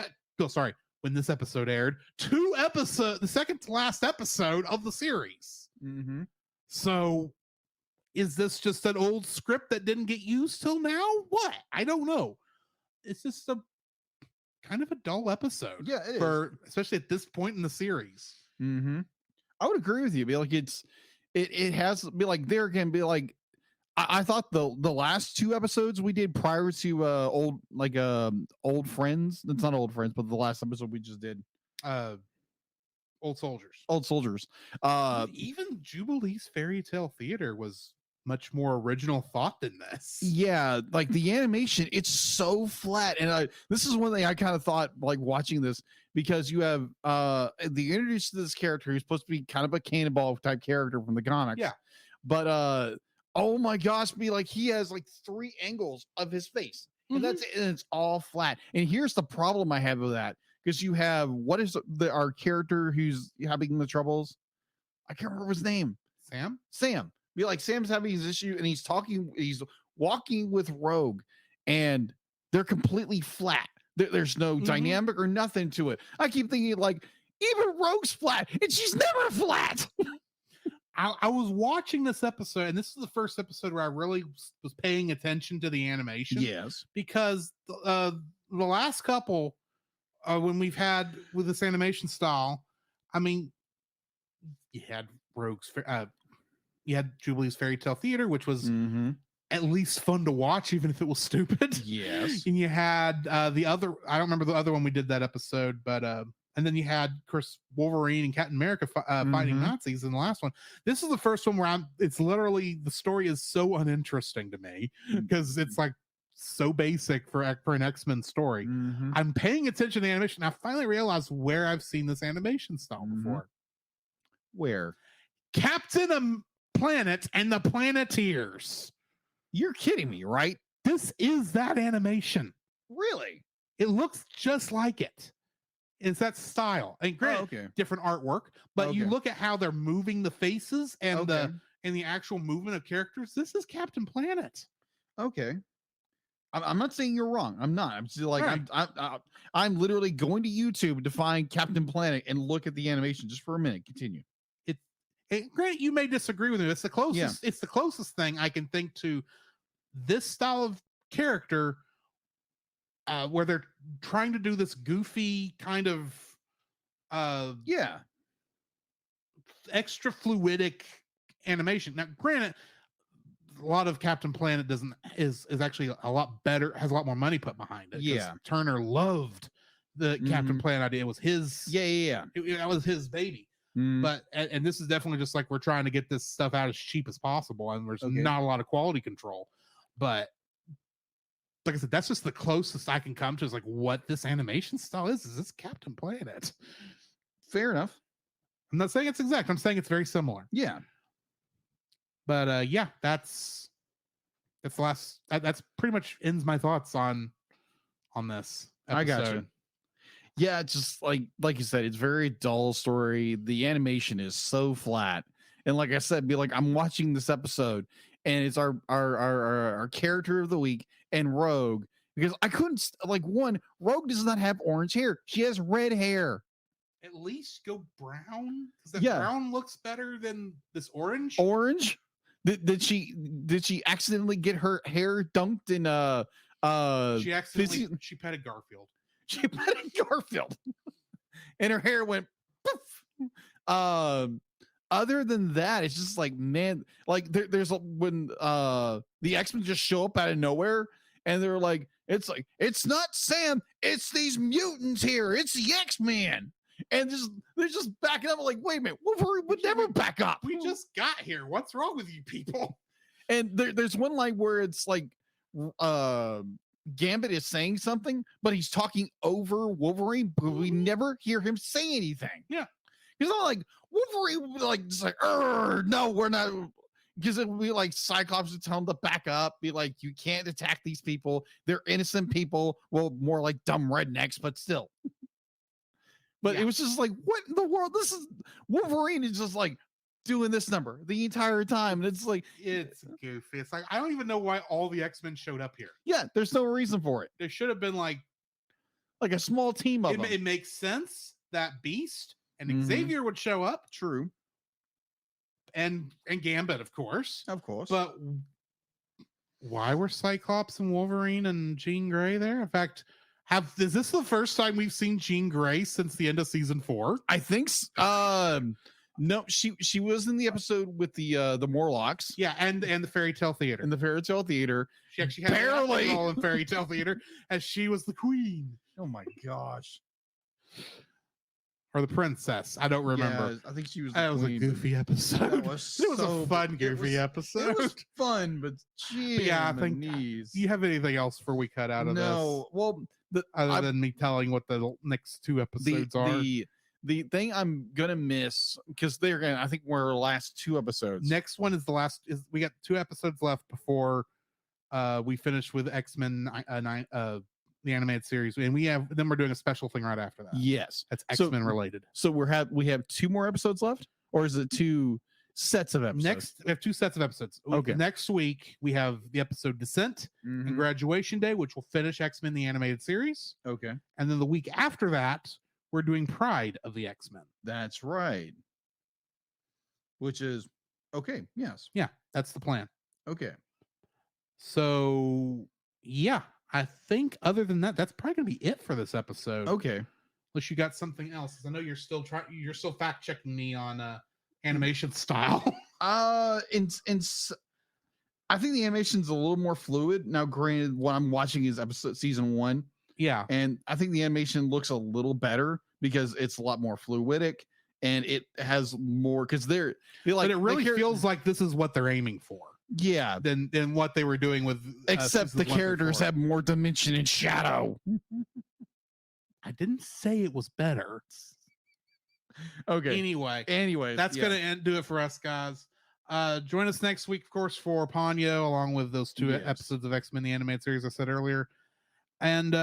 Sorry, when this episode aired, 2 episodes, the second to last episode of the series. Mm-hmm. So is this just an old script that didn't get used till now? What? I don't know. It's just a kind of a dull episode. Yeah, it is. Especially at this point in the series. Mm-hmm. I would agree with you. Be like it has be like there can be like I thought the last 2 episodes we did prior to old friends. It's not old friends, but the last episode we just did. Old soldiers. Even Even Jubilee's Fairy Tale Theater was much more original thought than this. Yeah, like the animation, it's so flat. And this is one thing I kind of thought like watching this, because you have the introduced to this character who's supposed to be kind of a cannonball type character from the comics. Yeah. But oh my gosh, be like he has like 3 angles of his face. And that's it, and it's all flat. And here's the problem I have with that. Because you have what is our character who's having the troubles? I can't remember his name. Sam. Be like Sam's having his issue and he's walking with Rogue and they're completely flat. There's no dynamic or nothing to it. I keep thinking like even Rogue's flat and she's never flat. I was watching this episode, and this is the first episode where I really was paying attention to the animation. Yes. Because the last couple, when we've had with this animation style, I mean, you had you had Jubilee's Fairy Tale Theater, which was at least fun to watch, even if it was stupid. Yes. And you had the other, I don't remember the other one we did that episode, but and then you had, of course, Wolverine and Captain America fighting Nazis in the last one. This is the first one where it's literally, the story is so uninteresting to me because it's like so basic for an X-Men story. I'm paying attention to the animation. I finally realized where I've seen this animation style before. Where? Captain Planet and the Planeteers. You're kidding me, right? This is that animation. Really? It looks just like it. It's that style. And granted, different artwork, but you look at how they're moving the faces and the actual movement of characters. This is Captain Planet. Okay. I'm not saying you're wrong. I'm not. I'm just like I'm literally going to YouTube to find Captain Planet and look at the animation just for a minute. Continue. Granted, you may disagree with me. It's the closest. Yeah. It's the closest thing I can think to this style of character, where they're trying to do this goofy kind of, extra fluidic animation. Now, granted, a lot of Captain Planet is actually a lot better, has a lot more money put behind it. Yeah. Turner loved the Captain Planet idea. It was his. Yeah. That was his baby. But and this is definitely just like we're trying to get this stuff out as cheap as possible, and there's not a lot of quality control. But like I said, that's just the closest I can come to is like what this animation style is. Is this Captain Planet? Fair enough. I'm not saying it's exact. I'm saying it's very similar. Yeah. But yeah, that's the last. That's pretty much ends my thoughts on this episode. I got you. Yeah, just like you said, it's very dull story. The animation is so flat, and like I said, I'm watching this episode, and it's our character of the week and Rogue, because I couldn't Rogue does not have orange hair; she has red hair. At least go brown, because that brown looks better than this orange. Orange? Did she accidentally get her hair dunked in she petted Garfield. She petted Garfield, and her hair went poof. Other than that, it's just like, man, like there's when the X-Men just show up out of nowhere, and they're like, it's not Sam, it's these mutants here, it's the X-Men, and they're just backing up. I'm like, wait a minute, Wolverine would never back up. We just got here. What's wrong with you people? And there's one line where it's like, Gambit is saying something, but he's talking over Wolverine, but we never hear him say anything. Yeah. He's not like Wolverine would like just like, no, we're not, because it would be like Cyclops would tell him to back up, be like, you can't attack these people. They're innocent people. Well, more like dumb rednecks, but still. But it was just like, what in the world? This is Wolverine is just like doing this number the entire time, and it's like, it's goofy. It's like I don't even know why all the X-Men showed up here. Yeah, there's no reason for it. There should have been like a small team of them. It makes sense that Beast and Xavier would show up. True. And Gambit, of course. But why were Cyclops and Wolverine and Jean Grey there? In fact, is this the first time we've seen Jean Grey since the end of season 4? I think no, she was in the episode with the Morlocks. Yeah, and the Fairy Tale Theater. In the Fairy Tale Theater. She actually had barely a role in Fairy Tale Theater as she was the queen. Oh my gosh. Or the princess. I don't remember. Yeah, I think she was the queen. Was a goofy episode. It was a fun, goofy episode. It was fun, but geez, yeah, I think. Knees. Do you have anything else before we cut out of this? No. Well, other than me telling what the next 2 episodes are. The thing I'm gonna miss, because I think we're last 2 episodes. Next one is the last. We got 2 episodes left before we finish with X-Men, the animated series, and we're doing a special thing right after that. Yes, that's X-Men related. So we have 2 more episodes left, or is it 2 sets of episodes? We have 2 sets of episodes. Okay. Next week we have the episode Descent and Graduation Day, which will finish X-Men the animated series. Okay, and then the week after that, we're doing Pride of the X-Men. That's right. Which is okay. Yes. Yeah, that's the plan. Okay. So yeah, I think other than that, that's probably gonna be it for this episode. Okay. Unless you got something else. I know you're still fact checking me on animation style. I think the animation's a little more fluid. Now, granted, what I'm watching is season 1. Yeah. And I think the animation looks a little better because it's a lot more fluidic, and it has more, because but it really feels like this is what they're aiming for. Yeah. Than what they were doing with except the characters have more dimension and shadow. I didn't say it was better. Okay. Anyway, that's gonna do it for us, guys. Join us next week, of course, for Ponyo, along with those 2 episodes of X-Men the animated series I said earlier. And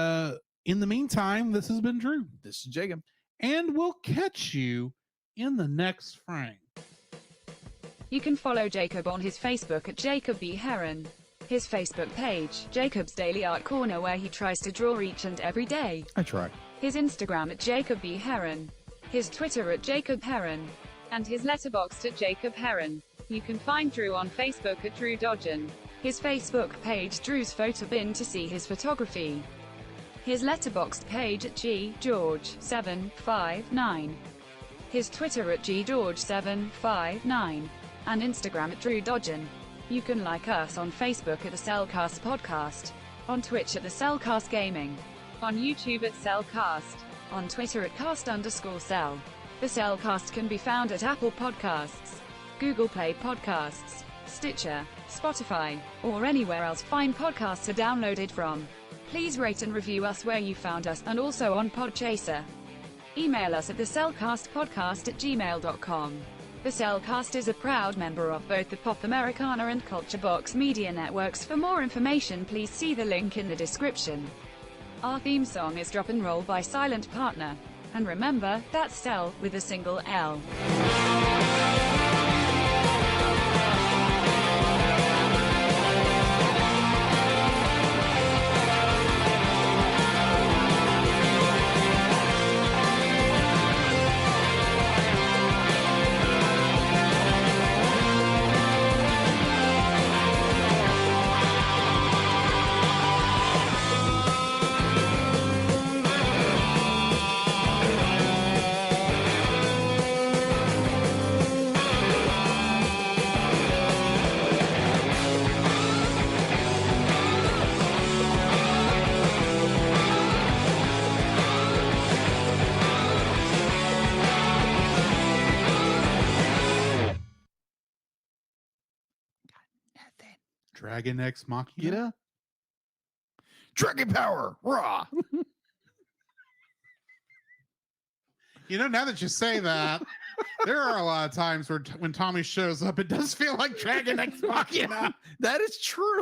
in the meantime, this has been Drew. This is Jacob. And we'll catch you in the next frame. You can follow Jacob on his Facebook at Jacob B. Heron. His Facebook page, Jacob's Daily Art Corner, where he tries to draw each and every day. I try. His Instagram at Jacob B. Heron. His Twitter at Jacob Heron. And his letterboxd at Jacob Heron. You can find Drew on Facebook at Drew Dodgen. His Facebook page, Drew's Photo Bin, to see his photography. His letterboxd page at GGeorge759. His Twitter at GGeorge759. And Instagram at Drew Dodgen. You can like us on Facebook at the Cellcast Podcast. On Twitch at the Cellcast Gaming. On YouTube at Cellcast. On Twitter at @cast_cell. The Cellcast can be found at Apple Podcasts, Google Play Podcasts, Stitcher, Spotify, or anywhere else fine podcasts are downloaded from. Please rate and review us where you found us, and also on Podchaser. Email us at thecellcastpodcast@gmail.com. The Cellcast is a proud member of both the Pop Americana and Culture Box media networks. For more information, please see the link in the description. Our theme song is Drop and Roll by Silent Partner. And remember, that's Cell, with a single L. Dragon X Machina. Get a dragon power, raw. You know, now that you say that, there are a lot of times where when Tommy shows up, it does feel like Dragon X Machina. That is true.